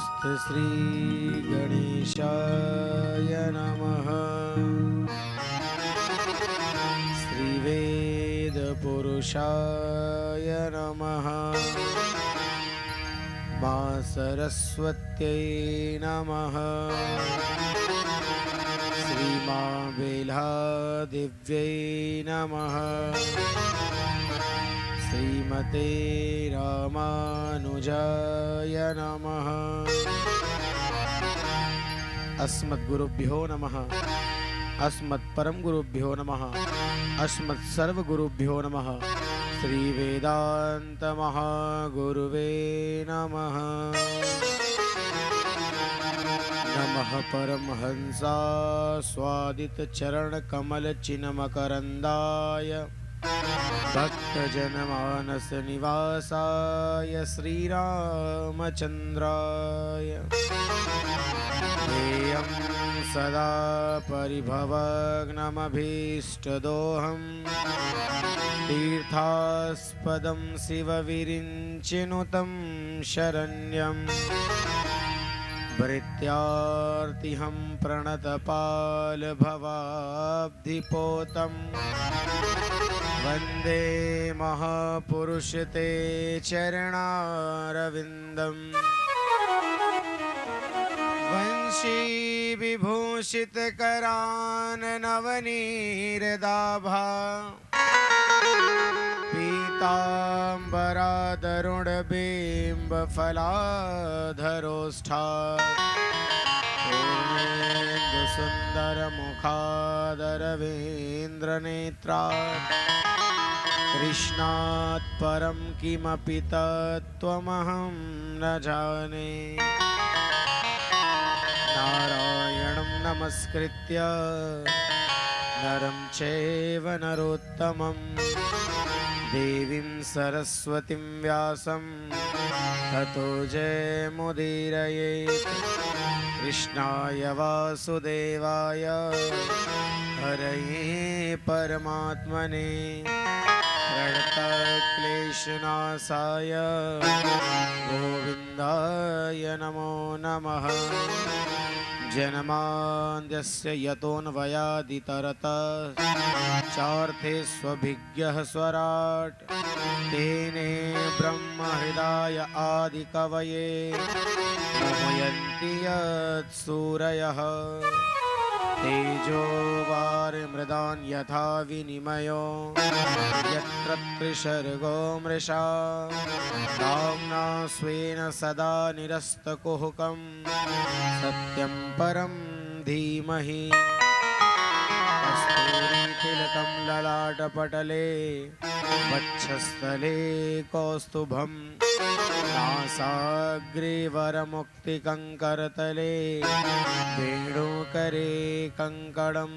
नमस्ते श्री गणेशाय नमः। श्री वेद पुरुषाय नमः। मां सरस्वत्यै नमः। श्री मां बेलादिव्यै नमः। श्रीमते रामानुजाय नमः। अस्मद्गुरुभ्यो नमः। अस्मत्परमगुरुभ्यो नमः। अस्मत्सर्वगुरुभ्यो नमः। श्री वेदांत महागुरुवे नमः। नमः परमहंसा स्वादित चरण कमल चिन्मकरंदाय भक्तजनमानस निवासाय श्रीरामचंद्राय ध्येयं सदा परिभवग्नमभीष्टदोहं तीर्थास्पदं शिवविरिञ्चिनुतं शरण्यं भृत्यार्तिहं प्रणतपालभवाब्धिपोतं वन्दे महापुरुष ते चरणारविन्दं। वंशी विभूषित कराननवनीरदाभा पीताम्बरादरुणबिम्बफलाधरोष्ठा पूर्णेन्दुसुन्दरमुखादरविन्द्रनेत्रा कृष्णात् परं किमपि तत्त्वमहं न जाने। नारायणं नमस्कृत्य नरं चैव नरोत्तमं देवीं सरस्वतीं व्यासं ततो जयमुदीरयेत्। कृष्णाय वासुदेवाय हरये परमात्मने प्रणतक्लेशनाशाय गोविन्दाय नमो नमः। जन्माद्यस्य यतोऽन्वयादितरतश्चार्थेष्वभिज्ञः स्वराट् तेने ब्रह्महृदाय आदिकवये मुह्यन्ति यत्सूरयः। तेजो वारिमृदां यथा विनिमयो यत्र त्रिसर्गो मृषा धाम्ना स्वेन सदा निरस्तकुहकं सत्यं परं धीमहि। कस्तूरीतिलकं ललाटपटले वक्षस्थले कौस्तुभं नासाग्रे वरमुक्तिकङ्करतले वेणुकरे कङ्कणं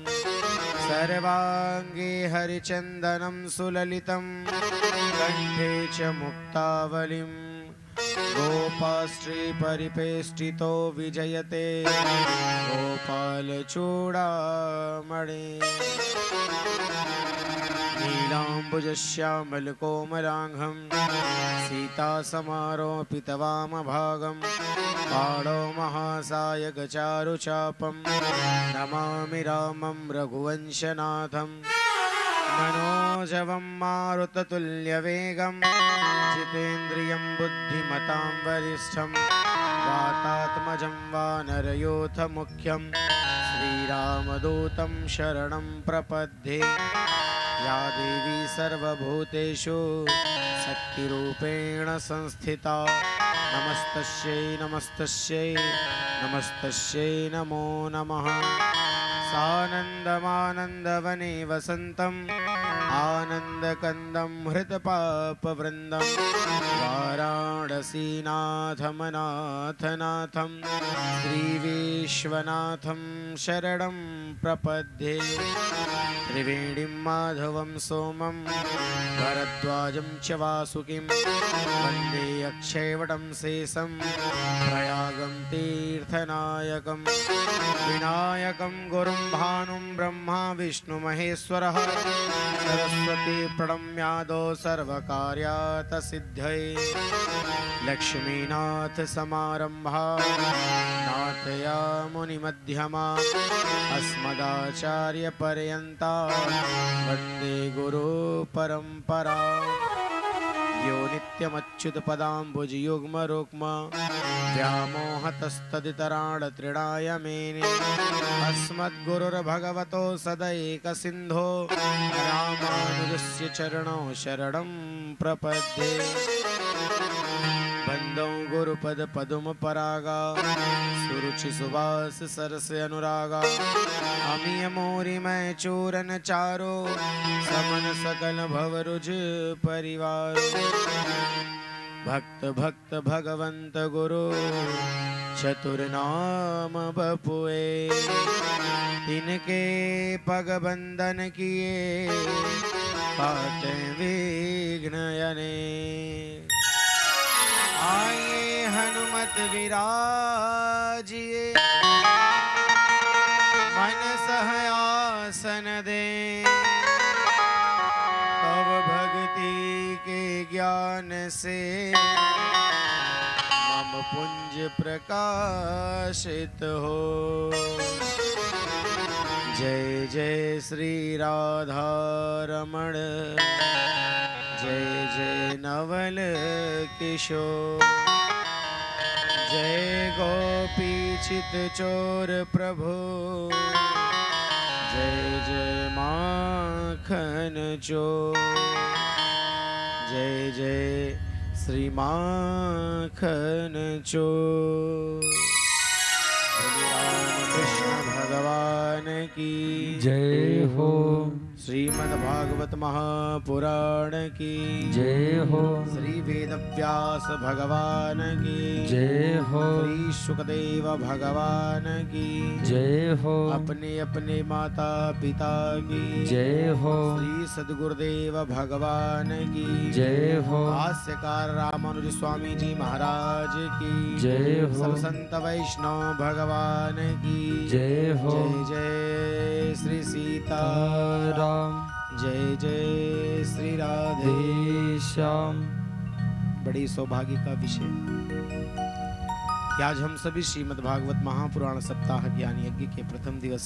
सर्वाङ्गे हरिचन्दनं सुललितं कण्ठे च मुक्तावलिं गोपाश्रीपरिपेष्टितो विजयते गोपालचूडामणि। नीलाम्बुजश्यामलकोमलाङ्घं सीतासमारोपितवामभागं पाणौ महासायकचारुचापं नमामि रामं रघुवंशनाथं। मनोजवं मारुततुल्यवेगं जितेन्द्रियं बुद्धिमतां वरिष्ठं वातात्मजं वानरयूथमुख्यं श्रीरामदूतं शरणं प्रपद्ये। या देवी सर्वभूतेषु शक्तिरूपेण संस्थिता नमस्तस्यै नमस्तस्यै नमस्तस्यै नमो नमः। सानन्दमानन्दवने वसन्तम् आनन्दकन्दं हृतपापवृन्दं वाराणसीनाथमनाथनाथं श्रीविश्वनाथं शरणं प्रपद्ये। त्रिवेणीं माधवं सोमं भरद्वाजं च वासुकिं वन्दे अक्षयवटं शेषं प्रयागं तीर्थनायकं विनायकं गुरुं भानुं ब्रह्मा विष्णुमहेश्वरः सरस्वती प्रणम्यादो सर्वकार्यात् सिद्धये लक्ष्मीनाथ समारंभा नाथयामुनिमध्यमा अस्मदाचार्य पर्यन्ता वन्दे गुरु परंपरा यो नित्यमच्युतपदाम्बुजयुग्मरुक्म व्यामोहतस्तदितराणि तृणाय मेने अस्मद्गुरुर्भगवतो सदैकसिन्धो रामानुजस्य चरणौ शरणं प्रपद्ये बंदौ गुरुपद पदुम परागा सुरुचि सुवास सरस अनुरागा अमीय मोरी मैं चूरन चारो समन सकल भवरुज परिवार भक्त भक्त भगवंत गुरु चतुर नाम बपुए तिनके पग बंदन किए पाते विघ्न यने आइए हनुमत विराजिए मन सहयासन दे तब भक्ति के ज्ञान से मम पुंज प्रकाशित हो जय जय श्री राधा रमण जय जय नवल किशोर जय गोपी चित चोर प्रभु जय जय माखन चोर जय जय श्री माखन चोर कृष्ण भगवान की जय हो। श्रीमद् भागवत महापुराण की जय हो। श्री वेदव्यास भगवान की जय हो। श्री सुखदेव भगवान की जय हो। अपने अपने माता पिता की जय हो। श्री सद्गुरुदेव भगवान की जय हो। भाष्यकार रामानुज स्वामी जी महाराज की जय हो। सब संत वैष्णव भगवान की जय हो। जय जय श्री सीता राम जय जय श्री राधे श्याम। बड़ी सौभाग्य का विषय कि आज हम सभी श्रीमद् भागवत महापुराण सप्ताह ज्ञान यज्ञ के प्रथम दिवस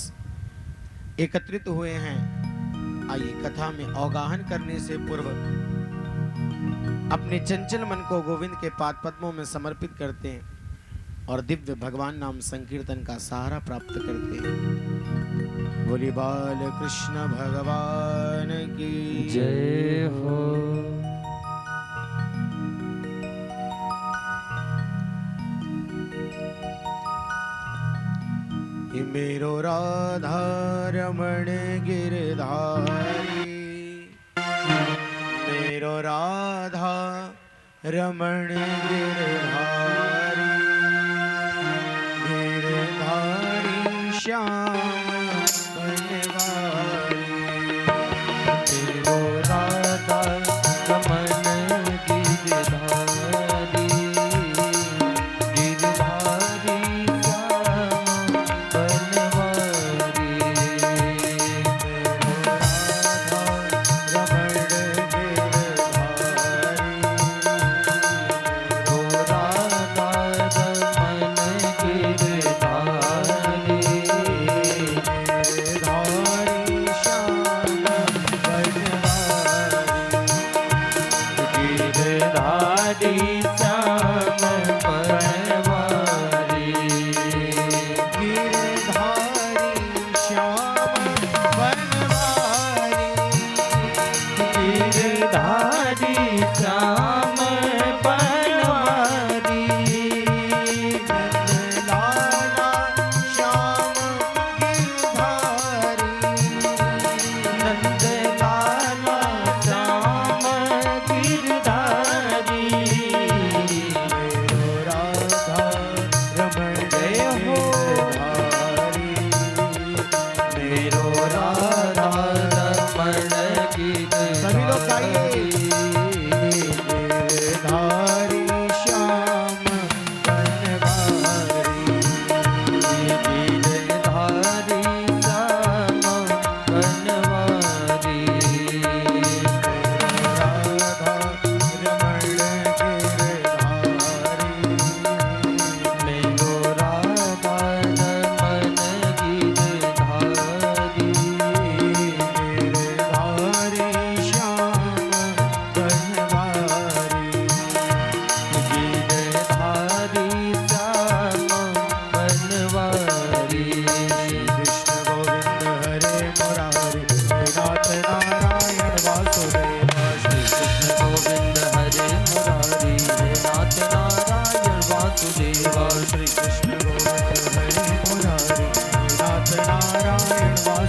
एकत्रित हुए हैं। आइए कथा में अवगाहन करने से पूर्व अपने चंचल मन को गोविंद के पाद पद्मों में समर्पित करते हैं और दिव्य भगवान नाम संकीर्तन का सहारा प्राप्त करते हैं। बोली बाल कृष्ण भगवान की जय हो। मेरो राधा रमण गिरधारी मेरो राधा रमण गिरधारी गिरधारी श्याम बनवारी मेरो राधा रमण गिरधारी गिरधारी श्याम बनवारी मेरो राधा रमण गिरधारी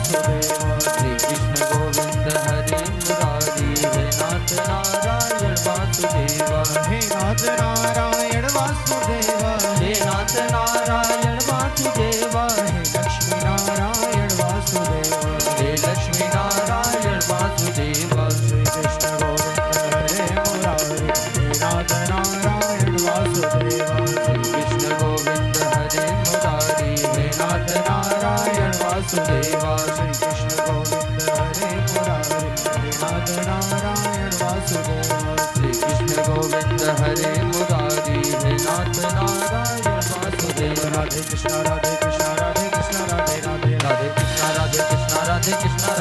वासुदेवा। श्री कृष्ण गोविंद हरे मुरारी हे नाथ नारायण वासुदेवा। हे नाथ नारायण वासुदेवा। हे नाथ नारायण वासुदेवा। हे लक्ष्मी नारायण वासुदेवा। हे लक्ष्मी नारायण वासुदेवा। श्री कृष्ण गोविंद हरे मुरारी हे नाथ नारायण वासुदेवा। श्री कृष्ण गोविंद हरे मुरारी हे नाथ नारायण वासुदेवा। श्री कृष्ण गोविंद हरे मुरारी हे नाथ नारायण वासुदेवा। श्री कृष्ण गोविंद हरे मुरारी हे नाथ नारायण वासुदेवा। राधे कृष्ण राधे कृष्ण राधे कृष्ण राधे राधे राधे कृष्ण राधे कृष्ण राधे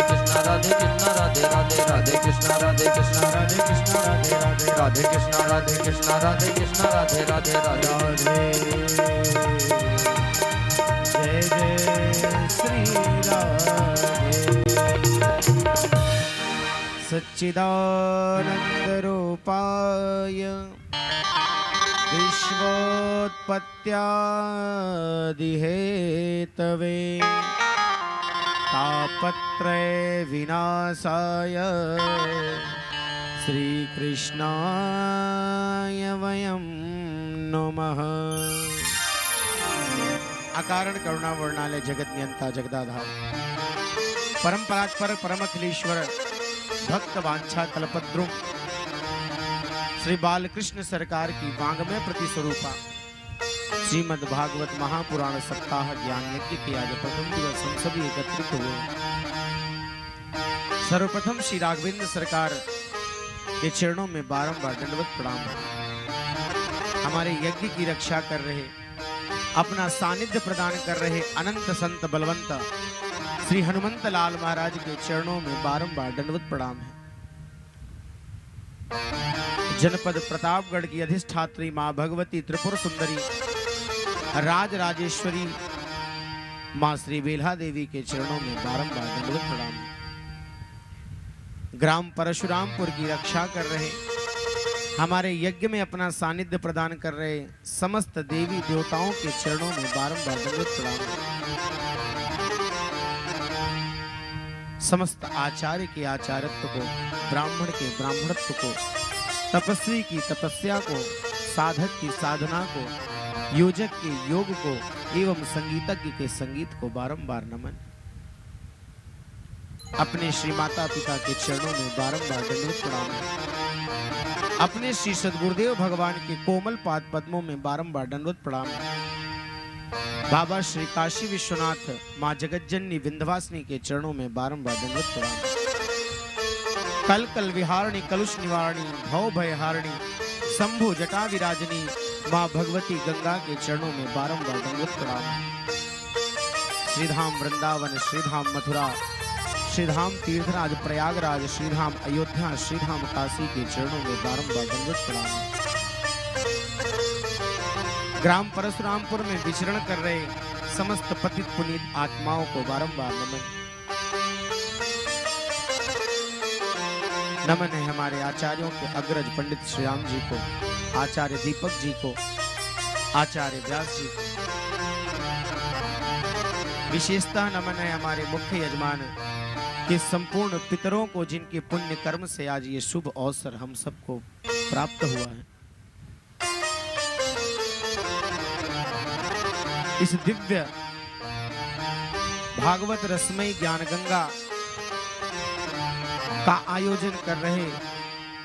कृष्ण राधे राधे राधे कृष्ण राधे कृष्ण राधे कृष्ण राधे राधे राधे कृष्ण राधे कृष्ण राधे कृष्ण राधे राधे राधे कृष्ण राधे कृष्ण राधे कृष्ण राधे राधे राधे राधे जय जय श्री राधे। सच्चिदानंद रूपाय विश्वोत्पत्त्यादिहेतवे तापत्रय विनाशाय श्रीकृष्णाय वयं नमः। अकारण करुणा वर्णालय जगत नियंता जगदाधार परम परात्पर परम अखिलेश्वर भक्त वांछा कल्पद्रुम श्री बालकृष्ण सरकार की वांग्मय प्रति स्वरूपा श्रीमद् भागवत महापुराण सप्ताह ज्ञान यज्ञ के आज प्रथम दिवस हम सभी एकत्रित हुए। सर्वप्रथम श्री राघवेंद्र सरकार के चरणों में बारंबार दंडवत प्रणाम है। हमारे यज्ञ की रक्षा कर रहे, अपना सानिध्य प्रदान कर रहे अनंत संत बलवंत श्री हनुमंत लाल महाराज के चरणों में बारंबार दंडवत प्रणाम है। जनपद प्रतापगढ़ की अधिष्ठात्री मां भगवती त्रिपुर सुंदरी राज राजेश्वरी मां श्री बेल्हा देवी के चरणों में बारंबार दंडवत प्रणाम है। ग्राम परशुरामपुर की रक्षा कर रहे, हमारे यज्ञ में अपना सानिध्य प्रदान कर रहे समस्त देवी देवताओं के चरणों में बारंबार दंडवत प्रणाम है। समस्त आचार्य के आचार्यत्व को, ब्राह्मण के ब्राह्मणत्व को, तपस्वी की तपस्या को, साधक की साधना को, योजक के योग को एवं संगीतज्ञ के संगीत को बारंबार नमन। अपने श्री माता पिता के चरणों में बारंबार दंडवत प्रणाम। अपने श्री सद्गुरुदेव भगवान के कोमल पाद पद्मों में बारंबार दंडवत प्रणाम। बाबा श्री काशी विश्वनाथ मां जगज्जननी विंध्यवासिनी के चरणों में बारंबार दंडवत प्रणाम। कल कल विहारणी कलुष निवारणी भव भयहारिणी शंभु जटा विराजनी मां भगवती गंगा के चरणों में बारंबार दंडवत प्रणाम। श्रीधाम वृंदावन, श्रीधाम मथुरा, श्रीधाम तीर्थराज प्रयागराज, श्रीधाम अयोध्या, श्रीधाम काशी के चरणों में बारंबार दंडवत प्रणाम। ग्राम परशुरामपुर में विचरण कर रहे समस्त पतित पुनीत आत्माओं को बारंबार नमन। नमन है हमारे आचार्यों के अग्रज पंडित श्री राम जी को, आचार्य दीपक जी को, आचार्य व्यास जी को। विशेषतः नमन है हमारे मुख्य यजमान के संपूर्ण पितरों को, जिनके पुण्य कर्म से आज ये शुभ अवसर हम सबको प्राप्त हुआ है। इस दिव्य भागवत रसमयी ज्ञान गंगा का आयोजन कर रहे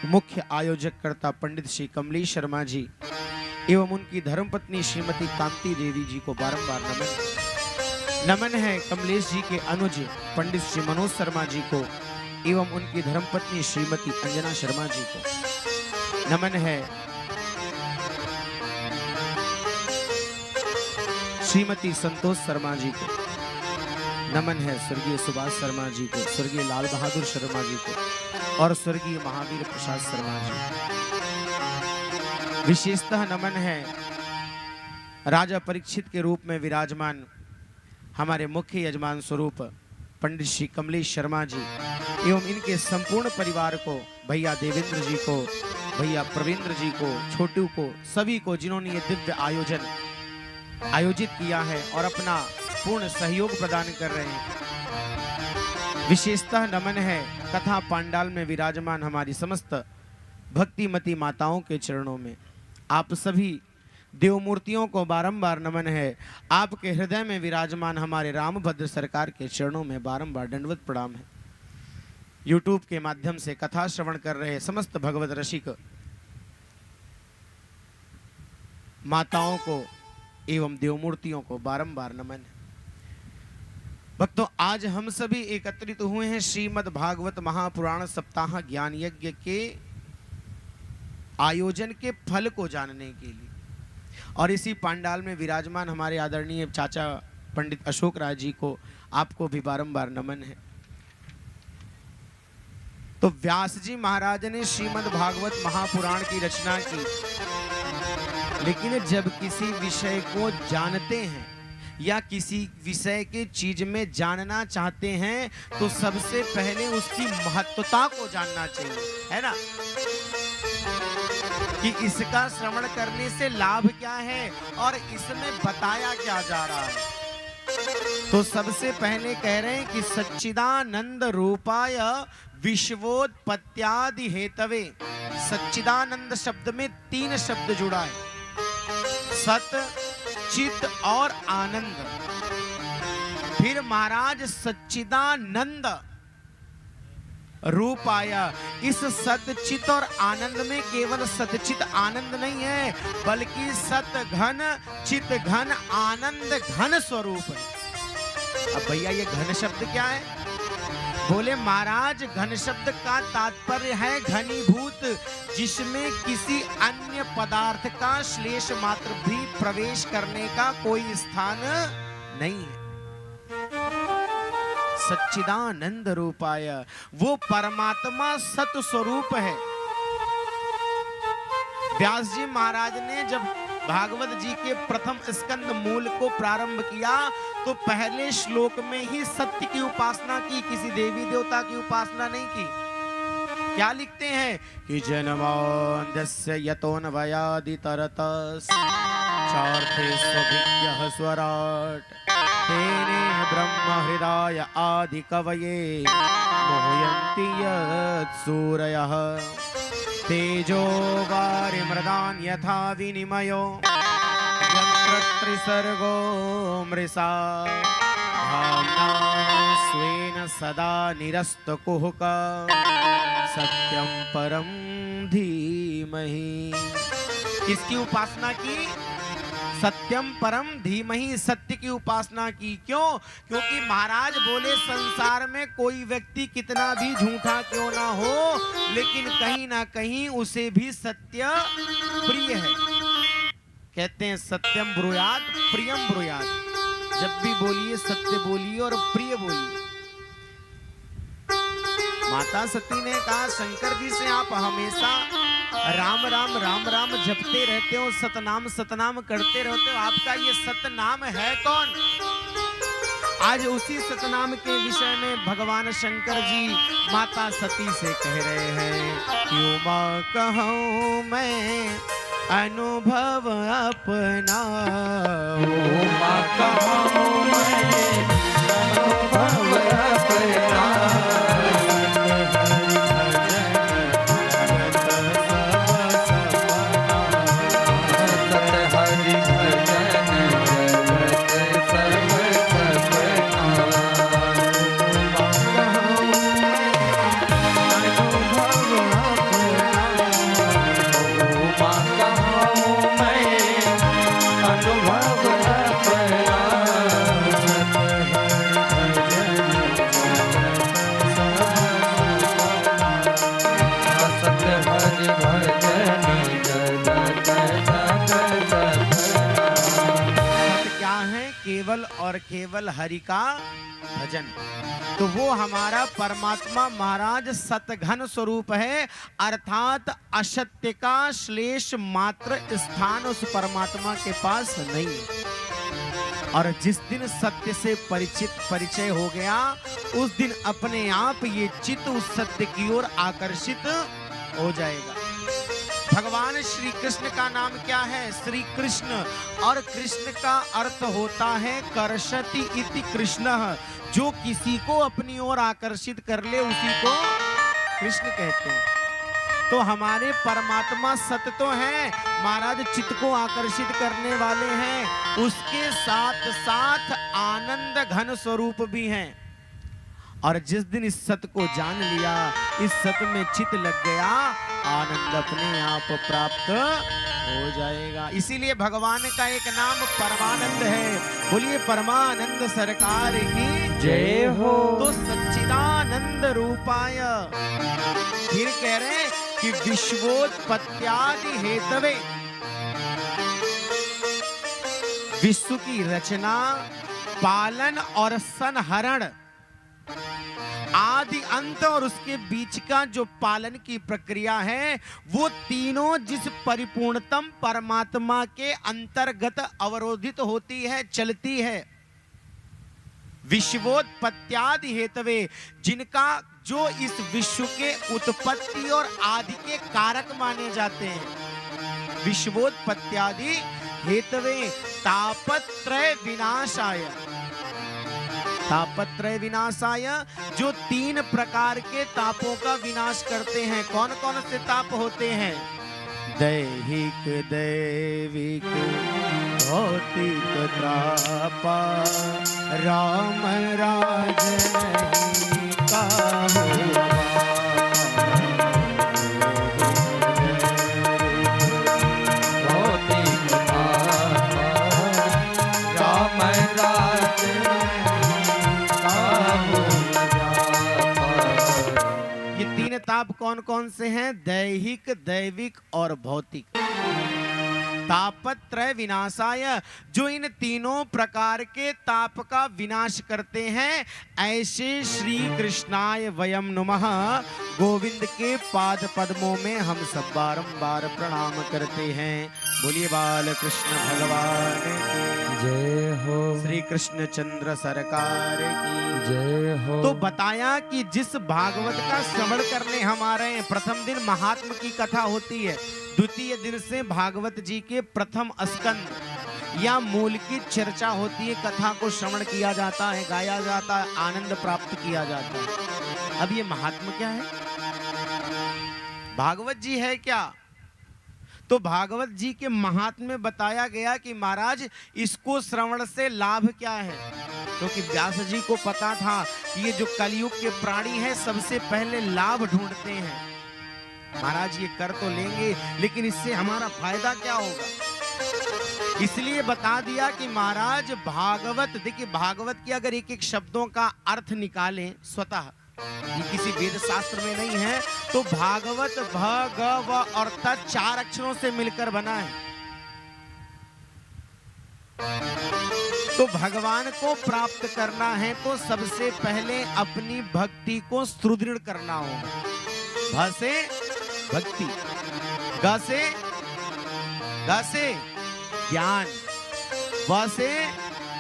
मुख्य आयोजक कर्ता पंडित श्री कमलेश शर्मा जी एवं उनकी धर्मपत्नी श्रीमती कांति देवी जी को बारंबार नमन। नमन है कमलेश जी के अनुज पंडित श्री मनोज शर्मा जी को एवं उनकी धर्मपत्नी श्रीमती अंजना शर्मा जी को। नमन है श्रीमती संतोष शर्मा जी को। नमन है स्वर्गीय सुभाष शर्मा जी को, स्वर्गीय लाल बहादुर शर्मा जी को और स्वर्गीय महावीर प्रसाद शर्मा जी। विशेषतः नमन है राजा परीक्षित के रूप में विराजमान हमारे मुख्य यजमान स्वरूप पंडित श्री कमलेश शर्मा जी एवं इनके संपूर्ण परिवार को, भैया देवेंद्र जी को, भैया प्रवीन्द्र जी को, छोटू को, सभी को जिन्होंने ये दिव्य आयोजित किया है और अपना पूर्ण सहयोग प्रदान कर रहे हैं। विशेषतः नमन है कथा पांडाल में विराजमान हमारी समस्त भक्तिमती माताओं के चरणों में। आप सभी देव मूर्तियों को बारंबार नमन है। आपके हृदय में विराजमान हमारे रामभद्र सरकार के चरणों में बारंबार दंडवत प्रणाम है। यूट्यूब के माध्यम से कथा श्रवण कर रहे समस्त भगवत रसिक माताओं को एवं देवमूर्तियों को बारंबार नमन है। भक्तों, आज हम सभी एकत्रित हुए हैं श्रीमद् भागवत महापुराण सप्ताह ज्ञान यज्ञ के आयोजन के फल को जानने के लिए, और इसी पांडाल में विराजमान हमारे आदरणीय चाचा पंडित अशोक राय जी को आपको भी बारंबार नमन है। तो व्यास जी महाराज ने श्रीमद् भागवत महापुराण की रचना की, लेकिन जब किसी विषय को जानते हैं या किसी विषय के चीज में जानना चाहते हैं तो सबसे पहले उसकी महत्वता को जानना चाहिए, है ना, कि इसका श्रवण करने से लाभ क्या है और इसमें बताया क्या जा रहा है। तो सबसे पहले कह रहे हैं कि सच्चिदानंद रूपाय विश्वोत्पत्त्यादि हेतवे। सच्चिदानंद शब्द में 3 शब्द जुड़ा है, सत, चित और आनंद। फिर महाराज सच्चिदानंद रूप आया। इस सतचित और आनंद में केवल सतचित आनंद नहीं है, बल्कि सत घन चित घन आनंद घन स्वरूप है। अब भैया ये घन शब्द क्या है? बोले महाराज घन शब्द का तात्पर्य है घनीभूत, जिसमें किसी अन्य पदार्थ का श्लेष मात्र भी प्रवेश करने का कोई स्थान नहीं है। सच्चिदानंद रूपाय, वो परमात्मा सत स्वरूप है। व्यास जी महाराज ने जब भागवत जी के प्रथम स्कंद मूल को प्रारंभ किया तो पहले श्लोक में ही सत्य की उपासना की, किसी देवी देवता की उपासना नहीं की। क्या लिखते हैं कि जन्माद्यस्य यतोऽन्वयादितरतस् चार्थे स्वभिज्ञः स्वराट् तेने ब्रह्म हृदय आदि कवये मोहयन्ति यत्सूरयः तेजो वारिमृदान् यथा विनिमयो यत्र त्रिसर्गो मृषा धाम्ना स्वेन सदा निरस्तकुहका सत्यं परं धीमहि। किसकी उपासना की? सत्यम परम धीमहि, सत्य की उपासना की। क्यों? क्योंकि महाराज बोले संसार में कोई व्यक्ति कितना भी झूठा क्यों ना हो, लेकिन कहीं ना कहीं उसे भी सत्य प्रिय है। कहते हैं सत्यम ब्रूयात प्रियम ब्रूयात। जब भी बोलिए सत्य बोलिए और प्रिय बोलिए। माता सती ने कहा शंकर जी से आप हमेशा राम राम राम राम जपते रहते हो, सतनाम सतनाम करते रहते हो, आपका ये सतनाम है कौन? आज उसी सतनाम के विषय में भगवान शंकर जी माता सती से कह रहे हैं, क्यों मां कहूं मैं अनुभव अपना, मां कहूं मैं अनुभव अपना, और केवल हरि का भजन। तो वो हमारा परमात्मा महाराज सतघन स्वरूप है, अर्थात असत्य का श्लेष मात्र स्थान उस परमात्मा के पास नहीं है। और जिस दिन सत्य से परिचय हो गया, उस दिन अपने आप ये चित्त उस सत्य की ओर आकर्षित हो जाएगा। भगवान श्री कृष्ण का नाम क्या है? श्री कृष्ण। और कृष्ण का अर्थ होता है कर्षति इति कृष्णः, जो किसी को अपनी ओर आकर्षित कर ले उसी को कृष्ण कहते हैं। तो हमारे परमात्मा सत्य तो हैं महाराज, चित्त को आकर्षित करने वाले हैं, उसके साथ साथ आनंद घन स्वरूप भी हैं। और जिस दिन इस सत्य को जान लिया, इस सत्य में चित्त लग गया, आनंद अपने आप प्राप्त हो जाएगा। इसीलिए भगवान का एक नाम परमानंद है। बोलिए परमानंद सरकार की जय हो। तो सच्चिदानंद रूपाय, फिर कह रहे हैं कि विश्वोत्पत्त्यादि हेतवे, विश्व की रचना, पालन और संहरण, आदि अंत और उसके बीच का जो पालन की प्रक्रिया है, वो तीनों जिस परिपूर्णतम परमात्मा के अंतर्गत अवरोधित होती है, चलती है। विश्वोत्पत्त्यादि हेतवे, जिनका जो इस विश्व के उत्पत्ति और आदि के कारक माने जाते हैं। विश्वोत्पत्त्यादि हेतवे तापत्रय विनाशाय, तापत्रय विनाशाय, जो 3 प्रकार के तापों का विनाश करते हैं। कौन कौन से ताप होते हैं? दैहिक, दैविक, भौतिक तापा, राम राज नहीं काहुआ। भौतिक ताप, राम राज ये 3 ताप कौन कौन से हैं? दैहिक, दैविक और भौतिक। तापत्रय विनाशाय, जो इन तीनों प्रकार के ताप का विनाश करते हैं, ऐसे श्री कृष्णाय वयम नमः, गोविंद के पाद पद्मों में हम सब बारंबार प्रणाम करते हैं। बोलिए बाल कृष्ण भगवान की जय हो। श्री कृष्ण चंद्र सरकार की जय हो। तो बताया कि जिस भागवत का श्रवण करने हम आ रहे हैं, प्रथम दिन महात्म की कथा होती है, द्वितीय दिन से भागवत जी के प्रथम स्कंद या मूल की चर्चा होती है, कथा को श्रवण किया जाता है, गाया जाता है, आनंद प्राप्त किया जाता है। अब ये महात्म क्या है? भागवत जी है क्या? तो भागवत जी के महात्म्य में बताया गया कि महाराज इसको श्रवण से लाभ क्या है, क्योंकि व्यास जी को पता था कि ये जो कलयुग के प्राणी हैं सबसे पहले लाभ ढूंढते हैं। महाराज ये कर तो लेंगे, लेकिन इससे हमारा फायदा क्या होगा? इसलिए बता दिया कि महाराज भागवत, देखिए भागवत की अगर एक एक शब्दों का अर्थ निकालें स्वतः, ये किसी वेद शास्त्र में नहीं है, तो भागवत भ ग व और त 4 अक्षरों से मिलकर बना है। तो भगवान को प्राप्त करना है तो सबसे पहले अपनी भक्ति को सुदृढ़ करना होगा। भ से भक्ति, ग से ज्ञान, व से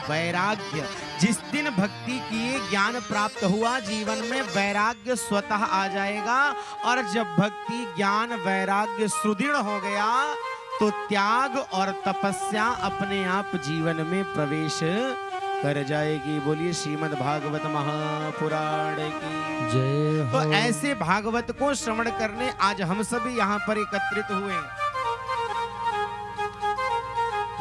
वैराग्य। जिस दिन भक्ति किए ज्ञान प्राप्त हुआ, जीवन में वैराग्य स्वतः आ जाएगा। और जब भक्ति ज्ञान वैराग्य सुदृढ़ हो गया तो त्याग और तपस्या अपने आप जीवन में प्रवेश कर जाएगी। बोलिए श्रीमद् भागवत महापुराण की जय हो। तो ऐसे भागवत को श्रवण करने आज हम सभी यहाँ पर एकत्रित हुए।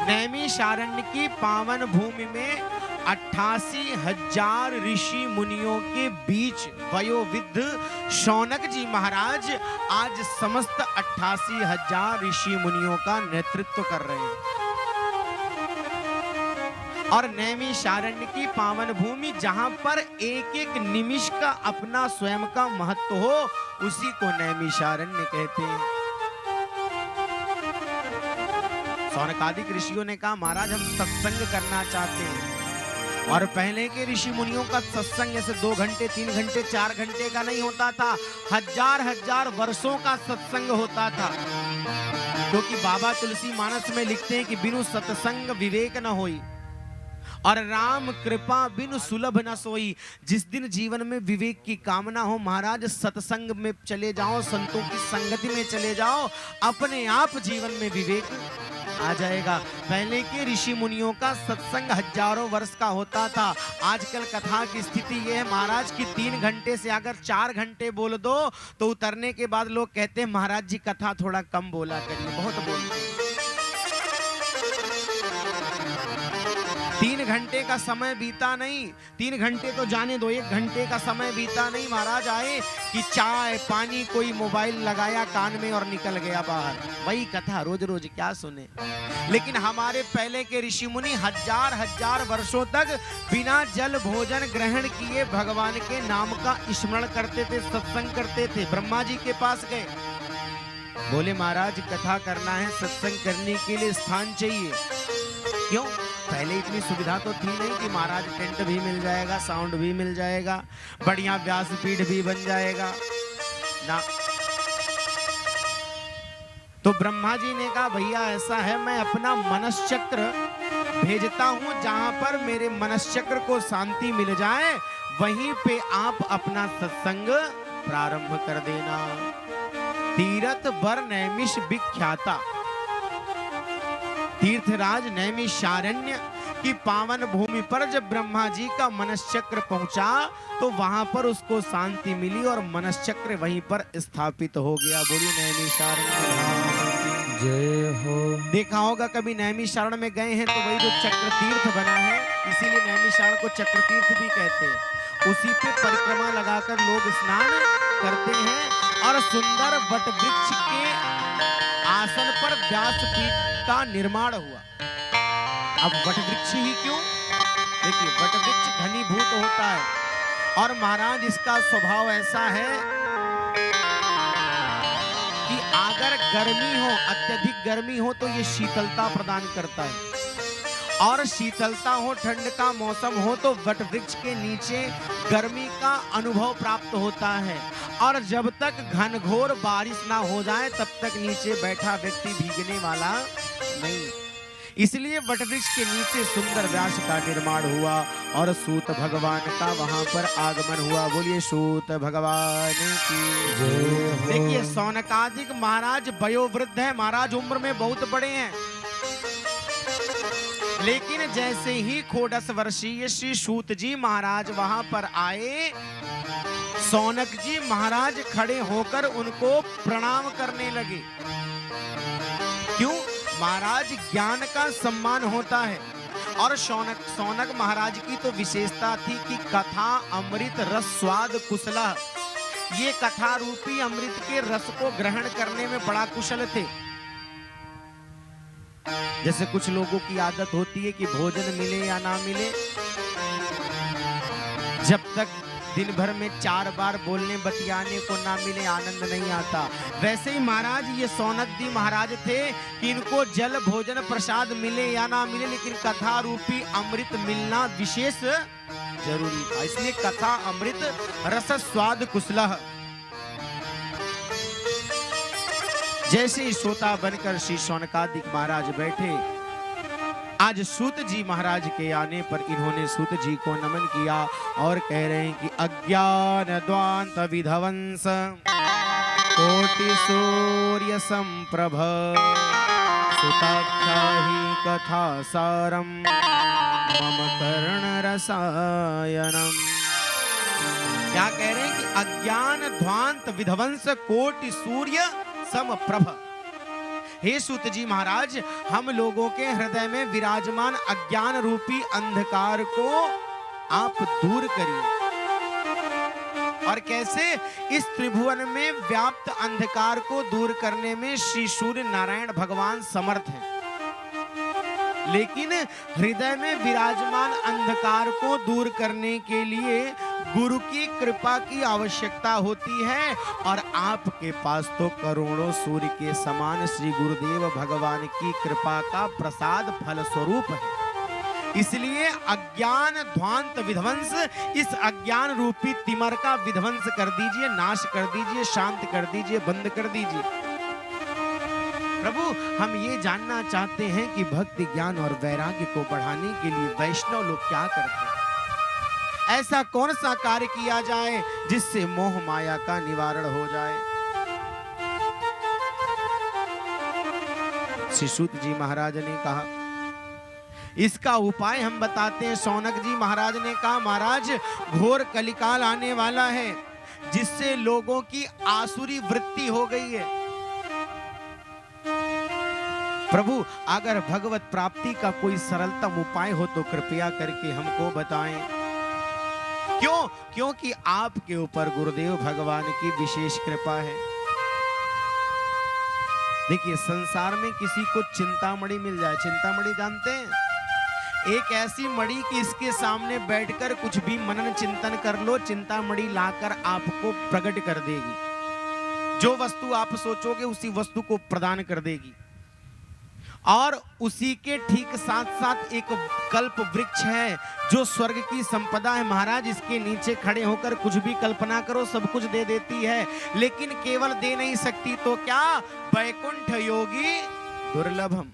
नैमिषारण्य की पावन भूमि में 88,000 ऋषि मुनियों के बीच वयोवृद्ध शौनक जी महाराज आज समस्त 88,000 ऋषि मुनियों का नेतृत्व कर रहे हैं। और नैमिषारण्य की पावन भूमि जहां पर एक एक निमिष का अपना स्वयं का महत्व हो, उसी को नैमिषारण्य कहते हैं। शौनकादिक ऋषियों ने कहा महाराज हम सत्संग करना चाहते हैं। और पहले के ऋषि मुनियों का सत्संग ऐसे 2 घंटे 3 घंटे 4 घंटे का नहीं होता था, हजार वर्षों का सत्संग होता था। क्योंकि बाबा तुलसी मानस में लिखते हैं कि बिनु सत्संग विवेक न होई। और राम कृपा बिनु सुलभ न सोई। जिस दिन जीवन में विवेक की कामना हो महाराज, सत्संग में चले जाओ, संतों की संगति में चले जाओ, अपने आप जीवन में विवेक आ जाएगा। पहले के ऋषि मुनियों का सत्संग हजारों वर्ष का होता था। आजकल कथा की स्थिति यह है महाराज कि 3 घंटे से अगर 4 घंटे बोल दो तो उतरने के बाद लोग कहते हैं महाराज जी कथा थोड़ा कम बोला करिए, बहुत बोलते हैं। 3 घंटे का समय बीता नहीं, 3 घंटे तो जाने दो, 1 घंटे का समय बीता नहीं महाराज, आए कि चाय पानी, कोई मोबाइल लगाया कान में और निकल गया बाहर। वही कथा रोज रोज क्या सुने। लेकिन हमारे पहले के ऋषि मुनि हजार वर्षों तक बिना जल भोजन ग्रहण किए भगवान के नाम का स्मरण करते थे, सत्संग करते थे। ब्रह्मा जी के पास गए, बोले महाराज कथा करना है, सत्संग करने के लिए स्थान चाहिए। क्यों? पहले इतनी सुविधा तो थी नहीं कि महाराज टेंट भी मिल जाएगा, साउंड भी मिल जाएगा, बढ़िया व्यासपीठ भी बन जाएगा ना। तो ब्रह्मा जी ने कहा भैया ऐसा है, मैं अपना मनश्चक्र भेजता हूं, जहां पर मेरे मनश्चक्र को शांति मिल जाए वहीं पे आप अपना सत्संग प्रारंभ कर देना। तीरथ बर नैमिष विख्याता, तीर्थराज नैमिषारण्य की पावन भूमि पर जब ब्रह्मा जी का मनश्चक्र पहुंचा तो वहां पर उसको शांति मिली और मनश्चक्र वहीं पर स्थापित हो गया। बोलिए नैमिषारण्य जय हो। देखा होगा कभी नैमिषारण्य में गए हैं तो वही जो चक्र तीर्थ बना है, इसीलिए नैमिषारण्य को चक्र तीर्थ भी कहते हैं। उसी पे परिक्रमा लगाकर लोग स्नान करते हैं और सुंदर वट वृक्ष के आसन पर व्यासपीठ का निर्माण हुआ। अब वट वृक्ष ही क्यों? देखिए वट वृक्ष घनीभूत होता है और महाराज इसका स्वभाव ऐसा है कि अगर गर्मी हो, अत्यधिक गर्मी हो तो ये शीतलता प्रदान करता है, और शीतलता हो, ठंड का मौसम हो तो वट वृक्ष के नीचे गर्मी का अनुभव प्राप्त होता है। और जब तक घनघोर बारिश ना हो जाए तब तक नीचे बैठा व्यक्ति भीगने वाला नहीं। इसलिए वटवृक्ष के नीचे सुंदर व्यास का निर्माण हुआ और सूत भगवान का वहां पर आगमन हुआ। बोलिए सूत भगवान की जय। देखिए सौनकादिक महाराज वयोवृद्ध है, महाराज उम्र में बहुत बड़े हैं, लेकिन जैसे ही 14 वर्षीय श्री सूत जी महाराज वहां पर आए, सौनक जी महाराज खड़े होकर उनको प्रणाम करने लगे। क्यों? महाराज ज्ञान का सम्मान होता है और सौनक महाराज की तो विशेषता थी कि कथा अमृत रस स्वाद कुशला, ये कथा रूपी अमृत के रस को ग्रहण करने में बड़ा कुशल थे। जैसे कुछ लोगों की आदत होती है कि भोजन मिले या ना मिले, जब तक दिन भर में 4 बार बोलने बतियाने को ना मिले आनंद नहीं आता। वैसे ही महाराज ये सौनक जी महाराज थे कि इनको जल भोजन प्रसाद मिले या ना मिले, लेकिन कथा रूपी अमृत मिलना विशेष जरूरी था। इसलिए कथा अमृत रस स्वाद कुशलः। जैसे ही श्रोता बनकर श्री सौनकादिक महाराज बैठे, आज सूत जी महाराज के आने पर इन्होंने सूत जी को नमन किया और कह रहे हैं कि अज्ञान द्वांत विध्वंस कोटि सूर्य संप्रभ सुताख्या ही कथा सारम मम कर्ण रसायनम। क्या कह रहे हैं कि अज्ञान ध्वांत विध्वंस कोटि सूर्य समप्रभ। हे सूत जी महाराज, हम लोगों के हृदय में विराजमान अज्ञान रूपी अंधकार को आप दूर करिए। और कैसे? इस त्रिभुवन में व्याप्त अंधकार को दूर करने में श्री सूर्य नारायण भगवान समर्थ हैं, लेकिन हृदय में विराजमान अंधकार को दूर करने के लिए गुरु की कृपा की आवश्यकता होती है। और आपके पास तो करोड़ों सूर्य के समान श्री गुरुदेव भगवान की कृपा का प्रसाद फल स्वरूप है। इसलिए अज्ञान ध्वांत विध्वंस, इस अज्ञान रूपी तिमर का विध्वंस कर दीजिए, नाश कर दीजिए, शांत कर दीजिए, बंद कर दीजिए। प्रभु हम ये जानना चाहते हैं कि भक्ति ज्ञान और वैराग्य को बढ़ाने के लिए वैष्णव लोग क्या करते हैं? ऐसा कौन सा कार्य किया जाए जिससे मोह माया का निवारण हो जाए? श्री सूत जी महाराज ने कहा, इसका उपाय हम बताते हैं। शौनक जी महाराज ने कहा, महाराज घोर कलिकाल आने वाला है जिससे लोगों की आसुरी वृत्ति हो गई है। प्रभु अगर भगवत प्राप्ति का कोई सरलतम उपाय हो तो कृपया करके हमको बताएं। क्यों? क्योंकि आपके ऊपर गुरुदेव भगवान की विशेष कृपा है। देखिए, संसार में किसी को चिंतामणि मिल जाए, चिंतामणि जानते हैं, एक ऐसी मणि कि इसके सामने बैठकर कुछ भी मनन चिंतन कर लो, चिंतामणि लाकर आपको प्रकट कर देगी। जो वस्तु आप सोचोगे उसी वस्तु को प्रदान कर देगी। और उसी के ठीक साथ साथ एक कल्प वृक्ष है जो स्वर्ग की संपदा है महाराज। इसके नीचे खड़े होकर कुछ भी कल्पना करो, सब कुछ दे देती है। लेकिन केवल दे नहीं सकती तो क्या? वैकुंठ योगी दुर्लभम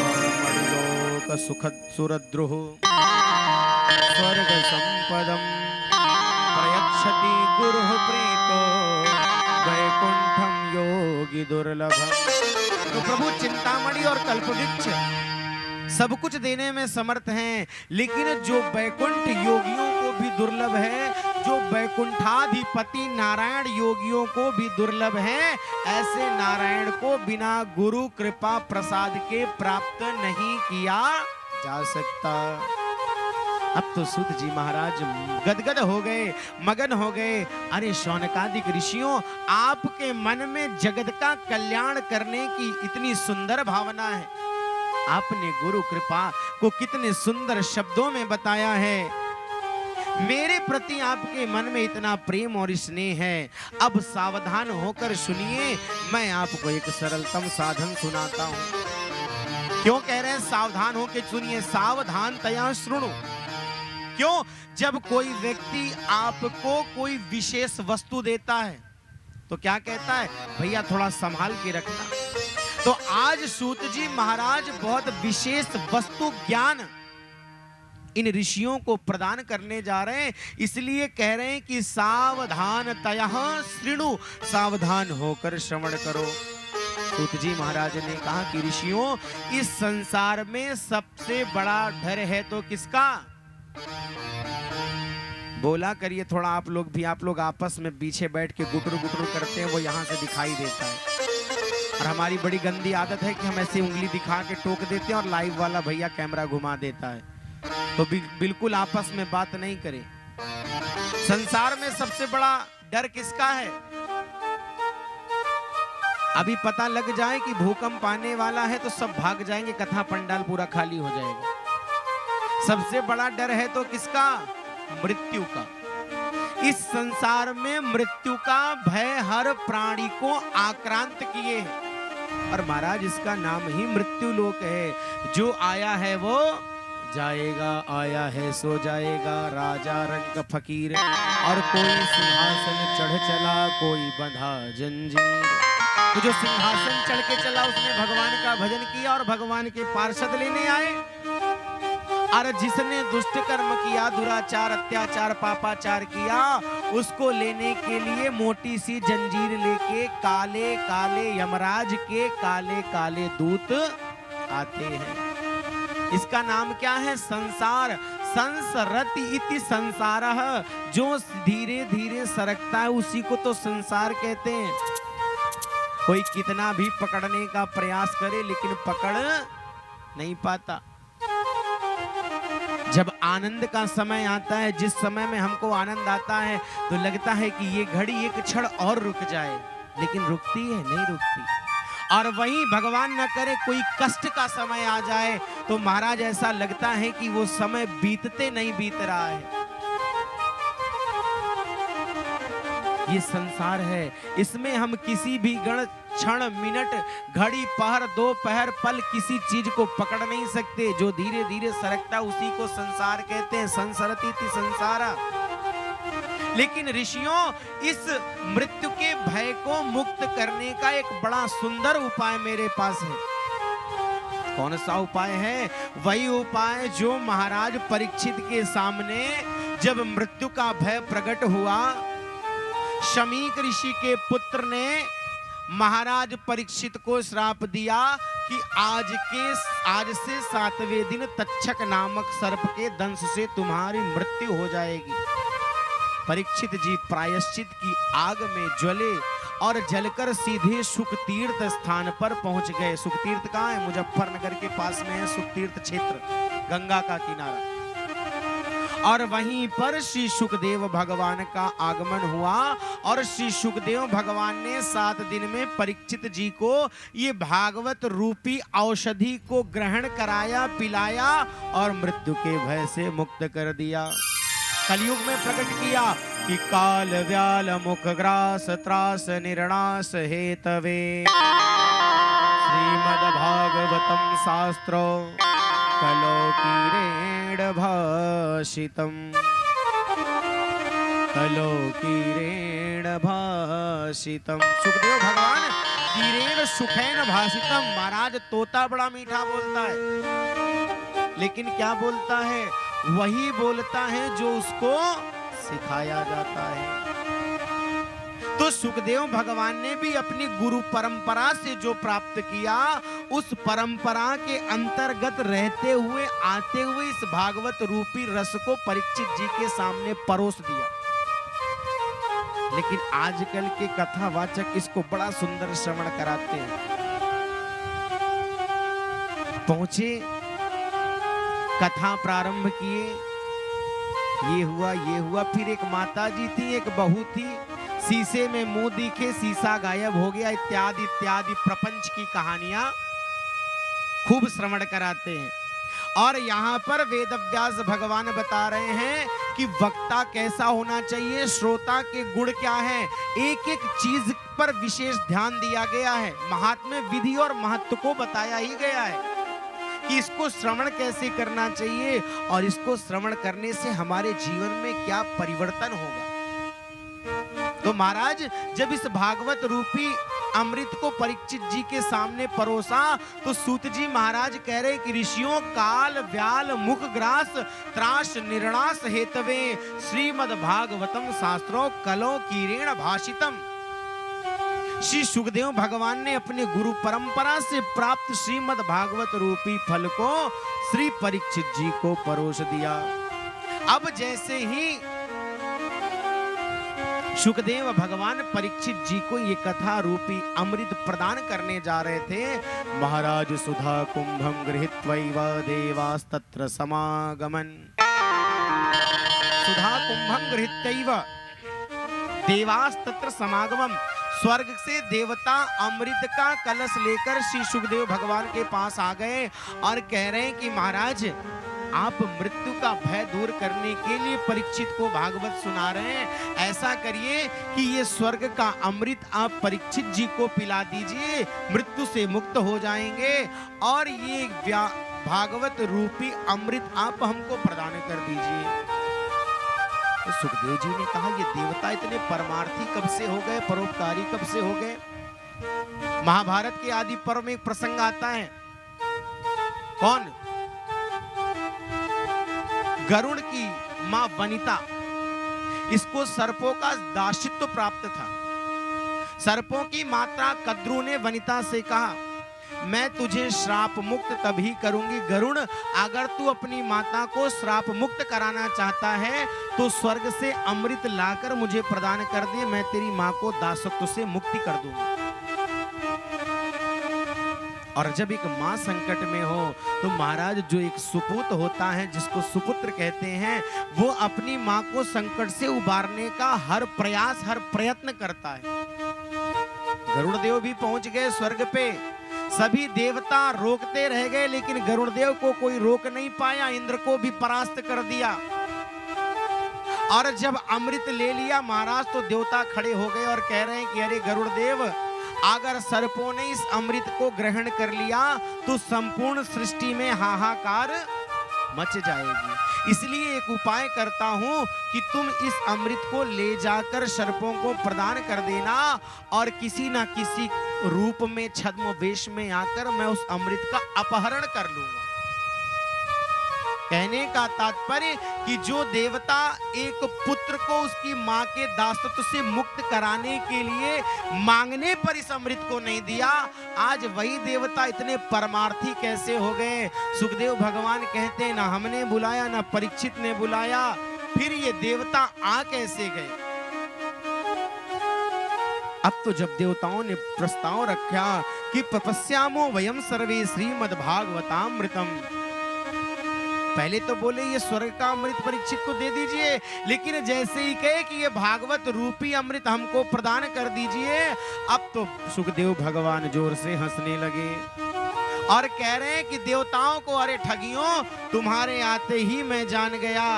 चिंतामणिलोक सुखद सुरद्रुः स्वर्ग संपदम प्रयच्छति गुरुः प्रीतो वैकुंठम योगी दुर्लभम। तो प्रभु चिंतामणि और कल्पवृक्ष सब कुछ देने में समर्थ हैं, लेकिन जो वैकुंठ योगियों को भी दुर्लभ है, जो वैकुंठाधिपति नारायण योगियों को भी दुर्लभ है, ऐसे नारायण को बिना गुरु कृपा प्रसाद के प्राप्त नहीं किया जा सकता। अब तो सूत जी महाराज गदगद हो गए, मगन हो गए। अरे शौनकादिक ऋषियों, आपके मन में जगत का कल्याण करने की इतनी सुंदर भावना है। आपने गुरु कृपा को कितने सुंदर शब्दों में बताया है। मेरे प्रति आपके मन में इतना प्रेम और स्नेह है। अब सावधान होकर सुनिए, मैं आपको एक सरलतम साधन सुनाता हूं। क्यों कह रहे हैं सावधान होकर सुनिए? सावधान तया श्रुणु। क्यों? जब कोई व्यक्ति आपको कोई विशेष वस्तु देता है तो क्या कहता है? भैया थोड़ा संभाल के रखना। तो आज सूत जी महाराज बहुत विशेष वस्तु ज्ञान इन ऋषियों को प्रदान करने जा रहे हैं, इसलिए कह रहे हैं कि सावधान तयः शृणु, सावधान होकर श्रवण करो। सूत जी महाराज ने कहा कि ऋषियों, इस संसार में सबसे बड़ा डर है तो किसका? बोला करिए थोड़ा आप लोग भी। आप लोग आपस में पीछे बैठ के गुटरू गुटरू करते हैं, वो यहाँ से दिखाई देता है। और हमारी बड़ी गंदी आदत है कि हम ऐसे उंगली दिखा के टोक देते हैं और लाइव वाला भैया कैमरा घुमा देता है। तो बिल्कुल आपस में बात नहीं करें। संसार में सबसे बड़ा डर किसका है? अभी पता लग जाए कि भूकंप आने वाला है तो सब भाग जाएंगे, कथा पंडाल पूरा खाली हो जाएगा। सबसे बड़ा डर है तो किसका? मृत्यु का। इस संसार में मृत्यु का भय हर प्राणी को आक्रांत किए है। और महाराज इसका नाम ही मृत्यु लोक है। जो आया है वो जाएगा, आया है सो जाएगा। राजा रंग फकीर, और कोई सिंहासन चढ़ चला, कोई बंधा जंजीर। तो जो सिंहासन चढ़ के चला उसने भगवान का भजन किया और भगवान के पार्षद लेने आए। और जिसने दुष्ट कर्म किया, दुराचार, अत्याचार, पापाचार किया, उसको लेने के लिए मोटी सी जंजीर लेके काले काले यमराज के काले काले दूत आते हैं। इसका नाम क्या है? संसार। संसरति इति संसारः। जो धीरे धीरे सरकता है उसी को तो संसार कहते हैं। कोई कितना भी पकड़ने का प्रयास करे लेकिन पकड़ नहीं पाता। जब आनंद का समय आता है, जिस समय में हमको आनंद आता है तो लगता है कि ये घड़ी एक क्षण और रुक जाए, लेकिन रुकती है? नहीं रुकती। और वहीं भगवान न करे कोई कष्ट का समय आ जाए तो महाराज ऐसा लगता है कि वो समय बीतते नहीं बीत रहा है। ये संसार है, इसमें हम किसी भी क्षण, मिनट, घड़ी, पहर, दोपहर, पल किसी चीज को पकड़ नहीं सकते। जो धीरे धीरे सरकता उसी को संसार कहते हैं। संसरति संसारा। लेकिन ऋषियों, इस मृत्यु के भय को मुक्त करने का एक बड़ा सुंदर उपाय मेरे पास है। कौन सा उपाय है? वही उपाय जो महाराज परीक्षित के सामने जब मृत्यु का भय प्रकट हुआ, शमीक ऋषि के पुत्र ने महाराज परीक्षित को श्राप दिया कि आज से 7वें दिन तक्षक नामक सर्प के दंश से तुम्हारी मृत्यु हो जाएगी। परीक्षित जी प्रायश्चित की आग में ज्वले और जलकर सीधे सुखतीर्थ स्थान पर पहुंच गए। सुखतीर्थ कहाँ है? मुजफ्फरनगर के पास में है सुखतीर्थ क्षेत्र, गंगा का किनारा। और वहीं पर श्री सुखदेव भगवान का आगमन हुआ और श्री सुखदेव भगवान ने 7 दिन में परीक्षित जी को ये भागवत रूपी औषधि को ग्रहण कराया, पिलाया और मृत्यु के भय से मुक्त कर दिया। कलयुग में प्रकट किया कि काल व्याल मुख ग्रास त्रास निर्णास हेतवे श्रीमद् भागवतम शास्त्रो कलोकीरेण भाषितम् सुखदेव भगवान कीरेण सुखेन भाषितम्। महाराज तोता बड़ा मीठा बोलता है, लेकिन क्या बोलता है? वही बोलता है जो उसको सिखाया जाता है। तो सुखदेव भगवान ने भी अपनी गुरु परंपरा से जो प्राप्त किया, उस परंपरा के अंतर्गत रहते हुए आते हुए इस भागवत रूपी रस को परीक्षित जी के सामने परोस दिया। लेकिन आजकल के कथावाचक इसको बड़ा सुंदर श्रवण कराते हैं। पहुंचे, कथा प्रारंभ किए, ये हुआ। फिर एक माता जी थी, एक बहू थी, शीशे में मुंह दिखे, शीशा गायब हो गया, इत्यादि इत्यादि प्रपंच की कहानियां खूब श्रवण कराते हैं। और यहाँ पर वेदव्यास भगवान बता रहे हैं कि वक्ता कैसा होना चाहिए, श्रोता के गुण क्या है, एक एक चीज पर विशेष ध्यान दिया गया है। महात्म्य, विधि और महत्व को बताया ही गया है कि इसको श्रवण कैसे करना चाहिए और इसको श्रवण करने से हमारे जीवन में क्या परिवर्तन होगा। तो महाराज जब इस भागवत रूपी अमृत को परीक्षित जी के सामने परोसा, तो सूत जी महाराज कह रहे कि ऋषियों, काल व्याल मुख ग्रास त्रास निर्णास हेतवे श्रीमद् भागवतम शास्त्रो कलो कीरेण भाषितम। श्री सुखदेव भगवान ने अपने गुरु परंपरा से प्राप्त श्रीमद् भागवत रूपी फल को श्री परीक्षित जी को परोस दिया। अब जैसे ही सुखदेव भगवान परीक्षित जी को ये कथा रूपी अमृत प्रदान करने जा रहे थे, महाराज सुधा कुंभम गृहीत्वैव देवास्तत्र समागमन। सुधा कुंभम गृहीत्वैव देवास्तत्र समागमम। स्वर्ग से देवता अमृत का कलश लेकर श्री सुखदेव भगवान के पास आ गए और कह रहे हैं कि महाराज, आप मृत्यु का भय दूर करने के लिए परीक्षित को भागवत सुना रहे हैं, ऐसा करिए कि ये स्वर्ग का अमृत आप परीक्षित जी को पिला दीजिए, मृत्यु से मुक्त हो जाएंगे और ये भागवत रूपी अमृत आप हमको प्रदान कर दीजिए। तो सुखदेव जी ने कहा, ये देवता इतने परमार्थी कब से हो गए, परोपकारी कब से हो गए? महाभारत के आदि पर्व में एक प्रसंग आता है, कौन? गरुड़ की मां वनिता, इसको सर्पों का दासित्व प्राप्त था। सर्पों की माता कद्रु ने वनिता से कहा, मैं तुझे श्राप मुक्त तभी करूंगी गरुड़, अगर तू अपनी माता को श्राप मुक्त कराना चाहता है तो स्वर्ग से अमृत लाकर मुझे प्रदान कर दे, मैं तेरी मां को दासत्व से मुक्ति कर दूंगी। और जब एक मां संकट में हो तो महाराज जो एक सुपुत्र होता है, जिसको सुपुत्र कहते हैं, वो अपनी मां को संकट से उबारने का हर प्रयास, हर प्रयत्न करता है। गरुड़ देव भी पहुंच गए स्वर्ग पे, सभी देवता रोकते रह गए, लेकिन गरुड़ देव को कोई रोक नहीं पाया, इंद्र को भी परास्त कर दिया। और जब अमृत ले लिया महाराज, तो देवता खड़े हो गए और कह रहे हैं कि अरे गरुड़ देव, अगर सर्पों ने इस अमृत को ग्रहण कर लिया तो संपूर्ण सृष्टि में हाहाकार मच जाएगी। इसलिए एक उपाय करता हूं कि तुम इस अमृत को ले जाकर सर्पों को प्रदान कर देना और किसी ना किसी रूप में छद्म वेश में आकर मैं उस अमृत का अपहरण कर लूंगा। कहने का तात्पर्य कि जो देवता एक पुत्र को उसकी मां के दासत्व से मुक्त कराने के लिए मांगने पर इस अमृत को नहीं दिया, आज वही देवता इतने परमार्थी कैसे हो गए। सुखदेव भगवान कहते हैं ना हमने बुलाया ना परीक्षित ने बुलाया, फिर ये देवता आ कैसे गए। अब तो जब देवताओं ने प्रस्ताव रखा कि तपस्यामो वयम सर्वे श्रीमद्भागवतामृतम, पहले तो बोले ये स्वर्ग का अमृत परीक्षित को दे दीजिए, लेकिन जैसे ही कहे कि ये भागवत रूपी अमृत हमको प्रदान कर दीजिए, अब तो सुखदेव भगवान जोर से हंसने लगे और कह रहे हैं कि देवताओं को, अरे ठगियों, तुम्हारे आते ही मैं जान गया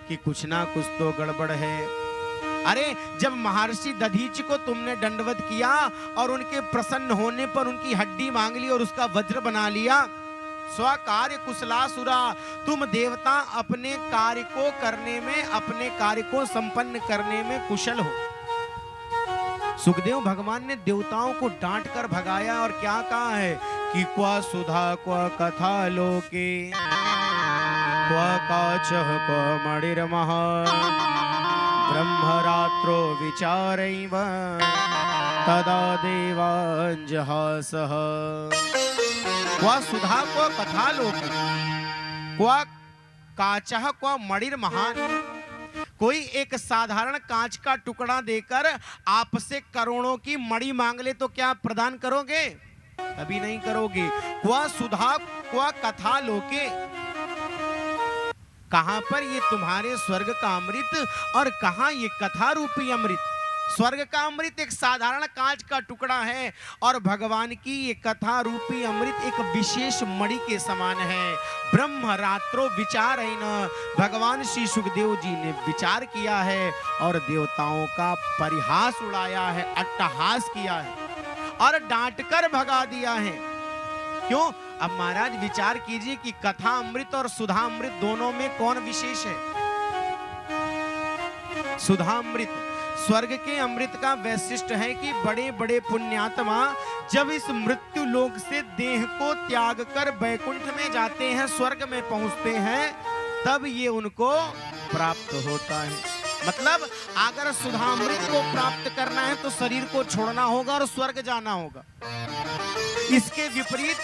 कि कुछ ना कुछ तो गड़बड़ है। अरे जब महर्षि दधीचि को तुमने दंडवत किया और उनके प्रसन्न होने पर उनकी हड्डी मांग ली और उसका वज्र बना लिया, स्वकार्य कुशलासुरा, तुम देवता अपने कार्य को करने में, अपने कार्य को संपन्न करने में कुशल हो। सुखदेव भगवान ने देवताओं को डांट कर भगाया और क्या कहा है कि क्वा सुधा क्वा कथा लोके क्वा काचः क्वा मणिर्मः ब्रह्मरात्रो विचारैव तदा देवाञ्जहासः। क्वा सुधा क्वा कथा लोके क्वा काचः क्वा मणिर्महान, कोई एक साधारण कांच का टुकड़ा देकर आपसे करोड़ों की मणि मांग ले तो क्या प्रदान करोगे? कभी नहीं करोगे। क्वा सुधा क्वा कथा लोके, कहां पर ये तुम्हारे स्वर्ग का अमृत और कहां ये कथा रूपी अमृत। स्वर्ग का अमृत एक साधारण कांच का टुकड़ा है और भगवान की ये कथा रूपी अमृत एक विशेष मणि के समान है। ब्रह्म रात्रो विचार है न, भगवान श्री सुखदेव जी ने विचार किया है और देवताओं का परिहास उड़ाया है, अट्टहास किया है और डांट कर भगा दिया है। क्यों? अब महाराज विचार कीजिए कि कथा अमृत और सुधा अमृत दोनों में कौन विशेष है? सुधा अमृत, स्वर्ग के अमृत का वैशिष्ट है कि बड़े बड़े पुण्यात्मा जब इस मृत्यु लोक से देह को त्याग कर बैकुंठ में जाते हैं, स्वर्ग में पहुंचते हैं, तब ये उनको प्राप्त होता है। मतलब अगर सुधामृत को प्राप्त करना है तो शरीर को छोड़ना होगा और स्वर्ग जाना होगा। इसके विपरीत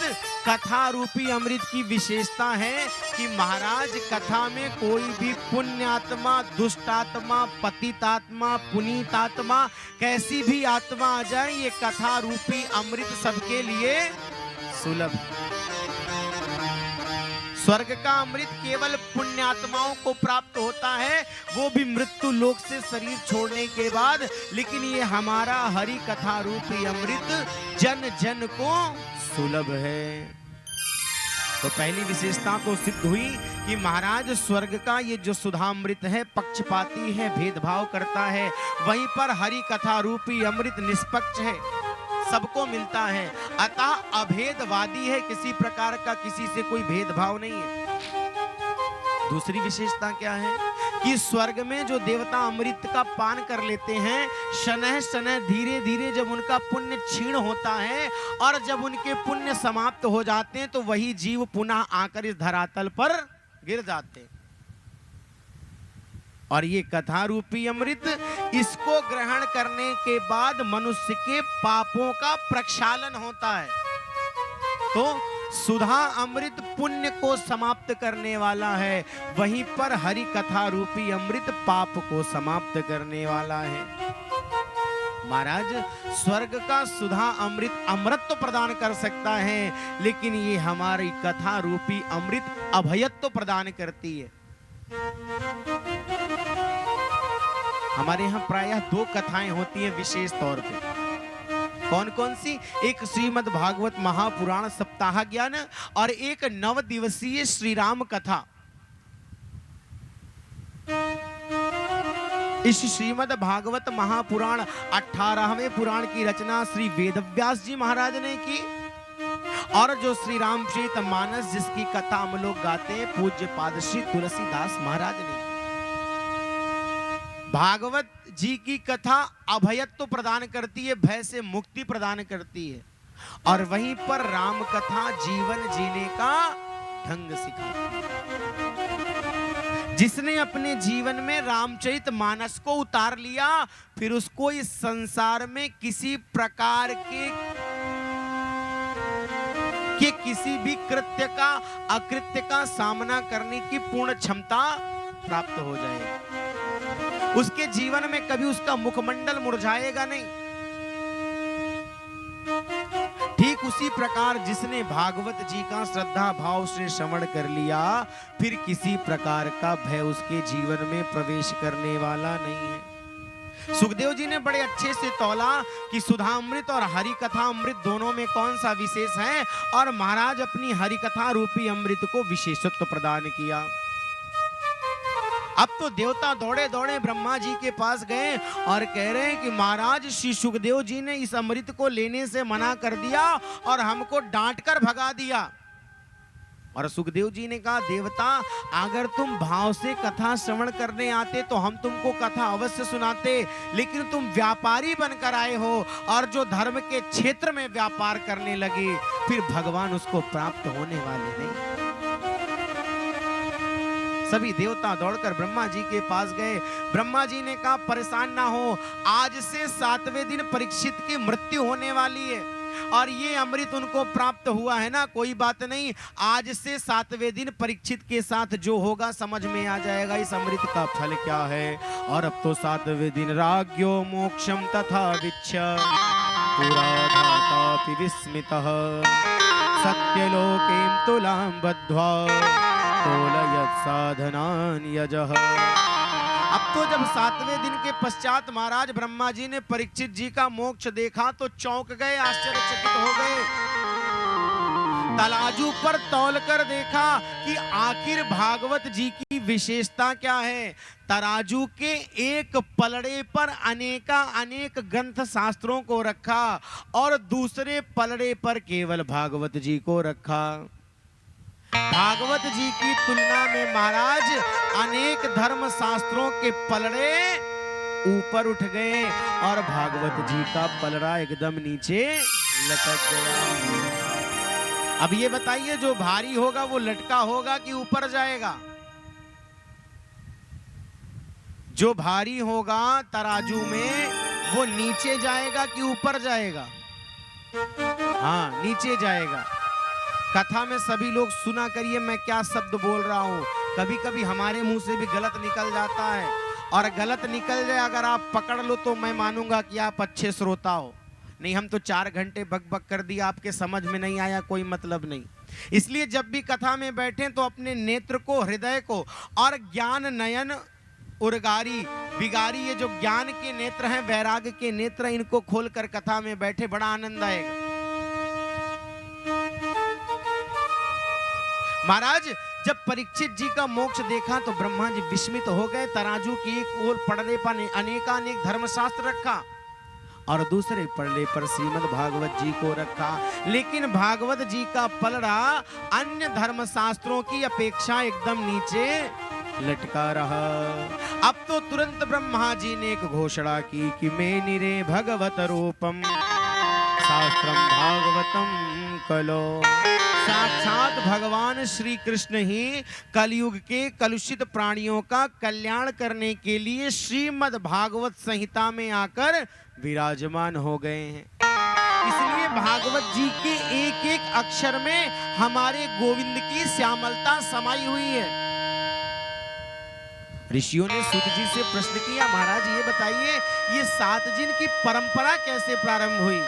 कथा रूपी अमृत की विशेषता है कि महाराज कथा में कोई भी पुण्यात्मा, दुष्टात्मा, पतितात्मा, पुनीतात्मा, कैसी भी आत्मा आ जाए, ये कथा रूपी अमृत सबके लिए सुलभ है। स्वर्ग का अमृत केवल पुण्यात्माओं को प्राप्त होता है, वो भी मृत्यु लोक से शरीर छोड़ने के बाद, लेकिन ये हमारा हरि कथा रूपी अमृत जन जन को सुलभ है। तो पहली विशेषता तो सिद्ध हुई कि महाराज स्वर्ग का ये जो सुधामृत है पक्षपाती है, भेदभाव करता है, वहीं पर हरि कथा रूपी अमृत निष्पक्ष है, सबको मिलता है, अतः अभेदवादी है, किसी प्रकार का किसी से कोई भेदभाव नहीं है। दूसरी विशेषता क्या है कि स्वर्ग में जो देवता अमृत का पान कर लेते हैं, शनह शनह धीरे धीरे जब उनका पुण्य क्षीण होता है और जब उनके पुण्य समाप्त हो जाते हैं तो वही जीव पुनः आकर इस धरातल पर गिर जाते हैं। और ये कथा रूपी अमृत, इसको ग्रहण करने के बाद मनुष्य के पापों का प्रक्षालन होता है। तो सुधा अमृत पुण्य को समाप्त करने वाला है, वहीं पर हरि कथा रूपी अमृत पाप को समाप्त करने वाला है। महाराज स्वर्ग का सुधा अमृत अमृत प्रदान कर सकता है, लेकिन ये हमारी कथा रूपी अमृत अभयत्व प्रदान करती है। हमारे यहाँ प्रायः दो कथाएं होती हैं विशेष तौर पे। कौन कौन सी? एक श्रीमद् भागवत महापुराण सप्ताह ज्ञान और एक 9 दिवसीय श्री राम कथा। इस श्रीमद् भागवत महापुराण 18वें पुराण की रचना श्री वेदव्यास जी महाराज ने की और जो श्री रामचरित मानस जिसकी कथा हम लोग गाते हैं पूज्य पाद श्री तुलसीदास महाराज ने। भागवत जी की कथा अभयत्व प्रदान करती है, भय से मुक्ति प्रदान करती है, और वहीं पर राम कथा जीवन जीने का ढंग सिखाती है। जिसने अपने जीवन में रामचरित मानस को उतार लिया, फिर उसको इस संसार में किसी प्रकार के किसी भी कृत्य का अकृत्य का सामना करने की पूर्ण क्षमता प्राप्त हो जाएगी। उसके जीवन में कभी उसका मुखमंडल मुरझाएगा नहीं। ठीक उसी प्रकार जिसने भागवत जी का श्रद्धा भाव से श्रवण कर लिया, फिर किसी प्रकार का भय उसके जीवन में प्रवेश करने वाला नहीं है। सुखदेव जी ने बड़े अच्छे से तौला कि सुधामृत और हरि कथा अमृत दोनों में कौन सा विशेष है, और महाराज अपनी हरि कथा रूपी अमृत को विशेषत्व प्रदान किया। अब तो देवता दौड़े दौड़े ब्रह्मा जी के पास गए और कह रहे हैं कि महाराज श्री सुखदेव जी ने इस अमृत को लेने से मना कर दिया और हमको डांट कर भगा दिया। और सुखदेव जी ने कहा, देवता अगर तुम भाव से कथा श्रवण करने आते तो हम तुमको कथा अवश्य सुनाते, लेकिन तुम व्यापारी बनकर आए हो और जो धर्म के क्षेत्र में व्यापार करने लगे, फिर भगवान उसको प्राप्त होने वाले नहीं। सभी देवता दौड़कर ब्रह्मा जी के पास गए। ब्रह्मा जी ने कहा, परेशान ना हो, आज से 7वें दिन परीक्षित की मृत्यु होने वाली है, और ये अमृत उनको प्राप्त हुआ है ना, कोई बात नहीं, आज से 7वें दिन परीक्षित के साथ जो होगा समझ में आ जाएगा इस अमृत का फल क्या है। और अब तो 7वें दिन राज्ञो मोक्षम तथा विच्छ पुराधातापि विस्मितः सत्यलोकीं तुलां बद्ध्वा तोलयत् साधनान् यजः। अब तो जब 7वें दिन के पश्चात महाराज ब्रह्मा जी ने परीक्षित जी का मोक्ष देखा तो चौंक गए, आश्चर्यचकित हो गए। तराजू पर तौल कर देखा कि आखिर भागवत जी की विशेषता क्या है। तराजू के एक पलड़े पर अनेक ग्रंथ शास्त्रों को रखा और दूसरे पलड़े पर केवल भागवत जी को रखा। भागवत जी की तुलना में महाराज अनेक धर्म शास्त्रों के पलड़े ऊपर उठ गए और भागवत जी का पलड़ा एकदम नीचे लटक गया। अब ये बताइए, जो भारी होगा वो लटका होगा कि ऊपर जाएगा? जो भारी होगा तराजू में वो नीचे जाएगा कि ऊपर जाएगा? हाँ, नीचे जाएगा। कथा में सभी लोग सुना करिए मैं क्या शब्द बोल रहा हूँ। कभी कभी हमारे मुंह से भी गलत निकल जाता है, और गलत निकल जाए अगर आप पकड़ लो तो मैं मानूंगा कि आप अच्छे श्रोता हो। नहीं, हम तो 4 घंटे बक बक कर दिया, आपके समझ में नहीं आया, कोई मतलब नहीं। इसलिए जब भी कथा में बैठें तो अपने नेत्र को, हृदय को और ज्ञान नयन उर्गारी बिगारी, ये जो ज्ञान के नेत्र हैं, वैराग्य के नेत्र, इनको खोलकर कथा में बैठे, बड़ा आनंद आएगा। महाराज जब परीक्षित जी का मोक्ष देखा तो ब्रह्मा जी विस्मित हो गए। तराजू की एक ओर पलड़े पर अनेकानेक धर्मशास्त्र रखा और दूसरे पलड़े पर श्रीमद् भागवत जी को रखा, लेकिन भागवत जी का पलड़ा अन्य धर्मशास्त्रों की अपेक्षा एकदम नीचे लटका रहा। अब तो तुरंत ब्रह्मा जी ने एक घोषणा की कि मैं निरे भगवत रूपम शास्त्रम भागवतम कलो। साक्षात भगवान श्री कृष्ण ही कलयुग के कलुषित प्राणियों का कल्याण करने के लिए श्रीमद् भागवत संहिता में आकर विराजमान हो गए हैं। इसलिए भागवत जी के एक एक अक्षर में हमारे गोविंद की श्यामलता समाई हुई है। ऋषियों ने सूत जी से प्रश्न किया, महाराज ये बताइए ये 7 दिन की परंपरा कैसे प्रारंभ हुई?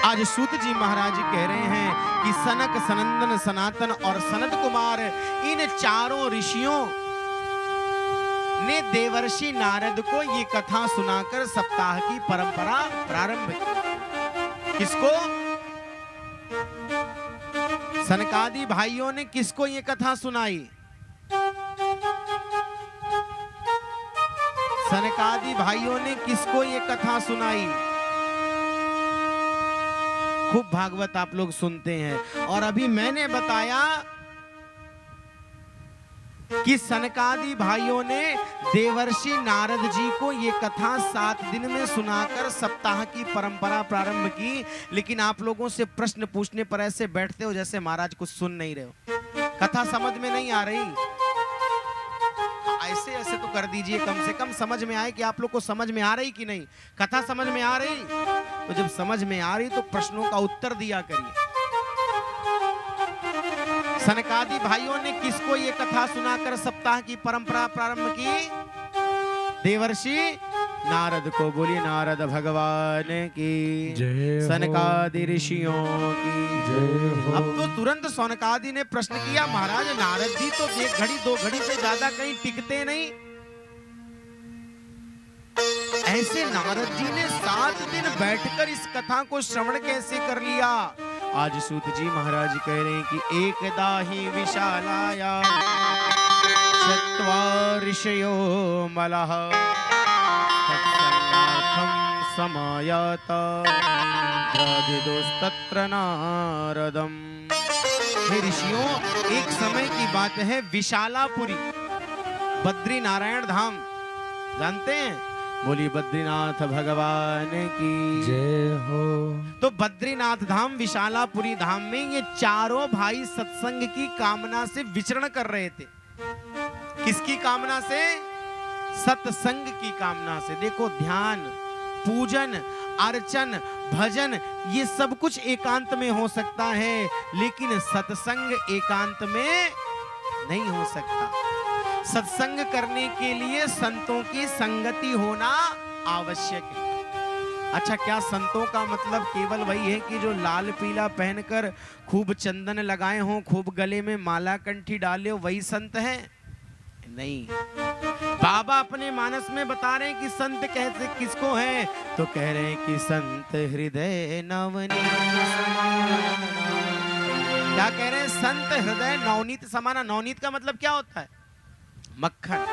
आज सूत जी महाराज कह रहे हैं कि सनक, सनंदन, सनातन और सनत कुमार, इन 4 ऋषियों ने देवर्षि नारद को ये कथा सुनाकर सप्ताह की परंपरा प्रारंभ की। किसको? सनकादि भाइयों ने किसको ये कथा सुनाई? सनकादि भाइयों ने किसको ये कथा सुनाई? खूब भागवत आप लोग सुनते हैं। और अभी मैंने बताया कि सनकादि भाइयों ने देवर्षि नारद जी को ये कथा 7 दिन में सुनाकर सप्ताह की परंपरा प्रारंभ की। लेकिन आप लोगों से प्रश्न पूछने पर ऐसे बैठते हो जैसे महाराज कुछ सुन नहीं रहे हो, कथा समझ में नहीं आ रही। ऐसे ऐसे तो कर दीजिए, कम से कम समझ में आए कि आप लोग को समझ में आ रही कि नहीं। कथा समझ में आ रही, तो जब समझ में आ रही तो प्रश्नों का उत्तर दिया करिए। सनकादि भाइयों ने किसको ये कथा सुनाकर सप्ताह की परंपरा प्रारंभ की? देवर्षि नारद को। बोलिए नारद भगवान की जय, सनकादि ऋषियों की जय। अब तो तुरंत सनकादि ने प्रश्न किया, महाराज नारद जी तो 1 घड़ी 2 घड़ी से ज्यादा कहीं टिकते नहीं, ऐसे नारद जी ने 7 दिन बैठकर इस कथा को श्रवण कैसे कर लिया? आज सूत जी महाराज कह रहे हैं कि एकदा ही विशालाया चत्वारिशयो मलः सत्संगार्थं समायाता द्रविदोस्तत्र नारदम। हे ऋषियों, एक समय की बात है, विशालापुरी बद्री नारायण धाम जानते हैं? बोली बद्रीनाथ भगवान की जय हो। तो बद्रीनाथ धाम विशालापुरी धाम में ये चारों भाई सत्संग की कामना से विचरण कर रहे थे। किसकी कामना से? सत्संग की कामना से। देखो, ध्यान, पूजन, अर्चन, भजन ये सब कुछ एकांत में हो सकता है, लेकिन सत्संग एकांत में नहीं हो सकता। सत्संग करने के लिए संतों की संगति होना आवश्यक है। अच्छा, क्या संतों का मतलब केवल वही है कि जो लाल पीला पहनकर खूब चंदन लगाए हों, खूब गले में माला कंठी डाले हो, वही संत हैं? नहीं। बाबा अपने मानस में बता रहे हैं कि संत कैसे किसको है, तो कह रहे हैं कि संत हृदय नवनीत समाना। क्या कह रहे हैं? संत हृदय नवनीत समाना। नवनीत का मतलब क्या होता है? मक्खन।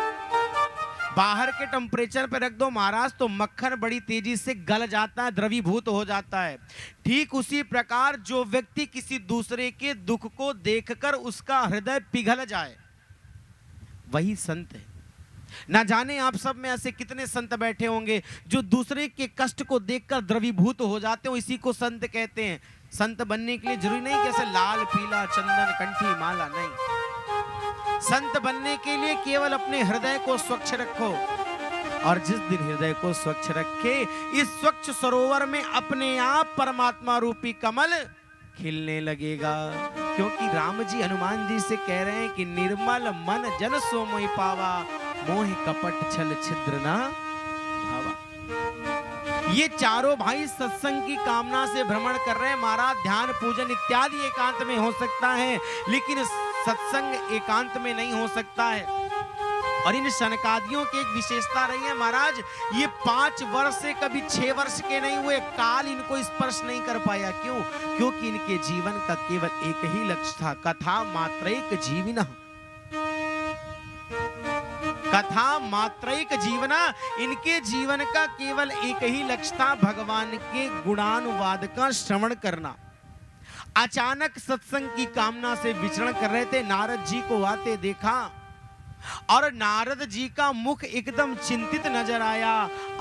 बाहर के टेम्परेचर पे रख दो महाराज तो मक्खन बड़ी तेजी से गल जाता है, द्रवीभूत हो जाता है। ठीक उसी प्रकार जो व्यक्ति किसी दूसरे के दुख को देखकर उसका हृदय पिघल जाए, वही संत है। ना जाने आप सब में ऐसे कितने संत बैठे होंगे जो दूसरे के कष्ट को देखकर द्रवीभूत हो जाते हो, इसी को संत कहते हैं। संत बनने के लिए जरूरी नहीं कि ऐसे लाल पीला चंदन कंठी माला, नहीं। संत बनने के लिए केवल अपने हृदय को स्वच्छ रखो, और जिस दिन हृदय को स्वच्छ रखे, इस स्वच्छ सरोवर में अपने आप परमात्मा रूपी कमल खिलने लगेगा। क्योंकि राम जी हनुमान जी से कह रहे हैं कि निर्मल मन जन सो मोहि पावा, मोह कपट छल छिद्र ना भावा। ये चारों भाई सत्संग की कामना से भ्रमण कर रहे हैं। महाराज ध्यान पूजन इत्यादि एकांत में हो सकता है, लेकिन सत्संग एकांत में नहीं हो सकता है। और इन सनकादियों की एक विशेषता रही है महाराज, ये 5 वर्ष से कभी 6 वर्ष के नहीं हुए, काल इनको स्पर्श नहीं कर पाया। क्यों? क्योंकि इनके जीवन का केवल एक ही लक्ष्य था, कथा मात्रैक जीविनः। कथा मात्रैक जीवना, इनके जीवन का केवल एक ही लक्ष्य था, भगवान के गुणानुवाद का श्रवण करना। अचानक सत्संग की कामना से विचरण कर रहे थे, नारद जी को आते देखा और नारद जी का मुख एकदम चिंतित नजर आया।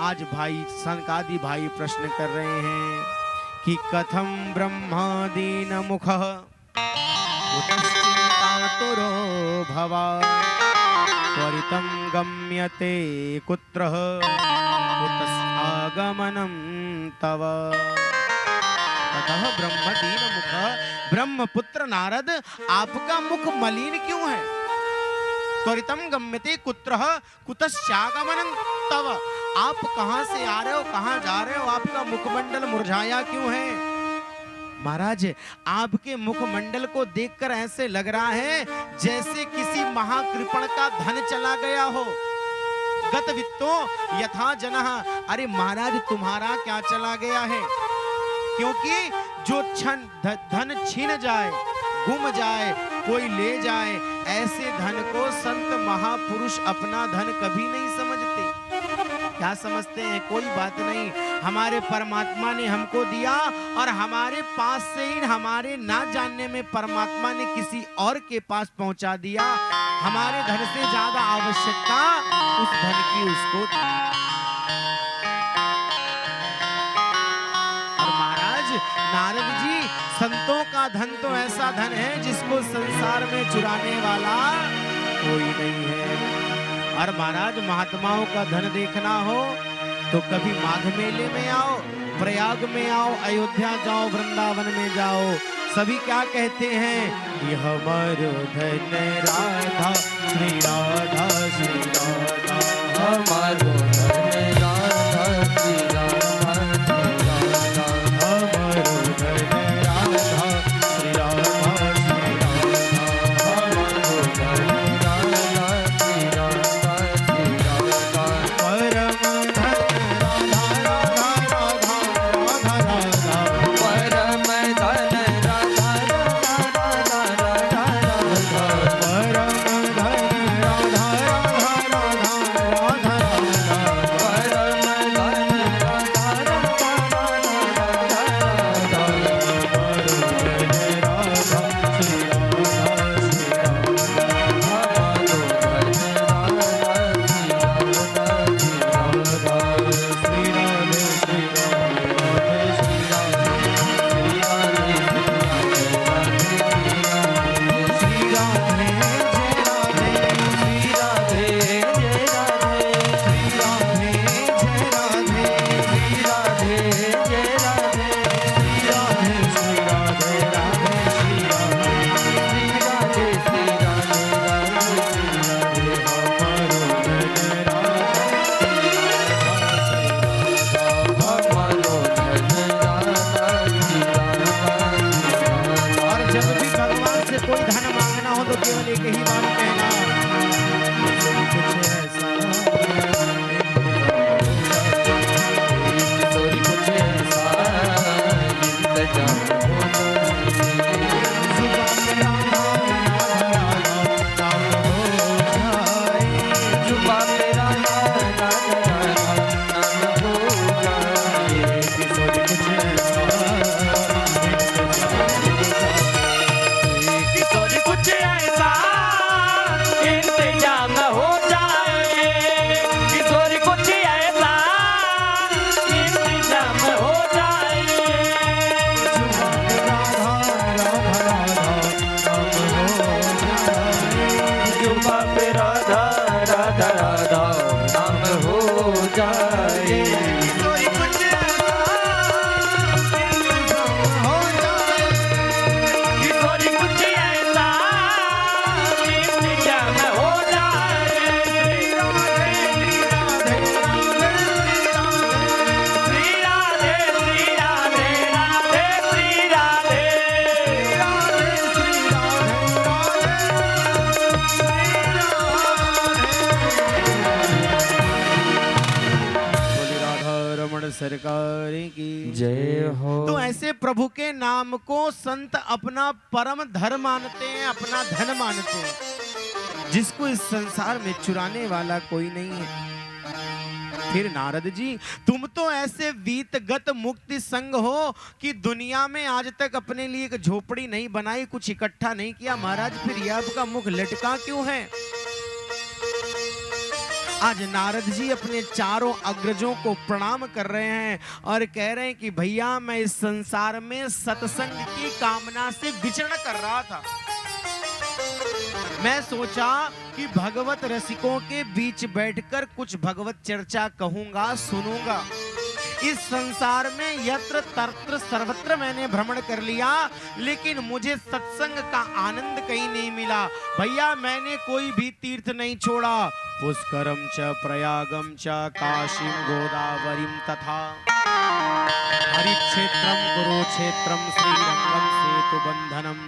आज भाई सनकादि भाई प्रश्न कर रहे हैं कि कथम ब्रह्मादीन मुखः कुतश्चिन्तातुरो भवा त्वरितं गम्यते कुत्रः कुतस्तागमनं तव। ततः ब्रह्मदीन मुख, ब्रह्मपुत्र नारद आपका मुख मलिन क्यों है? त्वरितम गम्यते कुत्रः कुतश्चागमनं तव, आप कहां से आ रहे हो, कहां जा रहे हो, आपका मुखमंडल मुरझाया क्यों है? महाराज आपके मुखमंडल को देखकर ऐसे लग रहा है जैसे किसी महाकृपण का धन चला गया हो। गत वित्तो यथा जनः। अरे महाराज तुम्हारा क्या चला गया है? क्योंकि जो धन छीन जाए, गुम जाए, कोई ले जाए, ऐसे धन को संत महापुरुष अपना धन कभी नहीं समझते। क्या समझते हैं? कोई बात नहीं, हमारे परमात्मा ने हमको दिया और हमारे पास से ही हमारे ना जानने में परमात्मा ने किसी और के पास पहुंचा दिया। हमारे धन से ज्यादा आवश्यकता उस धन की उसको थी। और महाराज नारद जी, संतों का धन तो ऐसा धन है जिसको संसार में चुराने वाला कोई नहीं है। और महाराज महात्माओं का धन देखना हो तो कभी माघ मेले में आओ, प्रयाग में आओ, अयोध्या जाओ, वृंदावन में जाओ, सभी क्या कहते हैं? यह हमारो धन राधा, श्री राधा, श्री राधा, हमारो धन राधा, श्री राधा, हमारो धन राधा, श्री राधा, श्री राधा, हमारो धन राधा, श्री राधा, श्री राधा, परम धन राधा, राधा, राधा, राधा, राधा, परम धन राधा, राधा, राधा, राधा, परम धन राधा, राधा, राधा, राधा, परम धन राधा, सरकार की जय हो। तो ऐसे प्रभु के नाम को संत अपना परम धर्म मानते हैं, अपना धन मानते हैं, जिसको इस संसार में चुराने वाला कोई नहीं है। फिर नारद जी, तुम तो ऐसे वीतगत मुक्ति संग हो कि दुनिया में आज तक अपने लिए एक झोपड़ी नहीं बनाई, कुछ इकट्ठा नहीं किया। महाराज फिर यह आपका मुख लटका क्यों है? आज नारद जी अपने चारों अग्रजों को प्रणाम कर रहे हैं और कह रहे हैं कि भैया मैं इस संसार में सत्संग की कामना से विचरण कर रहा था। मैं सोचा कि भगवत रसिकों के बीच बैठकर कुछ भगवत चर्चा कहूंगा, सुनूंगा। इस संसार में यत्र तत्र सर्वत्र मैंने भ्रमण कर लिया, लेकिन मुझे सत्संग का आनंद कहीं नहीं मिला। भैया मैंने कोई भी तीर्थ नहीं छोड़ा, पुष्करम च प्रयागम च काशीम गोदावरीम तथा हरिक्षेत्रम कुरुक्षेत्रम श्रीरंगम सेतुबंधनम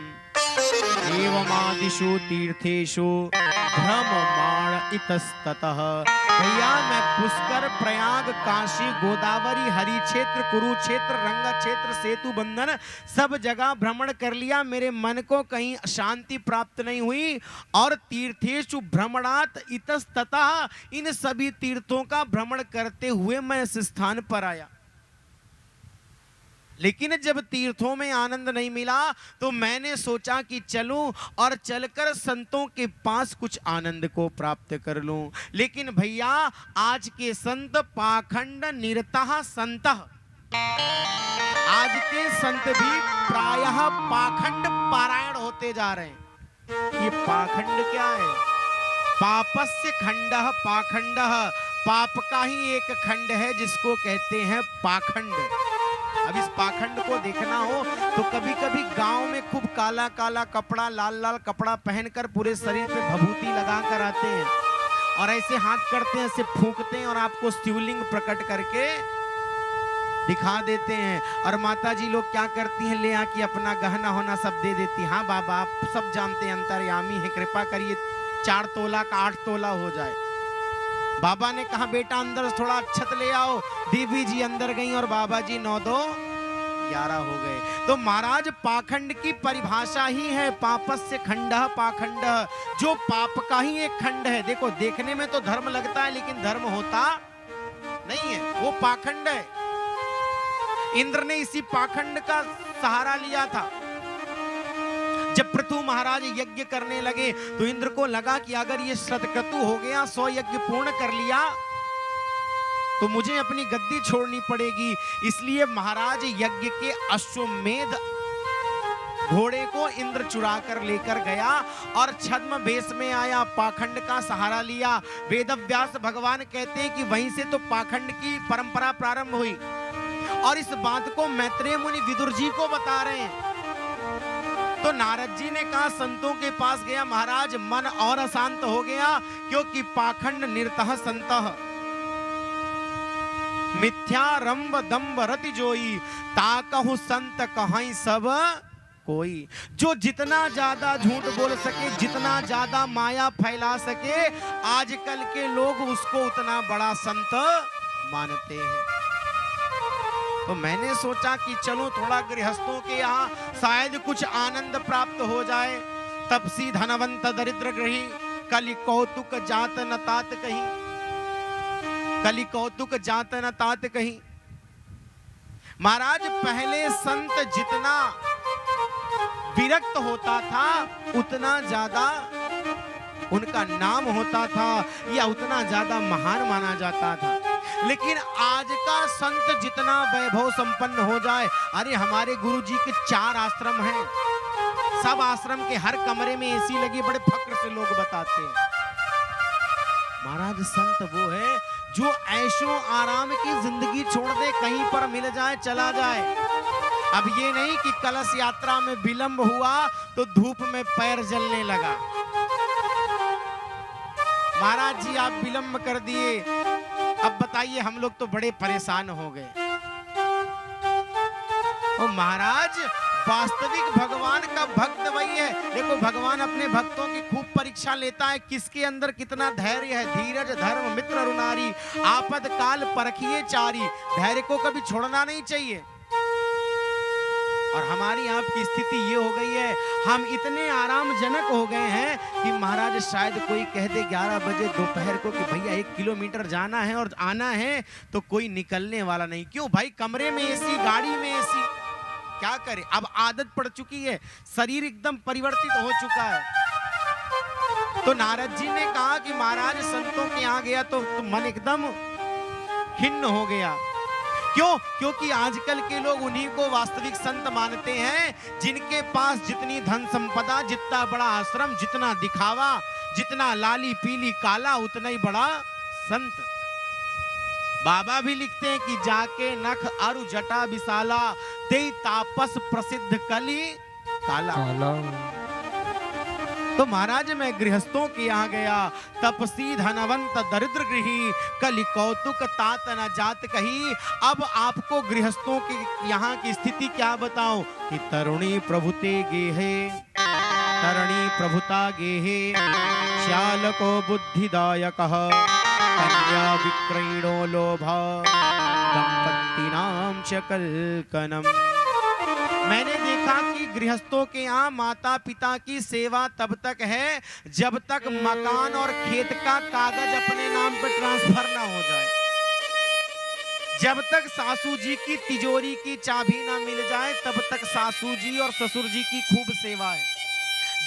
एवमादिषु तीर्थेषु भ्रममाण इतस्ततः। भैया मैं पुष्कर, प्रयाग, काशी, गोदावरी, हरि क्षेत्र, कुरुक्षेत्र, रंग क्षेत्र, सेतु बंधन सब जगह भ्रमण कर लिया, मेरे मन को कहीं शांति प्राप्त नहीं हुई। और तीर्थेषु भ्रमणात् इतस्ततः, इन सभी तीर्थों का भ्रमण करते हुए मैं इस स्थान पर आया। लेकिन जब तीर्थों में आनंद नहीं मिला तो मैंने सोचा कि चलूं और चलकर संतों के पास कुछ आनंद को प्राप्त कर लूं। लेकिन भैया आज के संत पाखंड निरतः संत, आज के संत भी प्रायः पाखंड पारायण होते जा रहे हैं। ये पाखंड क्या है? पापस्य खंडः पाखंडः, पाप का ही एक खंड है जिसको कहते हैं पाखंड। अब इस पाखंड को देखना हो तो कभी कभी गांव में खूब काला काला कपड़ा, लाल लाल कपड़ा पहनकर पूरे शरीर पे भभूति लगाकर आते हैं और ऐसे हाथ करते हैं, ऐसे फूंकते हैं और आपको शिवलिंग प्रकट करके दिखा देते हैं। और माता जी लोग क्या करती हैं, ले आके अपना गहना होना सब दे देती। हाँ बाबा आप सब जानते हैं, अंतर्यामी है, कृपा करिए 4 तोला का 8 तोला हो जाए। बाबा ने कहा बेटा अंदर थोड़ा अक्षत ले आओ, देवी जी अंदर गई और बाबा जी 9 2 11 हो गए। तो महाराज पाखंड की परिभाषा ही है पापस्य खंडः पाखंडः, जो पाप का ही एक खंड है। देखो देखने में तो धर्म लगता है लेकिन धर्म होता नहीं है, वो पाखंड है। इंद्र ने इसी पाखंड का सहारा लिया था। जब पृथु महाराज यज्ञ करने लगे तो इंद्र को लगा कि अगर ये शतक्रतु हो गया, 100 यज्ञ पूर्ण कर लिया तो मुझे अपनी गद्दी छोड़नी पड़ेगी। इसलिए महाराज यज्ञ के अश्वमेध घोड़े को इंद्र चुरा कर लेकर गया और छद्म वेश में आया, पाखंड का सहारा लिया। वेदव्यास भगवान कहते हैं कि वहीं से तो पाखंड की परंपरा प्रारंभ हुई। और इस बात को मैत्रेय मुनि विदुर जी को बता रहे हैं। तो नारद जी ने कहा, संतों के पास गया, महाराज मन और अशांत हो गया क्योंकि पाखंड निरतः संतः मिथ्या रंब दंब रति जोई, ताकहु संत कहाई सब कोई। जो जितना ज्यादा झूठ बोल सके, जितना ज्यादा माया फैला सके, आजकल के लोग उसको उतना बड़ा संत मानते हैं। तो मैंने सोचा कि चलो थोड़ा गृहस्थों के यहाँ शायद कुछ आनंद प्राप्त हो जाए। तपसी धनवंत दरिद्र ग्रही, कलि कौतुक जात न तात कहीं, कलि कौतुक जात न तात कहीं। महाराज पहले संत जितना विरक्त होता था उतना ज्यादा उनका नाम होता था या उतना ज्यादा महान माना जाता था। लेकिन आज का संत जितना वैभव संपन्न हो जाए, अरे हमारे गुरु जी के 4 आश्रम हैं, सब आश्रम के हर कमरे में एसी लगी, बड़े फक्र से लोग बताते हैं। महाराज संत वो है जो ऐशो आराम की जिंदगी छोड़ दे, कहीं पर मिल जाए चला जाए। अब ये नहीं कि कलश यात्रा में विलंब हुआ तो धूप में पैर जलने लगा। महाराज जी आप विलंब कर दिए, अब बताइए हम लोग तो बड़े परेशान हो गए। ओ महाराज वास्तविक भगवान का भक्त वही है। देखो भगवान अपने भक्तों की खूब परीक्षा लेता है, किसके अंदर कितना धैर्य है। धीरज धर्म मित्र रुनारी, आपद काल परखिए चारी। धैर्य को कभी छोड़ना नहीं चाहिए। और हमारी आपकी स्थिति ये हो गई है, हम इतने आरामजनक हो गए हैं कि महाराज शायद कोई कह दे 11 बजे दोपहर को कि भैया 1 किलोमीटर जाना है और आना है, तो कोई निकलने वाला नहीं। क्यों भाई? कमरे में एसी, गाड़ी में एसी, क्या करे? अब आदत पड़ चुकी है, शरीर एकदम परिवर्तित हो चुका है। तो नारद जी ने कहा कि महाराज संतों के यहाँ गया तो मन एकदम खिन्न हो गया। क्यों? क्योंकि आजकल के लोग उन्हीं को वास्तविक संत मानते हैं जिनके पास जितनी धन संपदा, जितना बड़ा आश्रम, जितना दिखावा, जितना लाली पीली काला, उतना ही बड़ा संत। बाबा भी लिखते हैं कि जाके नख अरु जटा विशाला, ते तापस प्रसिद्ध कली काला। तो महाराज मैं गृहस्थों के यहाँ गया, तपसी धनवंत दरिद्र गृही, कलि कौतुक तात न जात कही। अब आपको गृहस्थों के यहाँ की स्थिति क्या बताऊं कि तरुणी प्रभुते गे है। तरणी प्रभुता गेहे श्यालको बुद्धिदायकः कन्या विक्रयणो लोभा दंपत्तिनां च कल्कनम्। मैंने देखा कि गृहस्थों के यहाँ माता पिता की सेवा तब तक है जब तक मकान और खेत का कागज अपने नाम पर ट्रांसफर ना हो जाए, जब तक सासू जी की तिजोरी की चाबी ना मिल जाए तब तक सासू जी और ससुर जी की खूब सेवा है,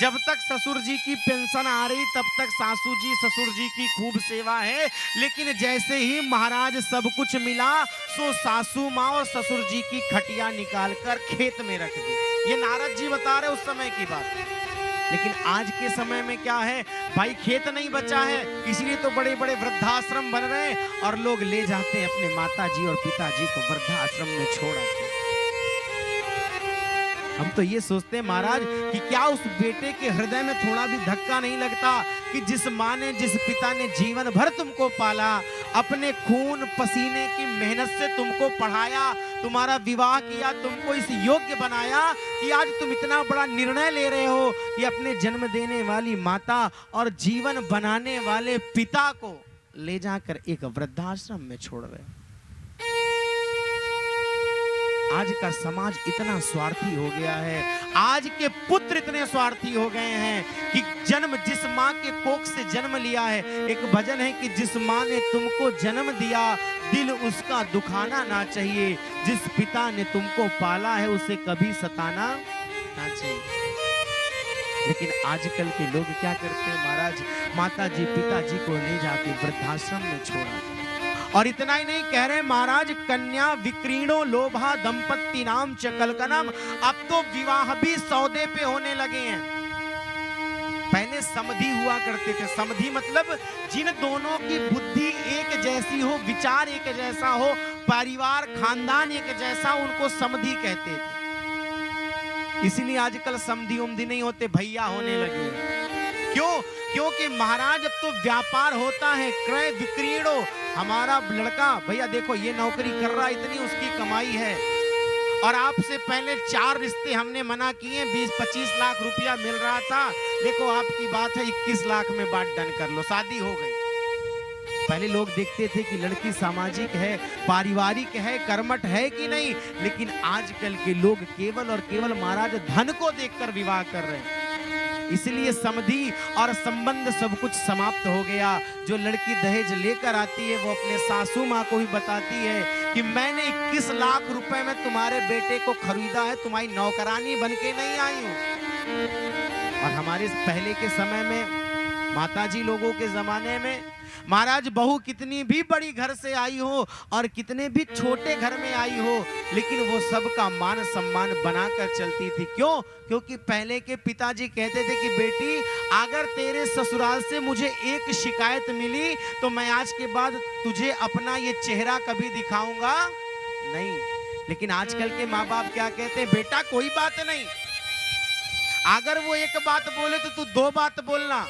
जब तक ससुर जी की पेंशन आ रही तब तक सासू जी ससुर जी की खूब सेवा है। लेकिन जैसे ही महाराज सब कुछ मिला सो सासू माँ और ससुर जी की खटिया निकालकर खेत में रख दी। ये नारद जी बता रहे उस समय की बात। लेकिन आज के समय में क्या है भाई, खेत नहीं बचा है, इसलिए तो बड़े बड़े वृद्धाश्रम बन रहे हैं और लोग ले जाते हैं अपने माता जी और पिताजी को वृद्धाश्रम में छोड़ आते हैं। हम तो ये सोचते हैं महाराज कि क्या उस बेटे के हृदय में थोड़ा भी धक्का नहीं लगता कि जिस माँ ने जिस पिता ने जीवन भर तुमको पाला, अपने खून पसीने की मेहनत से तुमको पढ़ाया, तुम्हारा विवाह किया, तुमको इस योग्य बनाया कि आज तुम इतना बड़ा निर्णय ले रहे हो कि अपने जन्म देने वाली माता और जीवन बनाने वाले पिता को ले जाकर एक वृद्धाश्रम में छोड़ रहे हो। आज का समाज इतना स्वार्थी हो गया है, आज के पुत्र इतने स्वार्थी हो गए हैं कि जन्म जिस माँ के कोख से जन्म लिया है, एक भजन है कि जिस माँ ने तुमको जन्म दिया दिल उसका दुखाना ना चाहिए, जिस पिता ने तुमको पाला है उसे कभी सताना ना चाहिए। लेकिन आजकल के लोग क्या करते हैं महाराज, माता जी पिताजी को ले जाके वृद्धाश्रम में छोड़ा। और इतना ही नहीं कह रहे महाराज, कन्या विक्रीणो लोभा दंपत्ति नाम च कलकनम। अब तो विवाह भी सौदे पे होने लगे हैं। पहले समधि हुआ करते थे, समधि मतलब जिन दोनों की बुद्धि एक जैसी हो, विचार एक जैसा हो, परिवार खानदान एक जैसा, उनको समधि कहते थे। इसीलिए आजकल समधि उमधि नहीं होते, भैया होने लगे। क्यों? क्योंकि महाराज अब तो व्यापार होता है, क्रय विक्रीणो। हमारा लड़का भैया देखो ये नौकरी कर रहा है, इतनी उसकी कमाई है, और आपसे पहले 4 रिश्ते हमने मना किए, 20-25 लाख रुपया मिल रहा था, देखो आपकी बात है 21 लाख में बात डन कर लो, शादी हो गई। पहले लोग देखते थे कि लड़की सामाजिक है, पारिवारिक है, कर्मठ है कि नहीं, लेकिन आजकल के लोग केवल और केवल महाराज धन को देखकर विवाह कर रहे हैं। इसलिए समधि और संबंध सब कुछ समाप्त हो गया। जो लड़की दहेज लेकर आती है वो अपने सासू माँ को भी बताती है कि मैंने 21 लाख रुपए में तुम्हारे बेटे को खरीदा है, तुम्हारी नौकरानी बन के नहीं आई हूँ। और हमारे पहले के समय में, माताजी लोगों के जमाने में, महाराज बहू कितनी भी बड़ी घर से आई हो और कितने भी छोटे घर में आई हो, लेकिन वो सबका मान सम्मान बनाकर चलती थी। क्यों? क्योंकि पहले के पिताजी कहते थे कि बेटी अगर तेरे ससुराल से मुझे एक शिकायत मिली तो मैं आज के बाद तुझे अपना ये चेहरा कभी दिखाऊंगा नहीं। लेकिन आजकल के माँ बाप क्या कहते हैं, बेटा कोई बात नहीं, अगर वो एक बात बोले तो तू 2 बात बोलना,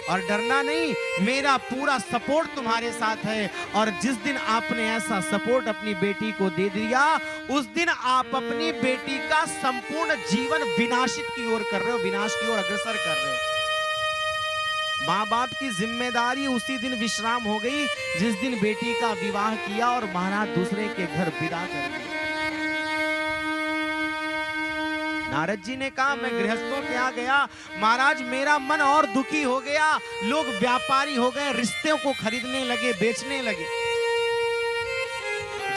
और डरना नहीं, मेरा पूरा सपोर्ट तुम्हारे साथ है। और जिस दिन आपने ऐसा सपोर्ट अपनी बेटी को दे दिया, उस दिन आप अपनी बेटी का संपूर्ण जीवन विनाशित की ओर कर रहे हो, विनाश की ओर अग्रसर कर रहे हो। माँ बाप की जिम्मेदारी उसी दिन विश्राम हो गई जिस दिन बेटी का विवाह किया और महाराज दूसरे के घर विदा कर दिया। नारद जी ने कहा मैं गृहस्थों के यहाँ गया, महाराज मेरा मन और दुखी हो गया, लोग व्यापारी हो गए, रिश्तों को खरीदने लगे, बेचने लगे।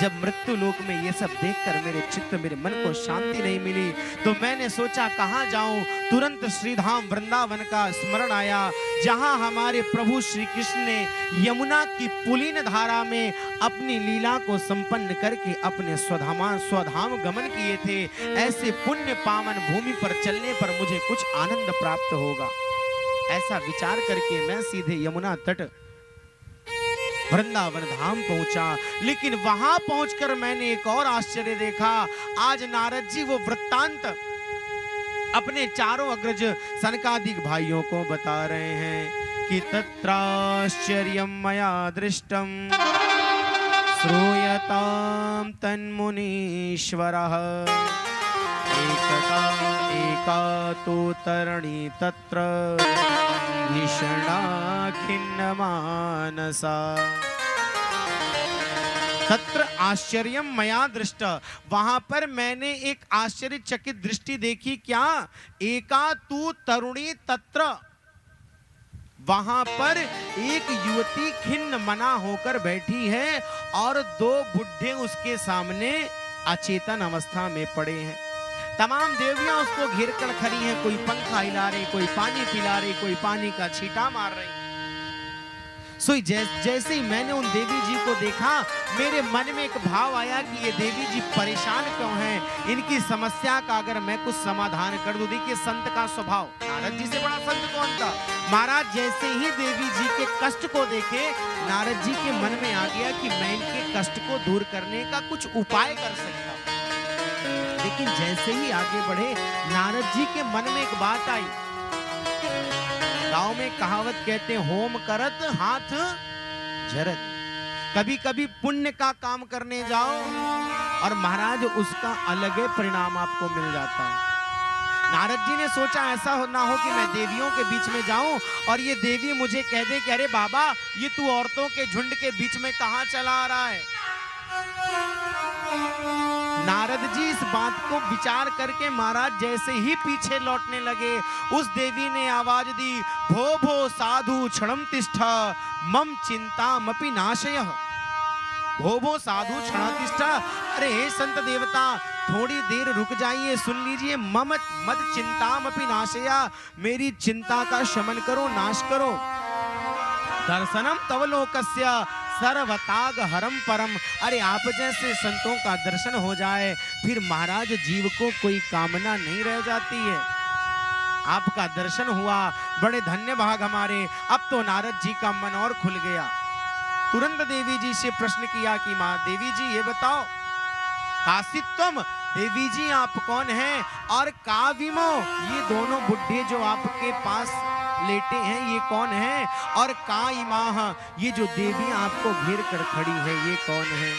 जब मृत्यु लोक में ये सब देखकर मेरे चित्त, मेरे मन को शांति नहीं मिली, तो मैंने सोचा कहाँ जाऊं। तुरंत श्रीधाम वृंदावन का स्मरण आया, जहां हमारे प्रभु श्री कृष्ण ने यमुना की पुलिन धारा में अपनी लीला को संपन्न करके अपने स्वधाम गमन किए थे। ऐसे पुण्य पावन भूमि पर चलने पर मुझे कुछ आनंद प्राप्त होगा, ऐसा विचार करके मैं सीधे यमुना तट वृंदावन धाम पहुंचा। लेकिन वहां पहुंचकर मैंने एक और आश्चर्य देखा। आज नारद जी वो वृत्तांत अपने चारों अग्रज सनकादिक भाइयों को बता रहे हैं कि तत्राश्चर्यं मया दृष्टं श्रूयतां तन्मुनीश्वरः एकता एका तो तरणी तत्र निषणा खिन्न मानसा तत्र आश्चर्यम मया दृष्ट। वहां पर मैंने एक आश्चर्यचकित दृष्टि देखी। क्या? एका तू तरुणी तत्र, वहां पर एक युवती खिन्न मना होकर बैठी है और दो बुढ़े उसके सामने अचेतन अवस्था में पड़े हैं। तमाम देवियां उसको घेर कर खड़ी हैं, कोई पंखा हिला रही, कोई पानी पिला रही, कोई पानी का छींटा मार रही। जैसे ही मैंने उन देवी जी को देखा, मेरे मन में एक भाव आया कि ये देवी जी परेशान क्यों हैं, इनकी समस्या का अगर मैं कुछ समाधान कर दूं। देखिए संत का स्वभाव, नारद जी से बड़ा संत कौन था? महाराज जैसे ही देवी जी के कष्ट को देखे, नारद जी के मन में आ गया कि मैं इनके कष्ट को दूर करने का कुछ उपाय कर सकता हूं। लेकिन जैसे ही आगे बढ़े, नारद जी के मन में एक बात आई। गांव में कहावत कहते हैं, होम करत हाथ झरत। कभी कभी पुण्य का काम करने जाओ और महाराज उसका अलग परिणाम आपको मिल जाता है। नारद जी ने सोचा ऐसा ना हो कि मैं देवियों के बीच में जाऊं और ये देवी मुझे कह दे कि अरे बाबा, ये तू औरतों के झुंड के बीच में कहां चला आ रहा है। नारद जी इस बात को विचार करके महाराज जैसे ही पीछे लौटने लगे, उस देवी ने आवाज दी, भो भो साधु क्षणम तिष्ठा मम चिंतामपि नाशयः। भो भो साधु क्षण तिष्ठा, अरे हे संत देवता थोड़ी देर रुक जाइए, सुन लीजिए, मम मद चिंतामपि नाशया, मेरी चिंता का शमन करो, नाश करो। दर्शनम तव लोकस्य सर्वताग हरम परम। अरे आप जैसे संतों का दर्शन हो जाए, फिर महाराज जीव को कोई कामना नहीं रह जाती है। आपका दर्शन हुआ, बड़े धन्य भाग हमारे। अब तो नारद जी का मन और खुल गया। तुरंत देवी जी से प्रश्न किया कि माँ देवी जी ये बताओ, कासित्वम, देवी जी आप कौन हैं? और काविमो, ये दोनों बुढ़े जो आपके पास लेटे हैं ये कौन है? और का इमाह, ये जो देवी आपको घेर कर खड़ी है ये कौन है?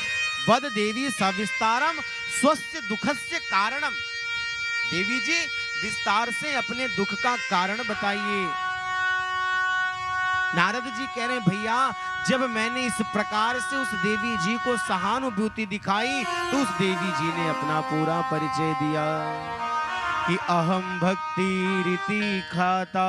वद देवी सविस्तारम स्वस्य दुखस्य कारणम। देवी जी विस्तार से अपने दुख का कारण बताइए। नारद जी कह रहे हैं, भैया जब मैंने इस प्रकार से उस देवी जी को सहानुभूति दिखाई तो उस देवी जी ने अपना पूरा परिचय दिया कि अहम भक्ति रीति खाता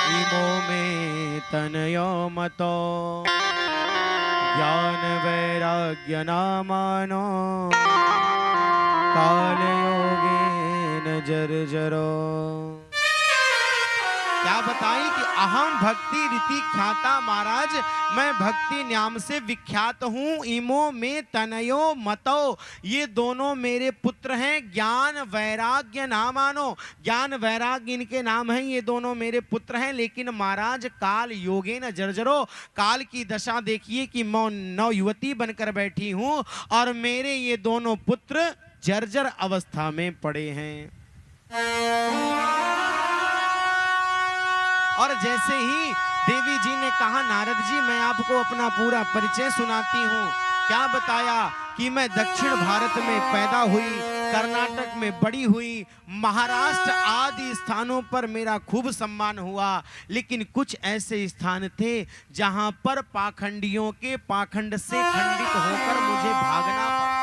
इमो में तनयो मतो ज्ञान वैराग्य नामानो काल योगेन जर्जरो। क्या बताई कि अहम भक्ति रीति ख्याता, महाराज मैं भक्ति नाम से विख्यात हूँ। इमो में तनयो मतो, ये दोनों मेरे पुत्र हैं। ज्ञान वैराग्य नामानो, ज्ञान वैराग्य इनके नाम हैं, ये दोनों मेरे पुत्र हैं। लेकिन महाराज काल योगेन जर्जरो, काल की दशा देखिए कि मैं नव युवती बनकर बैठी हूँ और मेरे ये दोनों पुत्र जर्जर अवस्था में पड़े हैं। और जैसे ही देवी जी ने कहा, नारद जी मैं आपको अपना पूरा परिचय सुनाती हूँ। क्या बताया कि मैं दक्षिण भारत में पैदा हुई, कर्नाटक में बड़ी हुई, महाराष्ट्र आदि स्थानों पर मेरा खूब सम्मान हुआ, लेकिन कुछ ऐसे स्थान थे जहां पर पाखंडियों के पाखंड से खंडित होकर मुझे भागना पड़ा।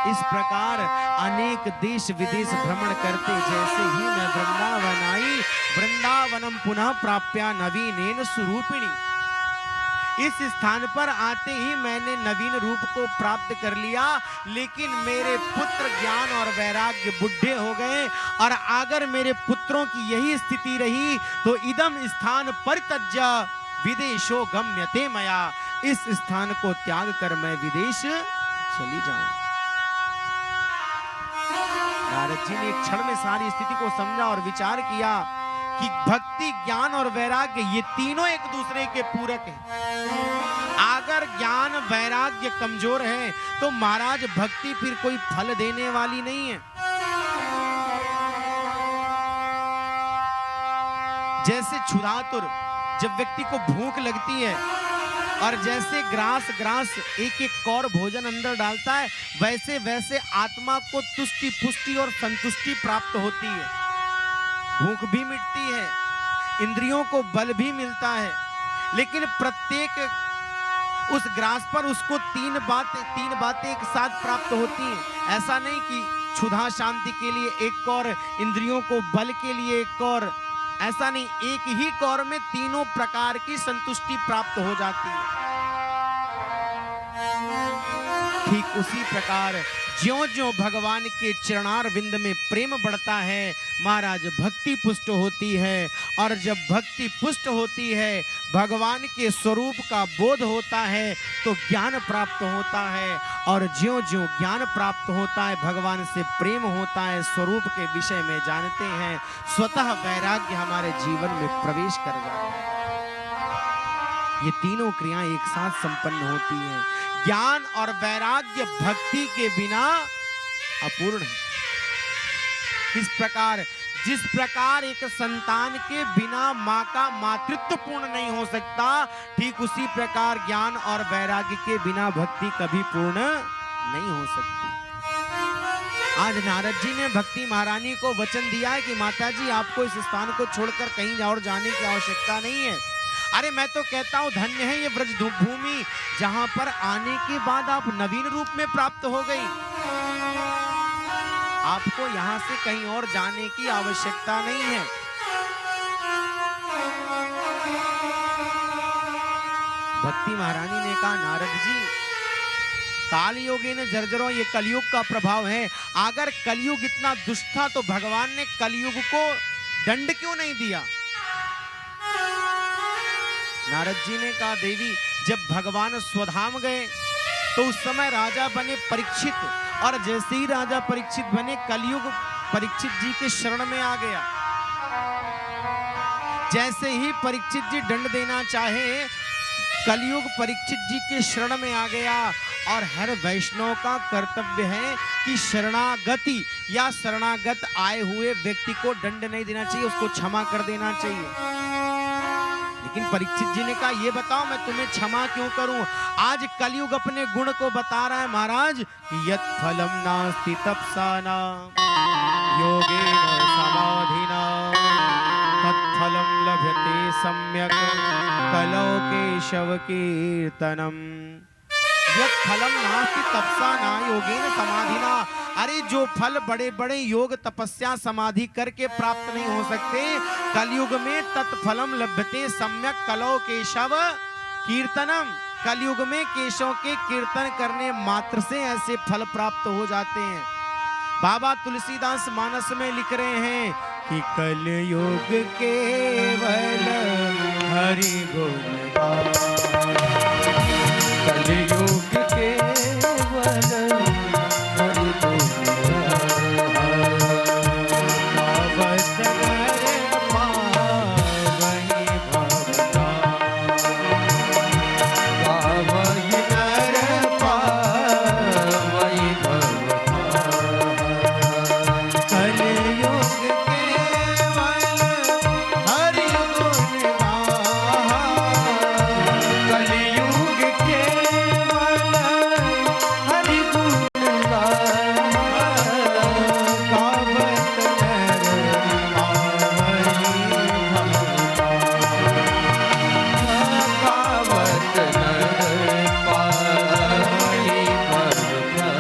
इस प्रकार अनेक देश विदेश भ्रमण करते जैसे ही मैं वृंदावन आई, वृंदावनम पुनः प्राप्या नवीनेन स्वरूपिणी। इस स्थान पर आते ही मैंने नवीन रूप को प्राप्त कर लिया, लेकिन मेरे पुत्र ज्ञान और वैराग्य बुढ़े हो गए। और अगर मेरे पुत्रों की यही स्थिति रही तो इदम स्थान परित्यज्य विदेशो गम्यते मया, इस स्थान को त्याग कर मैं विदेश चली जाऊं। नारद जी ने एक क्षण में सारी स्थिति को समझा और विचार किया कि भक्ति ज्ञान और वैराग्य ये तीनों एक दूसरे के पूरक हैं। अगर ज्ञान वैराग्य कमजोर है तो महाराज भक्ति फिर कोई फल देने वाली नहीं है। जैसे क्षुधातुर, जब व्यक्ति को भूख लगती है और जैसे ग्रास ग्रास एक एक कौर भोजन अंदर डालता है, वैसे वैसे आत्मा को तुष्टि पुष्टि और संतुष्टि प्राप्त होती है, भूख भी मिटती है, इंद्रियों को बल भी मिलता है। लेकिन प्रत्येक उस ग्रास पर उसको तीन बातें एक साथ प्राप्त होती हैं। ऐसा नहीं कि क्षुधा शांति के लिए एक कौर, इंद्रियों को बल के लिए एक कौर, ऐसा नहीं, एक ही कौर में तीनों प्रकार की संतुष्टि प्राप्त हो जाती है। ठीक उसी प्रकार ज्यों-ज्यों भगवान के चरणार विंद में प्रेम बढ़ता है, महाराज भक्ति पुष्ट होती है, और जब भक्ति पुष्ट होती है, भगवान के स्वरूप का बोध होता है, तो ज्ञान प्राप्त होता है, और ज्यों-ज्यों ज्ञान प्राप्त होता है, भगवान से प्रेम होता है, स्वरूप के विषय में जानते हैं, स्वतः वैराग्य हमारे जीवन में प्रवेश कर जाता है। ये तीनों क्रियाएं एक साथ संपन्न होती हैं। ज्ञान और वैराग्य भक्ति के बिना अपूर्ण है। किस प्रकार? जिस प्रकार एक संतान के बिना मां का मातृत्व पूर्ण नहीं हो सकता, ठीक उसी प्रकार ज्ञान और वैराग्य के बिना भक्ति कभी पूर्ण नहीं हो सकती। आज नारद जी ने भक्ति महारानी को वचन दिया है कि माता जी, आपको इस स्थान को छोड़कर कहीं और जाने की आवश्यकता नहीं है। अरे मैं तो कहता हूं धन्य है ये ब्रज भूमि, जहां पर आने के बाद आप नवीन रूप में प्राप्त हो गई। आपको यहां से कहीं और जाने की आवश्यकता नहीं है। भक्ति महारानी ने कहा, नारद जी, काल योगे ने जर्जरों, ये कलयुग का प्रभाव है। अगर कलयुग इतना दुष्ट था तो भगवान ने कलयुग को दंड क्यों नहीं दिया? नारद जी ने कहा, देवी, जब भगवान स्वधाम गए तो उस समय राजा बने परीक्षित, और जैसे ही राजा परीक्षित बने, कलयुग परीक्षित जी के शरण में आ गया। जैसे ही परीक्षित जी दंड देना चाहे, कलयुग परीक्षित जी के शरण में आ गया। और हर वैष्णव का कर्तव्य है कि शरणागति या शरणागत आए हुए व्यक्ति को दंड नहीं देना चाहिए, उसको क्षमा कर देना चाहिए। लेकिन परीक्षित जी ने कहा, ये बताओ मैं तुम्हें क्षमा क्यों करूं? आज कलयुग अपने गुण को बता रहा है महाराज कि यत् फलम नास्ति तपसाना योगेन समाधिना तत्फलम लभते सम्यक कलौ केशव कीर्तनम। यत् फलम नास्ति तपसाना योगेन समाधिना। अरे जो फल बड़े बड़े योग तपस्या समाधि करके प्राप्त नहीं हो सकते, कलयुग में तत्फलम लभते सम्यक कलौ केशव कीर्तनम। कलयुग में केशव के कीर्तन करने मात्र से ऐसे फल प्राप्त हो जाते हैं। बाबा तुलसीदास मानस में लिख रहे हैं कि कलयुग केवल हरि गुण कलयुग केवल हरि गुण गावत नर पावहि भवता, गावहि नर पावहि भवता। कलयुग केवल हरि गुण गाहा, कलयुग केवल हरि गुण गाहा। गावत नर पावहि भवता। गावत नर पावहि भवता।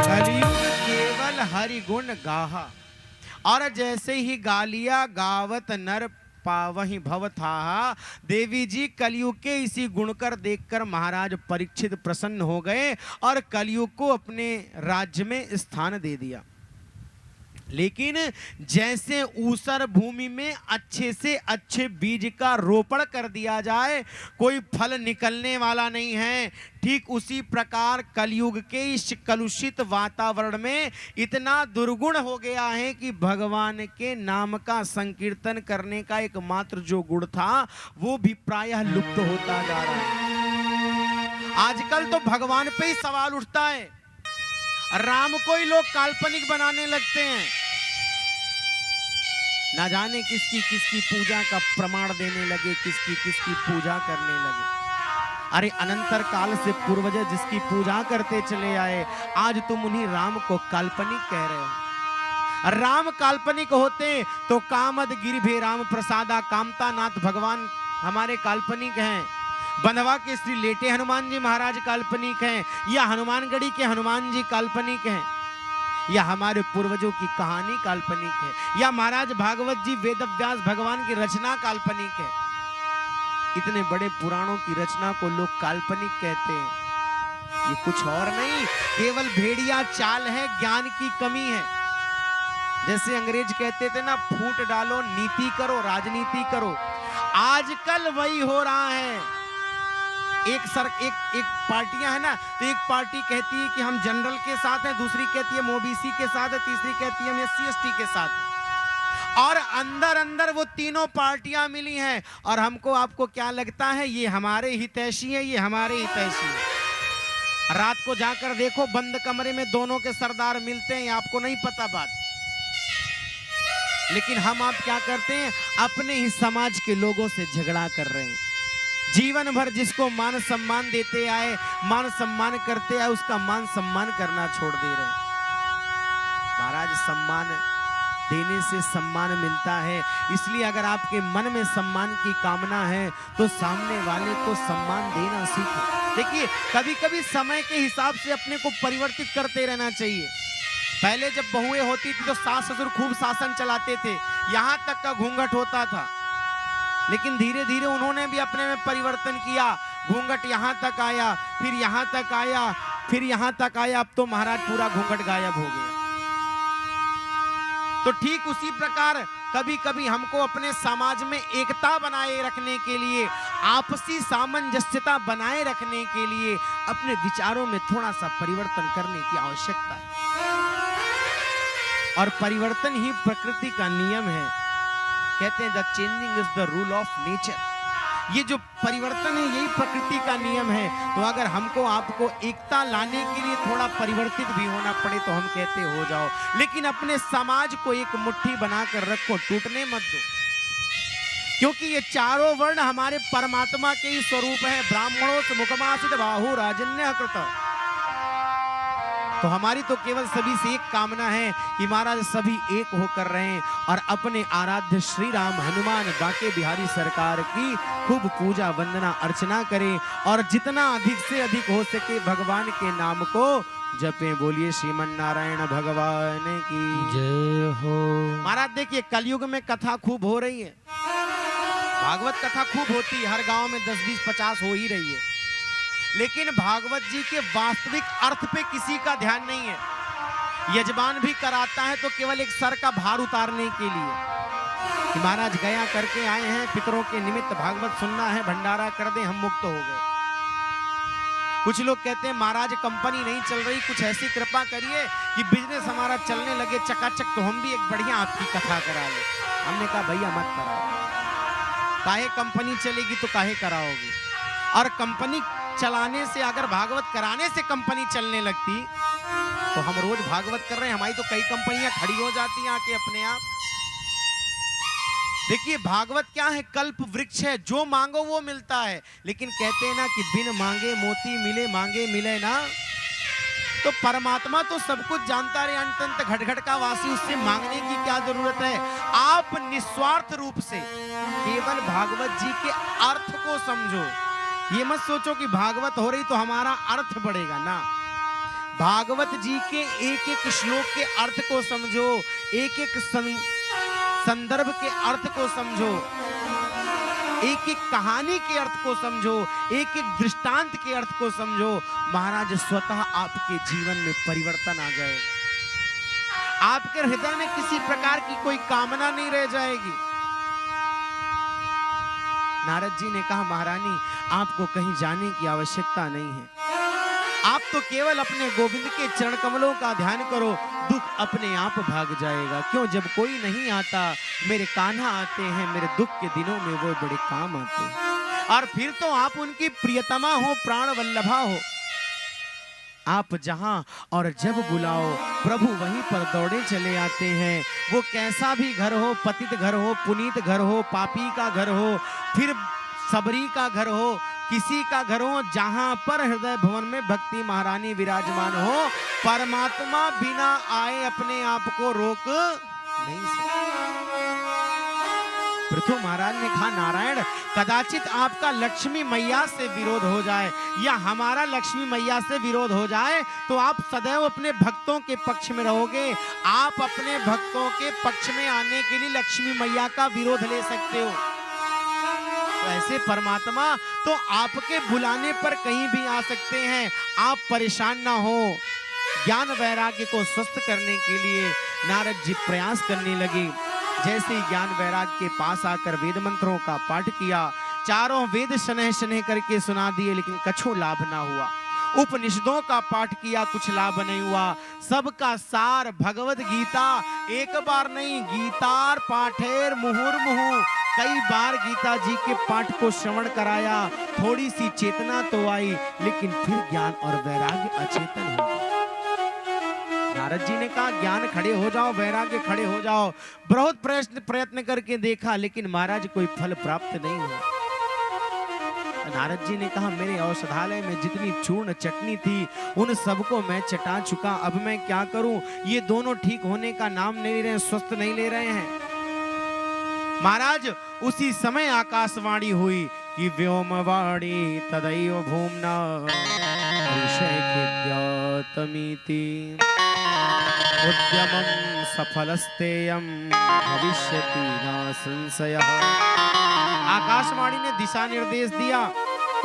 कलयुग केवल हरि गुण गाहा, और जैसे ही गा लिया गावत नर पावहि भवथा। देवी जी कलयुग के इसी गुणकर देखकर महाराज परीक्षित प्रसन्न हो गए और कलयुग को अपने राज्य में स्थान दे दिया। लेकिन जैसे ऊसर भूमि में अच्छे से अच्छे बीज का रोपण कर दिया जाए, कोई फल निकलने वाला नहीं है, ठीक उसी प्रकार कलयुग के इस कलुषित वातावरण में इतना दुर्गुण हो गया है कि भगवान के नाम का संकीर्तन करने का एकमात्र जो गुण था वो भी प्रायः लुप्त होता जा रहा है। आजकल तो भगवान पे ही सवाल उठता है, राम को ही लोग काल्पनिक बनाने लगते हैं। ना जाने किसकी किसकी पूजा का प्रमाण देने लगे, किसकी किसकी पूजा करने लगे। अरे अनंतर काल से पूर्वज जिसकी पूजा करते चले आए, आज तुम उन्हीं राम को काल्पनिक कह रहे हो। राम काल्पनिक होते तो कामद गिरिभे राम प्रसादा, कामता नाथ भगवान हमारे काल्पनिक हैं। बंधवा के श्री लेटे हनुमान जी महाराज काल्पनिक हैं, या हनुमानगढ़ी के हनुमान जी काल्पनिक हैं, या हमारे पूर्वजों की कहानी काल्पनिक है, या महाराज भागवत जी वेदव्यास भगवान की रचना काल्पनिक है। इतने बड़े पुराणों की रचना को लोग काल्पनिक कहते हैं। ये कुछ और नहीं, केवल भेड़िया चाल है, ज्ञान की कमी है। जैसे अंग्रेज कहते थे ना, फूट डालो, नीति करो, राजनीति करो। आजकल वही हो रहा है। एक पार्टियां है ना, तो एक पार्टी कहती है कि हम जनरल के साथ हैं, दूसरी कहती है हम ओबीसी के साथ है, तीसरी कहती है हम एससी एसटी के साथ हैं। और अंदर अंदर वो तीनों पार्टियां मिली हैं, और हमको आपको क्या लगता है, ये हमारे हितैषी है, ये हमारे हितैषी है। रात को जाकर देखो, बंद कमरे में दोनों के सरदार मिलते हैं, आपको नहीं पता बात। लेकिन हम आप क्या करते हैं, अपने ही समाज के लोगों से झगड़ा कर रहे हैं। जीवन भर जिसको मान सम्मान देते आए, मान सम्मान करते आए, उसका मान सम्मान करना छोड़ दे रहे हैं। महाराज, सम्मान देने से सम्मान मिलता है, इसलिए अगर आपके मन में सम्मान की कामना है तो सामने वाले को सम्मान देना सीखो। देखिए, कभी कभी समय के हिसाब से अपने को परिवर्तित करते रहना चाहिए। पहले जब बहुएं होती थी तो सास ससुर खूब शासन चलाते थे, यहां तक का घूंघट होता था। लेकिन धीरे धीरे उन्होंने भी अपने में परिवर्तन किया, घूंघट यहां तक आया, फिर यहां तक आया, फिर यहां तक आया, अब तो महाराज पूरा घूंघट गायब हो गया। तो ठीक उसी प्रकार कभी कभी हमको अपने समाज में एकता बनाए रखने के लिए, आपसी सामंजस्यता बनाए रखने के लिए अपने विचारों में थोड़ा सा परिवर्तन करने की आवश्यकता है। और परिवर्तन ही प्रकृति का नियम है। कहते हैं the changing is the rule of nature. ये जो परिवर्तन है यही प्रकृति का नियम है। तो अगर हमको आपको एकता लाने के लिए थोड़ा परिवर्तित भी होना पड़े तो हम कहते हो जाओ, लेकिन अपने समाज को एक मुट्ठी बनाकर रखो, टूटने मत दो। क्योंकि ये चारों वर्ण हमारे परमात्मा के ही स्वरूप है। ब्राह्मणों से मुखमासित बाहु राजन्य कृत। तो हमारी तो केवल सभी से एक कामना है कि महाराज सभी एक होकर रहें और अपने आराध्य श्री राम हनुमान बांके बिहारी सरकार की खूब पूजा वंदना अर्चना करें, और जितना अधिक से अधिक हो सके भगवान के नाम को जपे। बोलिए श्रीमन नारायण भगवान की जय हो। महाराज देखिए, कलयुग में कथा खूब हो रही है, भागवत कथा खूब होती है, हर गांव में 10, 20, 50 हो ही रही है। लेकिन भागवत जी के वास्तविक अर्थ पे किसी का ध्यान नहीं है। यजमान भी कराता है तो केवल एक सर का भार उतारने के लिए कि महाराज गया करके आए हैं, पितरों के निमित्त भागवत सुनना है, भंडारा कर दे, हम मुक्त हो गए। कुछ लोग कहते हैं महाराज कंपनी नहीं चल रही, कुछ ऐसी कृपा करिए कि बिजनेस हमारा चलने लगे चकाचक, तो हम भी एक बढ़िया आपकी कथा करा ले। हमने कहा भैया मत कराओ, काहे कंपनी चलेगी तो काहे कराओगी। और कंपनी चलाने से, अगर भागवत कराने से कंपनी चलने लगती तो हम रोज भागवत कर रहे हैं, हमारी तो कई कंपनियां खड़ी हो जाती हैं आके अपने आप। देखिए, भागवत क्या है, कल्प वृक्ष है, जो मांगो वो मिलता है। लेकिन कहते हैं ना कि बिन मांगे मोती मिले, मांगे मिले ना। तो परमात्मा तो सब कुछ जानता रहे, अंत घट घट का वासी, उससे मांगने की क्या जरूरत है। आप निस्वार्थ रूप से केवल भागवत जी के अर्थ को समझो। ये मत सोचो कि भागवत हो रही तो हमारा अर्थ बढ़ेगा ना। भागवत जी के एक एक श्लोक के अर्थ को समझो, एक एक संदर्भ के अर्थ को समझो, एक एक कहानी के अर्थ को समझो, एक एक दृष्टांत के अर्थ को समझो। महाराज स्वतः आपके जीवन में परिवर्तन आ जाएगा। आपके हृदय में किसी प्रकार की कोई कामना नहीं रह जाएगी। नारद जी ने कहा महारानी, आपको कहीं जाने की आवश्यकता नहीं है, आप तो केवल अपने गोविंद के चरण कमलों का ध्यान करो, दुख अपने आप भाग जाएगा। क्यों, जब कोई नहीं आता, मेरे कान्हा आते हैं, मेरे दुख के दिनों में वो बड़े काम आते हैं। और फिर तो आप उनकी प्रियतमा हो, प्राण वल्लभा हो। आप जहां और जब बुलाओ प्रभु वहीं पर दौड़े चले आते हैं। वो कैसा भी घर हो, पतित घर हो, पुनीत घर हो, पापी का घर हो, फिर सबरी का घर हो, किसी का घर हो, जहां पर हृदय भवन में भक्ति महारानी विराजमान हो, परमात्मा बिना आए अपने आप को रोक नहीं सकते। पृथु महाराज ने कहा, नारायण कदाचित आपका लक्ष्मी मैया से विरोध हो जाए या हमारा लक्ष्मी मैया से विरोध हो जाए तो आप सदैव अपने भक्तों के पक्ष में रहोगे। आप अपने भक्तों के पक्ष में आने के लिए लक्ष्मी मैया का विरोध ले सकते हो। तो ऐसे परमात्मा तो आपके बुलाने पर कहीं भी आ सकते हैं। आप परेशान ना हो। ज्ञान वैराग्य को स्वस्थ करने के लिए नारद जी प्रयास करने लगे। जैसे ही ज्ञान वैराग्य के पास आकर वेद मंत्रों का पाठ किया, चारों वेद शनह शनह करके सुना दिए, लेकिन कछु लाभ ना हुआ। उपनिषदों का पाठ किया, कुछ लाभ नहीं हुआ। सबका सार भगवद गीता, एक बार नहीं गीतार पाठेर मुहुर्मुहु, कई बार गीता जी के पाठ को श्रवण कराया। थोड़ी सी चेतना तो आई, लेकिन फिर ज्ञान और वैराग्य अचेतन हो गया। नारद जी ने कहा, ज्ञान खड़े हो जाओ, वैराग्य खड़े हो जाओ। बहुत प्रयत्न करके देखा, लेकिन महाराज कोई फल प्राप्त नहीं हुआ। नारद जी ने कहा, मेरे औषधालय में जितनी चूर्ण चटनी थी उन सबको मैं चटा चुका, अब मैं क्या करूं? ये दोनों ठीक होने का नाम नहीं ले रहे हैं, स्वस्थ नहीं ले रहे हैं। महाराज उसी समय आकाशवाणी हुई कि व्योमवाणी तदैव भूम्ना ऋषयेद्यातमीति उद्यमं सफलस्तेयं भविष्यति न संशयः। आकाशवाणी ने दिशा निर्देश दिया,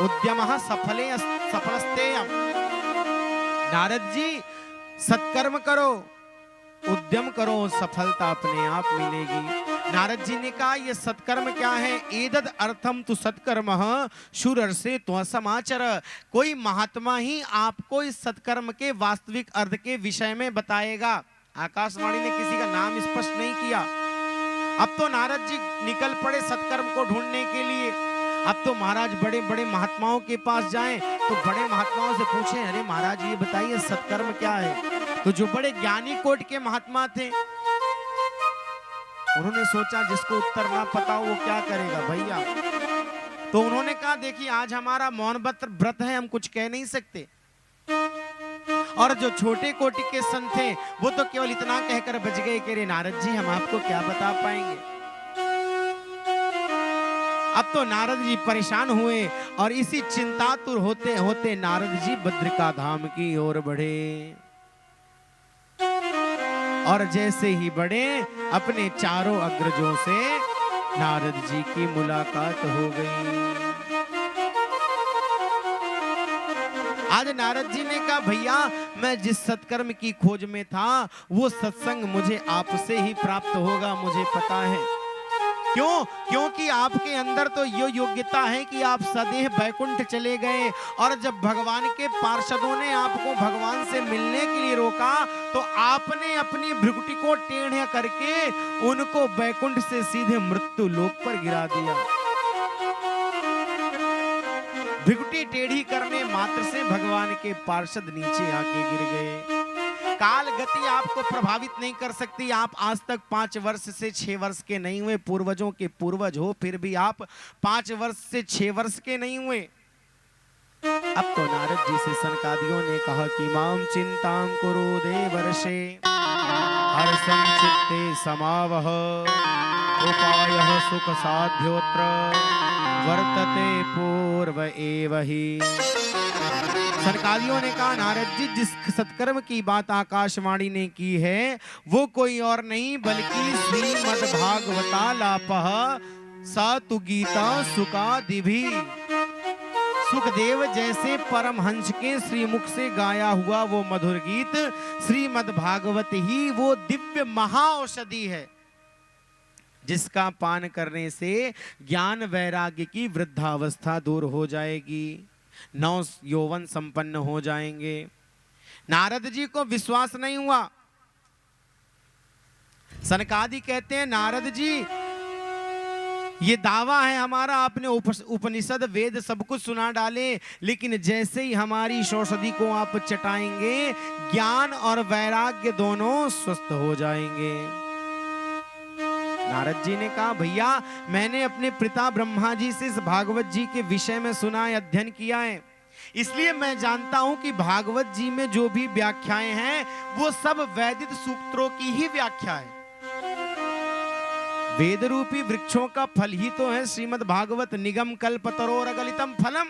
उद्यमः सफलस्तेयं। नारद जी सत्कर्म करो, उद्यम करो, सफलता अपने आप मिलेगी। नारद जी ने कहा, ये सत्कर्म क्या है? एदद अर्थम तु सत्कर्मः शूरर्षे त्वं समाचर। कोई महात्मा ही आपको इस सत्कर्म के वास्तविक अर्थ के विषय में बताएगा। आकाशवाणी ने किसी का नाम स्पष्ट नहीं किया। अब तो नारद जी निकल पड़े सत्कर्म को ढूंढने के लिए। अब तो महाराज बड़े बड़े महात्माओं के पास जाएं तो बड़े महात्माओं से पूछें, अरे महाराज ये बताइए सत्कर्म क्या है? तो जो बड़े ज्ञानी कोट के महात्मा थे उन्होंने सोचा जिसको उत्तर ना पता हो वो क्या करेगा भैया। तो उन्होंने कहा, देखिए आज हमारा मौन व्रत है, हम कुछ कह नहीं सकते। और जो छोटे कोटि के संत थे वो तो केवल इतना कहकर बच गए कि रे नारद जी हम आपको क्या बता पाएंगे। अब तो नारद जी परेशान हुए और इसी चिंतातुर होते होते नारद जी बद्रिका धाम की ओर बढ़े। और जैसे ही बढ़े अपने चारों अग्रजों से नारद जी की मुलाकात हो गई। आज नारद जी ने कहा, भैया मैं जिस सत्कर्म की खोज में था वो सत्संग मुझे आपसे ही प्राप्त होगा, मुझे पता है। क्यों? क्योंकि आपके अंदर तो ये योग्यता है कि आप सदैव बैकुंठ चले गए, और जब भगवान के पार्षदों ने आपको भगवान से मिलने के लिए रोका तो आपने अपनी भ्रुकुटी को टेढ़े करके उनको बैकुंठ से सीधे मृत्यु लोक पर गिरा दिया। भ्रुकुटी टेढ़ी करने मात्र से भगवान के पार्षद नीचे आके गिर गए। काल गति आपको प्रभावित नहीं कर सकती। आप आज तक 5 वर्ष से 6 वर्ष के नहीं हुए, पूर्वजों के पूर्वज हो, फिर भी आप 5 वर्ष से 6 वर्ष के नहीं हुए। अब तो नारद जी से सनकादियों ने कहा कि माम चिंतां कुरु देवर्षे हर्षं चित्ते समावह उपायः सुख साध्योत्र वर्तते पूर्व एव ही। सनकादियों ने कहा, नारद जी जिस सत्कर्म की बात आकाशवाणी ने की है वो कोई और नहीं बल्कि श्रीमद्भागवतालापः स तु गीता सुकादिभि। सुखदेव जैसे परमहंस के श्रीमुख से गाया हुआ वो मधुर गीत श्रीमद्भागवत ही वो दिव्य महाऔषधि है जिसका पान करने से ज्ञान वैराग्य की वृद्धावस्था दूर हो जाएगी, नव यौवन संपन्न हो जाएंगे। नारद जी को विश्वास नहीं हुआ। सनकादि कहते हैं, नारद जी ये दावा है हमारा, आपने उपनिषद वेद सब कुछ सुना डाले, लेकिन जैसे ही हमारी इस औषधि को आप चटाएंगे ज्ञान और वैराग्य दोनों स्वस्थ हो जाएंगे। नारद जी ने कहा, भैया मैंने अपने पिता ब्रह्मा जी से इस भागवत जी के विषय में सुना है, अध्ययन किया है, इसलिए मैं जानता हूं कि भागवत जी में जो भी व्याख्याएं हैं वो सब वैदिक सूत्रों की ही व्याख्या है। वेद रूपी वृक्षों का फल ही तो है श्रीमद् भागवत, निगम कल्पतरोर अगलितम फलम।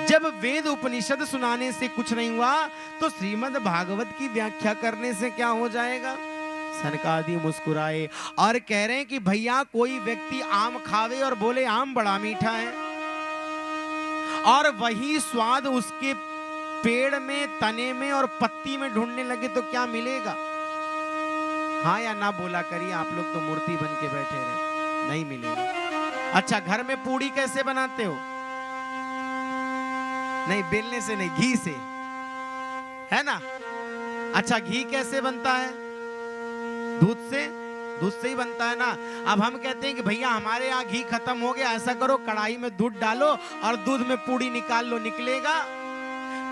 जब वेद उपनिषद सुनाने से कुछ नहीं हुआ तो श्रीमद् भागवत की व्याख्या करने से क्या हो जाएगा? सनकादि मुस्कुराए और कह रहे हैं कि भैया कोई व्यक्ति आम खावे और बोले आम बड़ा मीठा है, और वही स्वाद उसके पेड़ में, तने में और पत्ती में ढूंढने लगे तो क्या मिलेगा? हाँ या ना बोला करिए, आप लोग तो मूर्ति बन के बैठे रहे, नहीं मिलेगा। अच्छा, घर में पूड़ी कैसे बनाते हो? नहीं, बेलने से नहीं, घी से, है ना? अच्छा, घी कैसे बनता है? दूध से, दूध से ही बनता है ना। अब हम कहते हैं कि भैया हमारे यहाँ घी खत्म हो गया, ऐसा करो कढ़ाई में दूध डालो और दूध में पूड़ी निकाल लो, निकलेगा?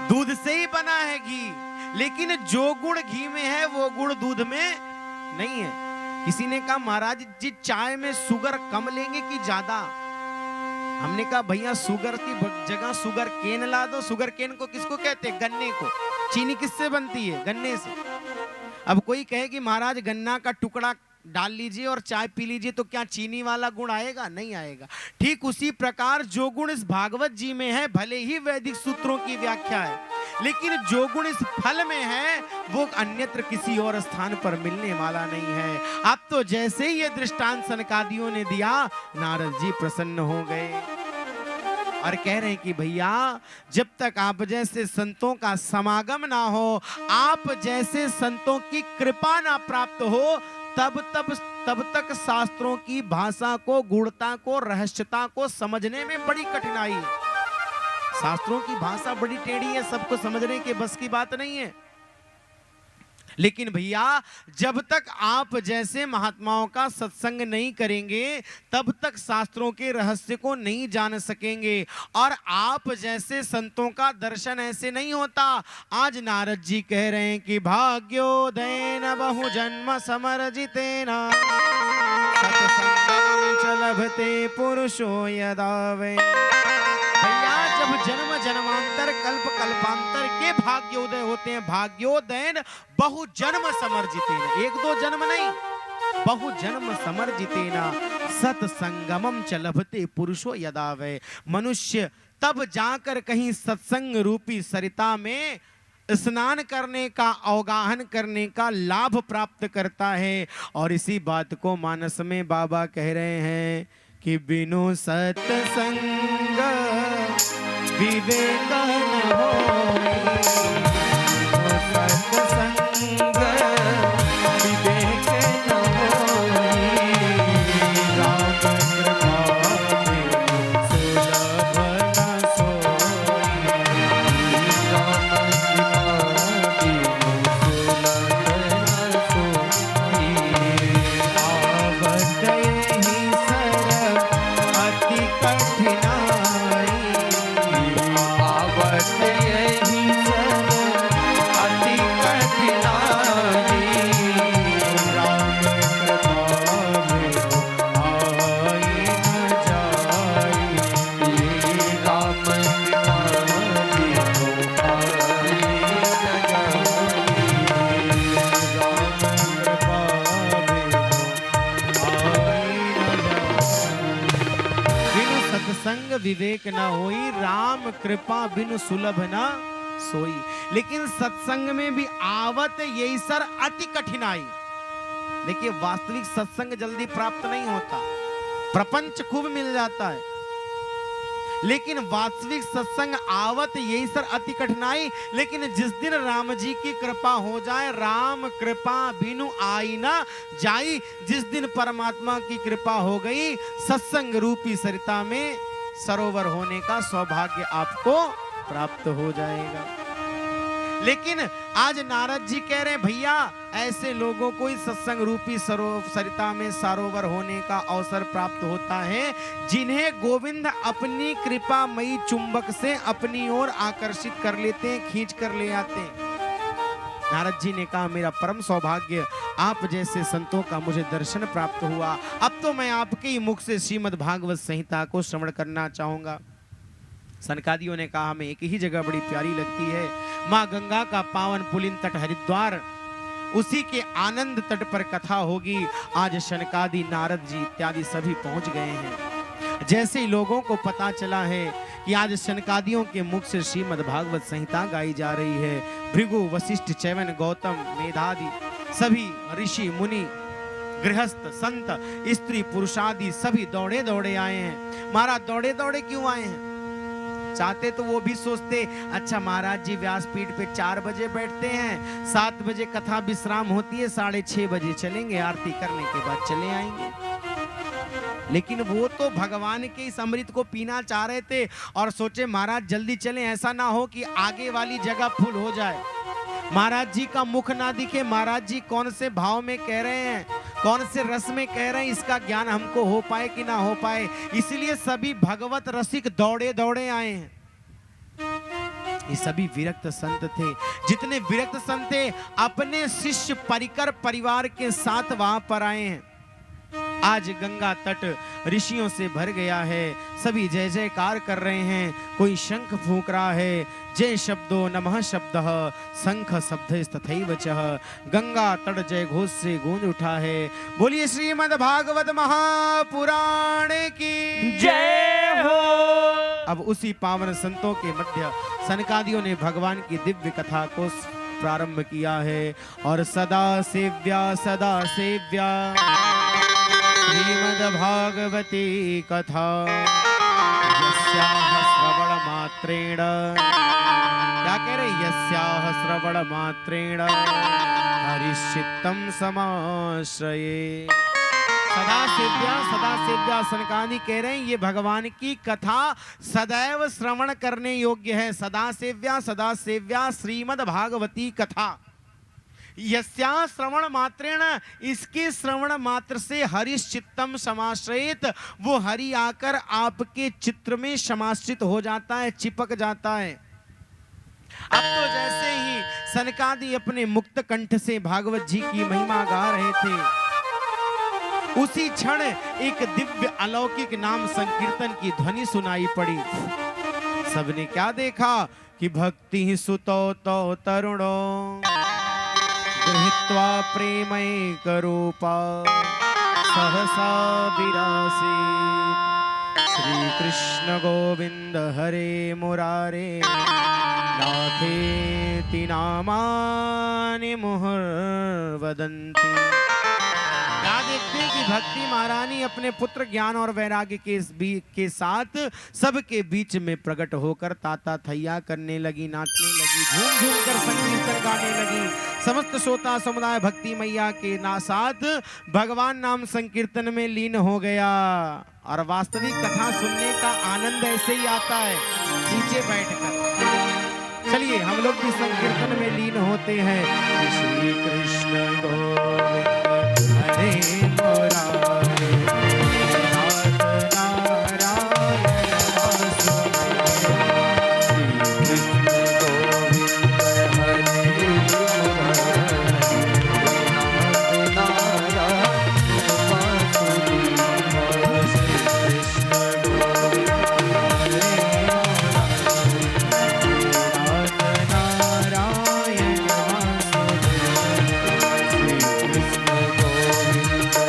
दूध से ही बना है घी, लेकिन जो गुण घी में है वो गुण दूध में नहीं है। किसी ने कहा महाराज जी चाय में शुगर कम लेंगे कि ज्यादा? हमने कहा भैया शुगर की जगह शुगर केन ला दो। शुगर केन को किसको कहते हैं? गन्ने को। चीनी किससे बनती है? गन्ने से। अब कोई कहे कि महाराज गन्ना का टुकड़ा डाल लीजिए और चाय पी लीजिए तो क्या चीनी वाला गुण आएगा? नहीं आएगा। ठीक उसी प्रकार जो गुण इस भागवत जी में है, भले ही वैदिक सूत्रों की व्याख्या है, लेकिन जो गुण इस फल में है वो अन्यत्र किसी और स्थान पर मिलने वाला नहीं है। अब तो जैसे ही ये दृष्टांत सनकादियों ने दिया, नारद जी प्रसन्न हो गए और कह रहे हैं कि भैया जब तक आप जैसे संतों का समागम ना हो, आप जैसे संतों की कृपा ना प्राप्त हो, तब तक शास्त्रों की भाषा को, गूढ़ता को, रहस्यता को समझने में बड़ी कठिनाई है। शास्त्रों की भाषा बड़ी टेढ़ी है, सबको समझने के बस की बात नहीं है। लेकिन भैया जब तक आप जैसे महात्माओं का सत्संग नहीं करेंगे तब तक शास्त्रों के रहस्य को नहीं जान सकेंगे, और आप जैसे संतों का दर्शन ऐसे नहीं होता। आज नारद जी कह रहे हैं कि भाग्योदयेन बहु जन्म समर्जितेन सत्संगं च लभते पुरुषो यदा वै। भैया जब जन्म जन्मांतर कल्प कल्पांतर के भाग्योदय होते हैं, भाग्योदयन बहु जन्म समर्जितेन, एक दो जन्म नहीं, बहु जन्म समर्जितेन सत्संगमं च लभते पुरुषो यदा वै। मनुष्य तब जाकर कहीं सत्संग रूपी सरिता में स्नान करने का, अवगाहन करने का लाभ प्राप्त करता है। और इसी बात को मानस में बाबा कह रहे हैं कि बिनु सत्संग विवेक न होई, सत्संग विवेक न होई, राम कृपा सुलभ न सोई, राम विवेक न होई, राम कृपा बिनु सुलभ न सोई। लेकिन सत्संग में भी आवत यही सर अति कठिनाई। देखिए वास्तविक सत्संग जल्दी प्राप्त नहीं होता, प्रपंच खूब मिल जाता है, लेकिन वास्तविक सत्संग आवत यही सर अति कठिनाई। लेकिन जिस दिन राम जी की कृपा हो जाए, राम कृपा बिनु आई ना जाई, जिस दिन परमात्मा की कृपा हो गई, सत्संग रूपी सरिता में सरोवर होने का सौभाग्य आपको प्राप्त हो जाएगा। लेकिन आज नारद जी कह रहे हैं भैया ऐसे लोगों को इस सत्संग रूपी सरिता में सरोवर होने का अवसर प्राप्त होता है जिन्हें गोविंद अपनी कृपामयी चुंबक से अपनी ओर आकर्षित कर लेते हैं, खींच कर ले आते हैं। नारद जी ने कहा, मेरा परम सौभाग्य आप जैसे संतों का मुझे दर्शन प्राप्त हुआ। अब तो मैं आपके ही मुख से श्रीमद् भागवत संहिता को श्रवण करना चाहूंगा। सनकादियों ने कहा, हमें एक ही जगह बड़ी प्यारी लगती है, माँ गंगा का पावन पुलिन तट हरिद्वार, उसी के आनंद तट पर कथा होगी। आज शनकादि, नारद जी इत्यादि सभी पहुंच गए हैं। जैसे ही लोगों को पता चला है कि आज शनकादियों के मुख से श्रीमद् भागवत संहिता गाई जा रही है, भृगु, वशिष्ठ, च्यवन, गौतम, मेधादि सभी ऋषि मुनि, गृहस्थ, संत, स्त्री, पुरुषादि सभी दौड़े दौड़े आए हैं। महाराज दौड़े दौड़े क्यों आए हैं? चाहते तो वो भी सोचते, अच्छा महाराज जी व्यासपीठ पे 4 बजे बैठते हैं, 7 बजे कथा विश्राम होती है, 6:30 बजे चलेंगे, आरती करने के बाद चले आएंगे। लेकिन वो तो भगवान के इस अमृत को पीना चाह रहे थे और सोचे महाराज जल्दी चलें, ऐसा ना हो कि आगे वाली जगह फुल हो जाए, महाराज जी का मुख ना दिखे, महाराज जी कौन से भाव में कह रहे हैं, कौन से रस में कह रहे हैं, इसका ज्ञान हमको हो पाए कि ना हो पाए। इसलिए सभी भगवत रसिक दौड़े दौड़े आए हैं। ये सभी विरक्त संत थे। जितने विरक्त संत थे अपने शिष्य परिकर परिवार के साथ वहां पर आए हैं। आज गंगा तट ऋषियों से भर गया है, सभी जय जयकार कर रहे हैं। कोई शंख फूंक रहा है, जय शब्दो नमः शब्दः, शंख शब्द तथैव चः, गंगा तट जय घोष से गूंज उठा है। बोलिए श्रीमद् भागवत महापुराण की जय हो। अब उसी पावन संतों के मध्य सनकादियों ने भगवान की दिव्य कथा को प्रारंभ किया है। और सदा सेव्या श्रीमद् भागवती कथा, यस्याः श्रवण मात्रेण, क्या कह रहे, यस्याः श्रवण मात्रेण हरिश्चित्तम समाश्रये। सदा सेव्या सनकादि कह रहे हैं ये भगवान की कथा सदैव श्रवण करने योग्य है। सदा सेव्या श्रीमद् भागवती कथा, यस्या श्रवण मात्रेण, इसके श्रवण मात्र से हरिश्चित्तम समाश्रयित, वो हरि आकर आपके चित्र में समाश्रित हो जाता है, चिपक जाता है। अब तो जैसे ही सनकादि अपने मुक्त कंठ से भागवत जी की महिमा गा रहे थे, उसी क्षण एक दिव्य अलौकिक नाम संकीर्तन की ध्वनि सुनाई पड़ी। सबने क्या देखा कि भक्ति सुतो तो तरुणो गृहीत्वा प्रेमैकरूपा सहसा विरासीत्। श्री कृष्ण गोविंद हरे मुरारे नाथेति नामानि मुहुर्वदन्ति। क्या देखते हैं कि भक्ति महारानी अपने पुत्र ज्ञान और वैराग्य के साथ सबके बीच में प्रकट होकर ताता थैया करने लगी, नाचने लगी, झूम झूम कर संकीर्तन गाने लगी। समस्त श्रोता समुदाय भक्ति मैया के साथ भगवान नाम संकीर्तन में लीन हो गया। और वास्तविक कथा सुनने का आनंद ऐसे ही आता है नीचे बैठकर। चलिए हम लोग भी संकीर्तन में लीन होते हैं। श्री कृष्ण गोविंद हरे मुरारे, नाथ नारायण वासुदेव। श्री कृष्ण गोविंद हरे मुरारे, नाथ नारायण वासुदेव। श्री कृष्ण गोविंद हरे मुरारे, नाथ नारायण वासुदेव। श्री कृष्ण गोविंद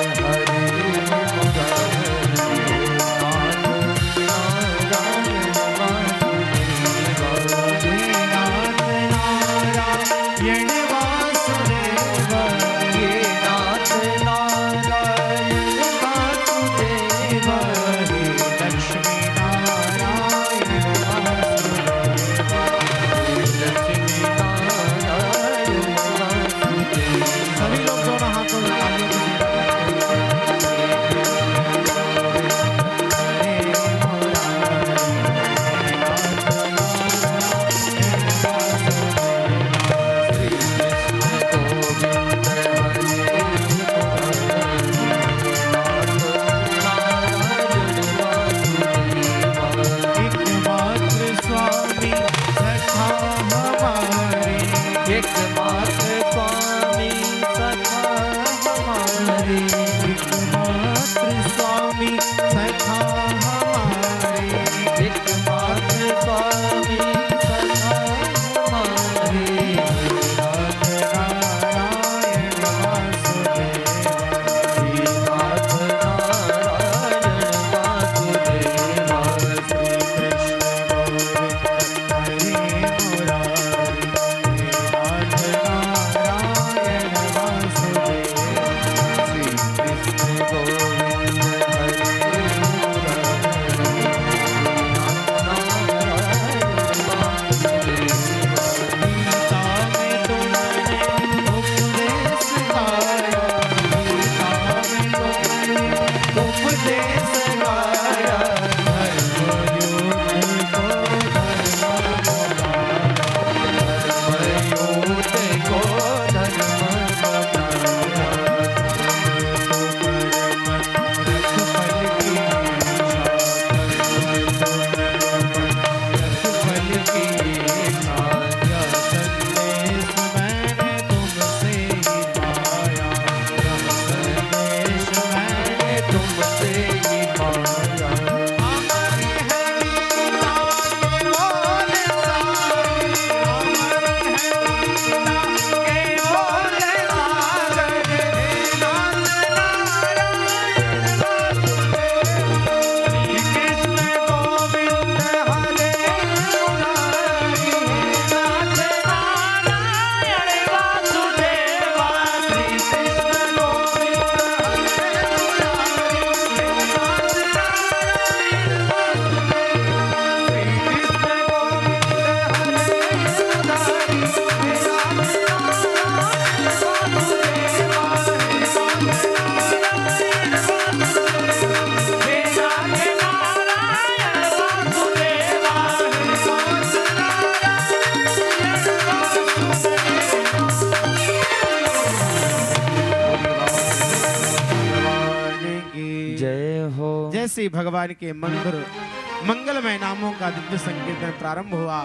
से भगवान के मंगलमय नामों का दिव्य संकीर्तन प्रारंभ हुआ।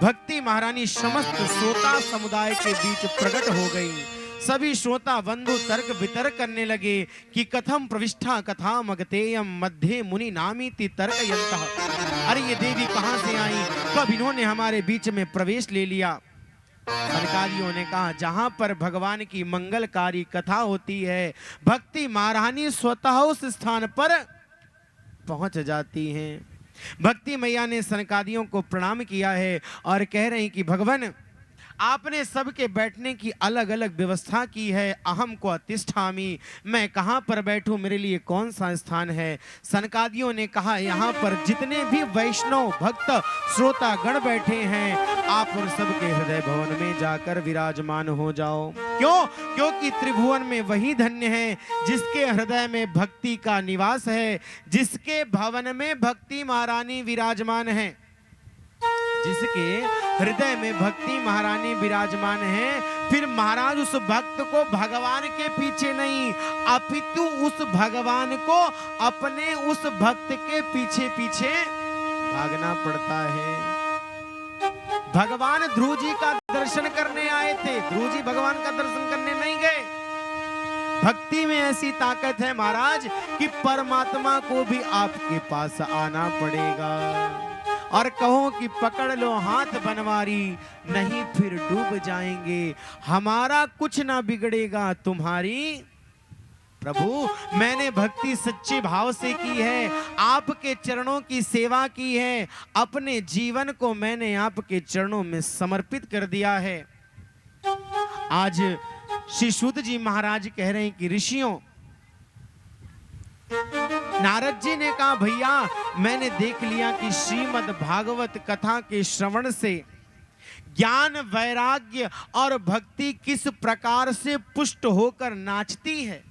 भक्ति महारानी समस्त श्रोता समुदाय के बीच प्रकट हो गई। सभी श्रोता बंधु तर्क वितर्क करने लगे कि कथम प्रविष्ठा कथा मगतेयम मध्ये मुनि नामीति तर्कयन्तः। अरे ये देवी कहां से आई, कब इन्होंने हमारे बीच में प्रवेश ले लिया। सनकादियों ने कहा, जहां पर भगवान की मंगलकारी कथा होती है, भक्ति महारानी स्वतः उस स्थान पर पहुंच जाती हैं। भक्ति मैया ने सनकादियों को प्रणाम किया है और कह रहे हैं कि भगवान, आपने सबके बैठने की अलग अलग व्यवस्था की है। अहम को अतिष्ठामी, मैं कहां पर बैठूं, मेरे लिए कौन सा स्थान है। सनकादियों ने कहा, यहाँ पर जितने भी वैष्णव भक्त श्रोतागण बैठे हैं, आप उन सबके हृदय भवन में जाकर विराजमान हो जाओ। क्यों? क्योंकि त्रिभुवन में वही धन्य है जिसके हृदय में भक्ति का निवास है, जिसके भवन में भक्ति महारानी विराजमान है। जिसके हृदय में भक्ति महारानी विराजमान है, फिर महाराज उस भक्त को भगवान के पीछे नहीं, अपितु उस भगवान को अपने उस भक्त के पीछे पीछे भागना पड़ता है। भगवान ध्रुव जी का दर्शन करने आए थे, ध्रुव जी भगवान का दर्शन करने नहीं गए। भक्ति में ऐसी ताकत है महाराज कि परमात्मा को भी आपके पास आना पड़ेगा और कहो कि पकड़ लो हाथ बनवारी, नहीं फिर डूब जाएंगे, हमारा कुछ ना बिगड़ेगा तुम्हारी। प्रभु, मैंने भक्ति सच्चे भाव से की है, आपके चरणों की सेवा की है, अपने जीवन को मैंने आपके चरणों में समर्पित कर दिया है। आज श्री सूत जी महाराज कह रहे हैं कि ऋषियों, नारद जी ने कहा, भैया मैंने देख लिया कि श्रीमद् भागवत कथा के श्रवण से ज्ञान, वैराग्य और भक्ति किस प्रकार से पुष्ट होकर नाचती है।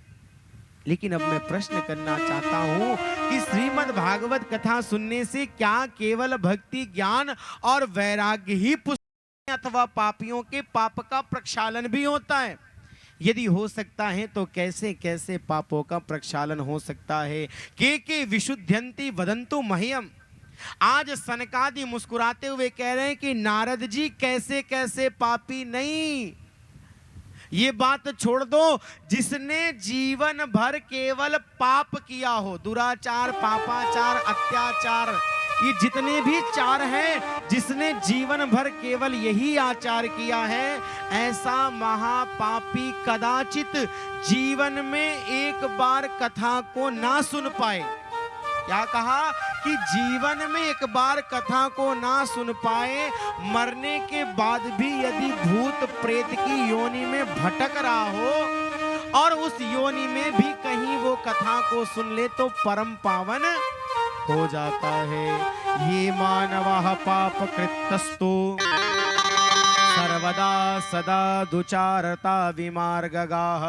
लेकिन अब मैं प्रश्न करना चाहता हूं कि श्रीमद् भागवत कथा सुनने से क्या केवल भक्ति, ज्ञान और वैराग्य ही पुष्ट अथवा पापियों के पाप का प्रक्षालन भी होता है? यदि हो सकता है तो कैसे कैसे पापों का प्रक्षालन हो सकता है। के विशुद्ध्यन्ति वदन्तु मह्यम। आज सनकादि मुस्कुराते हुए कह रहे हैं कि नारद जी कैसे कैसे पापी नहीं। ये बात छोड़ दो, जिसने जीवन भर केवल पाप किया हो, दुराचार, पापाचार, अत्याचार, ये जितने भी चार हैं, जिसने जीवन भर केवल यही आचार किया है, ऐसा महापापी कदाचित जीवन में एक बार कथा को ना सुन पाए। क्या कहा कि जीवन में एक बार कथा को ना सुन पाए, मरने के बाद भी यदि भूत प्रेत की योनि में भटक रहा हो और उस योनि में भी कहीं वो कथा को सुन ले तो परम पावन हो जाता है। ये मानवः पाप कृतस्तु सर्वदा सदा दुचारता विमार्गगाः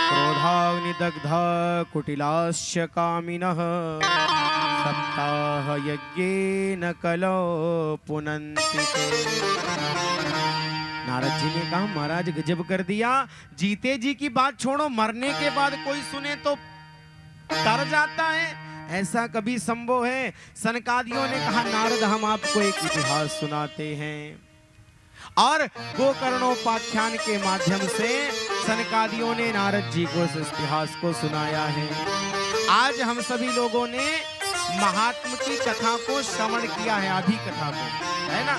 क्रोधाग्निदग्ध कुटिलाश्च कामिनः सप्ताह यज्ञेन कलो पुनन्ति ते। नारद जी ने कहा, महाराज गजब कर दिया, जीते जी की बात छोड़ो, मरने के बाद कोई सुने तो तर जाता है, ऐसा कभी संभव है? सनकादियों ने कहा, नारद हम आपको एक इतिहास सुनाते हैं। और गोकर्णोपाख्यान के माध्यम से सनकादियों ने नारद जी को इस इतिहास को सुनाया है। आज हम सभी लोगों ने महात्मा की कथा को श्रवण किया है, आधी कथा को, है ना।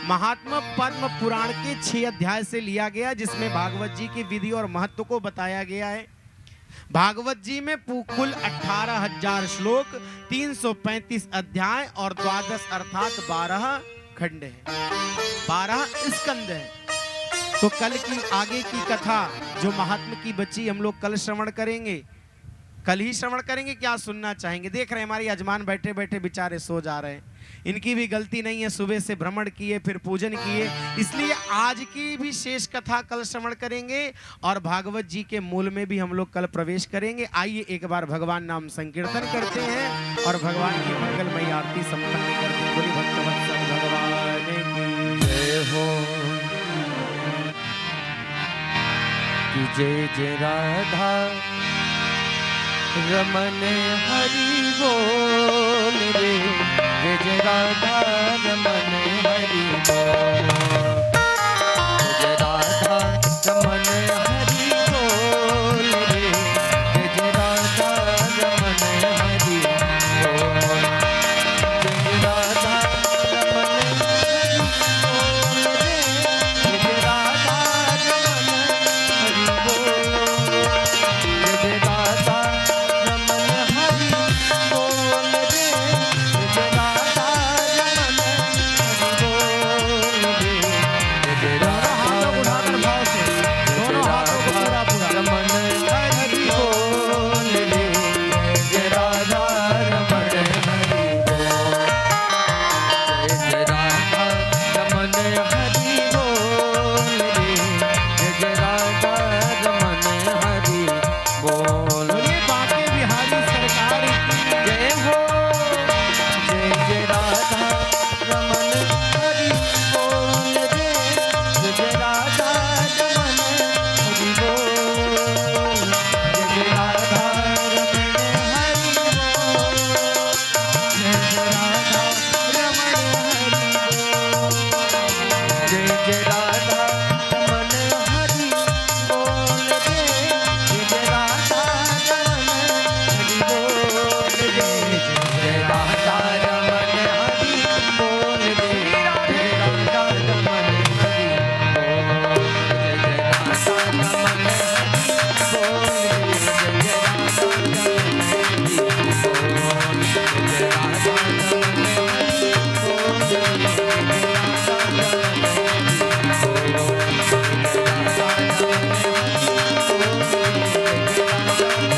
महात्मा पद्म पुराण के 6 अध्याय से लिया गया, जिसमें भागवत जी की विधि और महत्व को बताया गया है। भागवत जी में कुल 18,000 श्लोक, 335 अध्याय और 12 अर्थात 12 खंड है, 12 स्कंद है। तो कल की आगे की कथा जो महात्मा की बची, हम लोग कल श्रवण करेंगे, कल ही श्रवण करेंगे। क्या सुनना चाहेंगे? देख रहे हैं हमारे यजमान बैठे बैठे बेचारे सो जा रहे हैं, इनकी भी गलती नहीं है, सुबह से भ्रमण किए, फिर पूजन किए, इसलिए आज की भी शेष कथा कल श्रवण करेंगे और भागवत जी के मूल में भी हम लोग कल प्रवेश करेंगे। आइए एक बार भगवान नाम संकीर्तन करते हैं और भगवान की मंगलमयी आरती संपन्न करते हैं। बोली भक्तवत्सल भगवान की जय हो, कि जय जय राधा रमन हरि बोल रे, जय जय राधा रमन हरि बोल, जय राधा रमन हरि बोल रे, जय जय राधा रमन हरि बोल, जय राधा रमन हरि बोल रे, जय राधा रमन हरि बोल, जय राधा रमन हरि बोल रे, जय राधा रमन हरि बोल रे, जय राधा उठाकर भाव से दोनों हाथों को पूरा पूरा रमन हरि बोल रे, जय राधा रमन हरि बोल, जय राधा रमन हरि बोल रे, जय राधा रमन हरि बोल, बोलिए बांके बिहारी सरकार की जय हो, जय राधा रमन हरि बोल रे, जय राधा रमन हरि बोल, जय राधा रमन हरि बोल, जय राधा रमन हरि बोल, जय राधा रमन हरि बोल रे, जय राधा रमन हरि बोल रे, जय राधा रमन हरि बोल रे, जय राधा रमन हरि बोल, जय राधा रमन हरि बोल रे, जय राधा रमन हरि बोल, जय राधा रमन हरि बोल रे, जय राधा रमन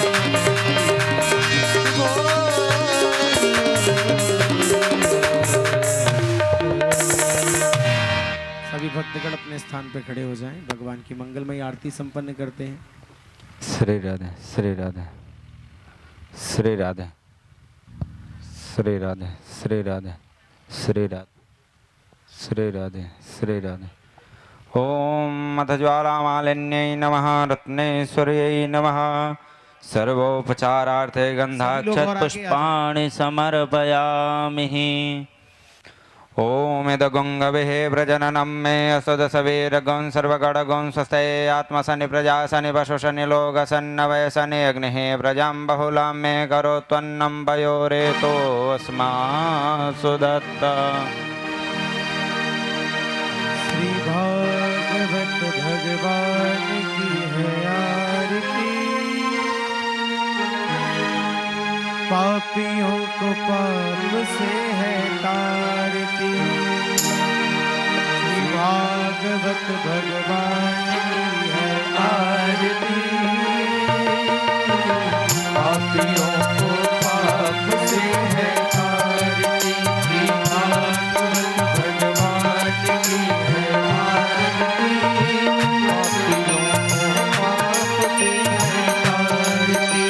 सभी भक्तगण अपने स्थान पे खड़े हो जाएं, भगवान की मंगलमयी आरती संपन्न करते हैं। श्री राधे श्री राधे श्री राधे श्री राधे श्री राधे श्री राधे श्री राधे श्री राधे। ओम अथ ज्वालामालिन्यै नमः, रत्नेश्वर्यै नमः, सर्वोपचारार्थे गन्धाक्षत पुष्पाणि समर्पयामि। ओम यदगुङ्गवेः प्रजननं मे असुदसवेरगं सर्वगणगं स्वस्ते आत्मसनि प्रजासनि पशुसनि लोकसन्न वयसनि अग्निः प्रजां बहुलां मे करोत्वन्नं पयोरेतोऽस्मासु दत्त। श्री भागवत भगवान की है आरती, पापियों को पाप से है तारती। श्री भागवत भगवान की है आरती, पापियों को पाप से है तारती। श्री भागवत भगवान की है आरती, पापियों को पाप से है तारती।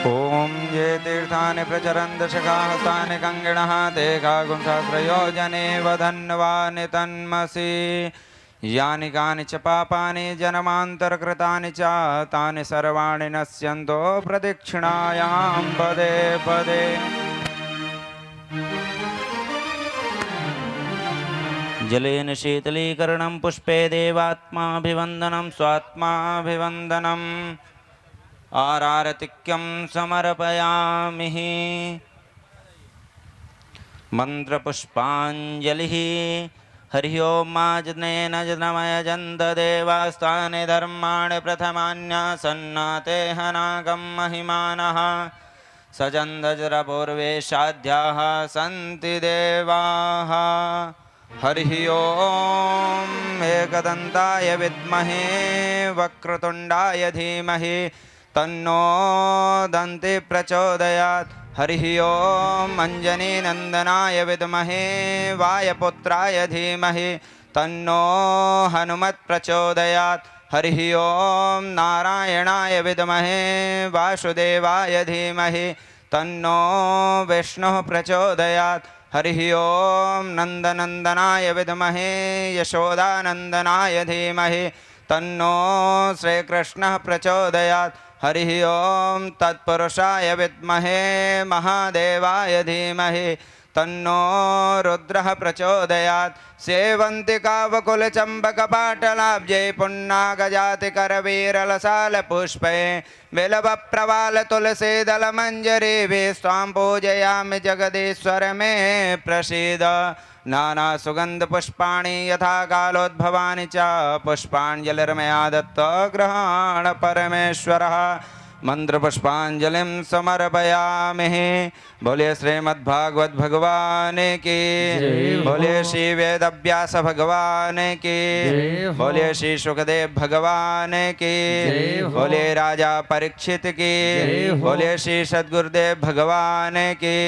ॐ ये तीर्थानि प्रचरन् दशकाहस्तानि कङ्गिणः ते कागुंसहस्रयोजने वधन्वानि तन्मसि यानि कानि च पापानि जन्मान्तरकृतानि च तानि सर्वाणि नश्यन्तो प्रदक्षिणायां पदे पदे जलेन शीतलीकरणं पुष्पे देवात्माभिवन्दनं स्वात्माभिवन्दनम् आरारतिक्यं समर्पयामि मन्त्रपुष्पाञ्जलिः हरि ओम आजनेन जनमयजन्त देवास्तानि धर्माणि प्रथमान्यासन्नाते हनागं महिमानः सजन्दजरपूर्वेशाद्याः सन्ति देवाः हरिः ओम एकदन्ताय विद्महे वक्रतुण्डाय धीमहि तन्नो दन्ति प्रचोदयात् हरिः ओम अञ्जनीनन्दनाय विद्महे वायुपुत्राय धीमहि तन्नो हनुमत् प्रचोदयात् हरिः ओम नारायणाय विद्महे वासुदेवाय धीमहि तन्नो विष्णुः प्रचोदयात् हरिः ओम नन्दनन्दनाय विद्महे यशोदानन्दनाय धीमहि तन्नो श्रीकृष्णः प्रचोदयात् हरिः ओम तत्पुरुषाय विद्महे महादेवाय धीमहि तन्नो रुद्रः प्रचोदयात् सेवन्तिकावकुलचम्बकपाटलाब्जै पुन्नागजातिकरवीरलसालपुष्पै बिलवप्रवालतुलसीदलमञ्जरीभिः स्वां पूजयामि जगदीश्वर मे प्रसीद नानासुगन्धपुष्पाणि यथा कालोद्भवानि च पुष्पाञ्जलिर्मया दत्त गृहाण परमेश्वरः मंत्रपुष्पांजलिं समर्पयामि बोलिए श्रीमद्भागवत भगवान की बोलिए श्री वेदव्यास भगवान की बोलिए श्री सुखदेव भगवान की बोलिए राजा परीक्षित की बोलिए श्री सद्गुरुदेव भगवान की।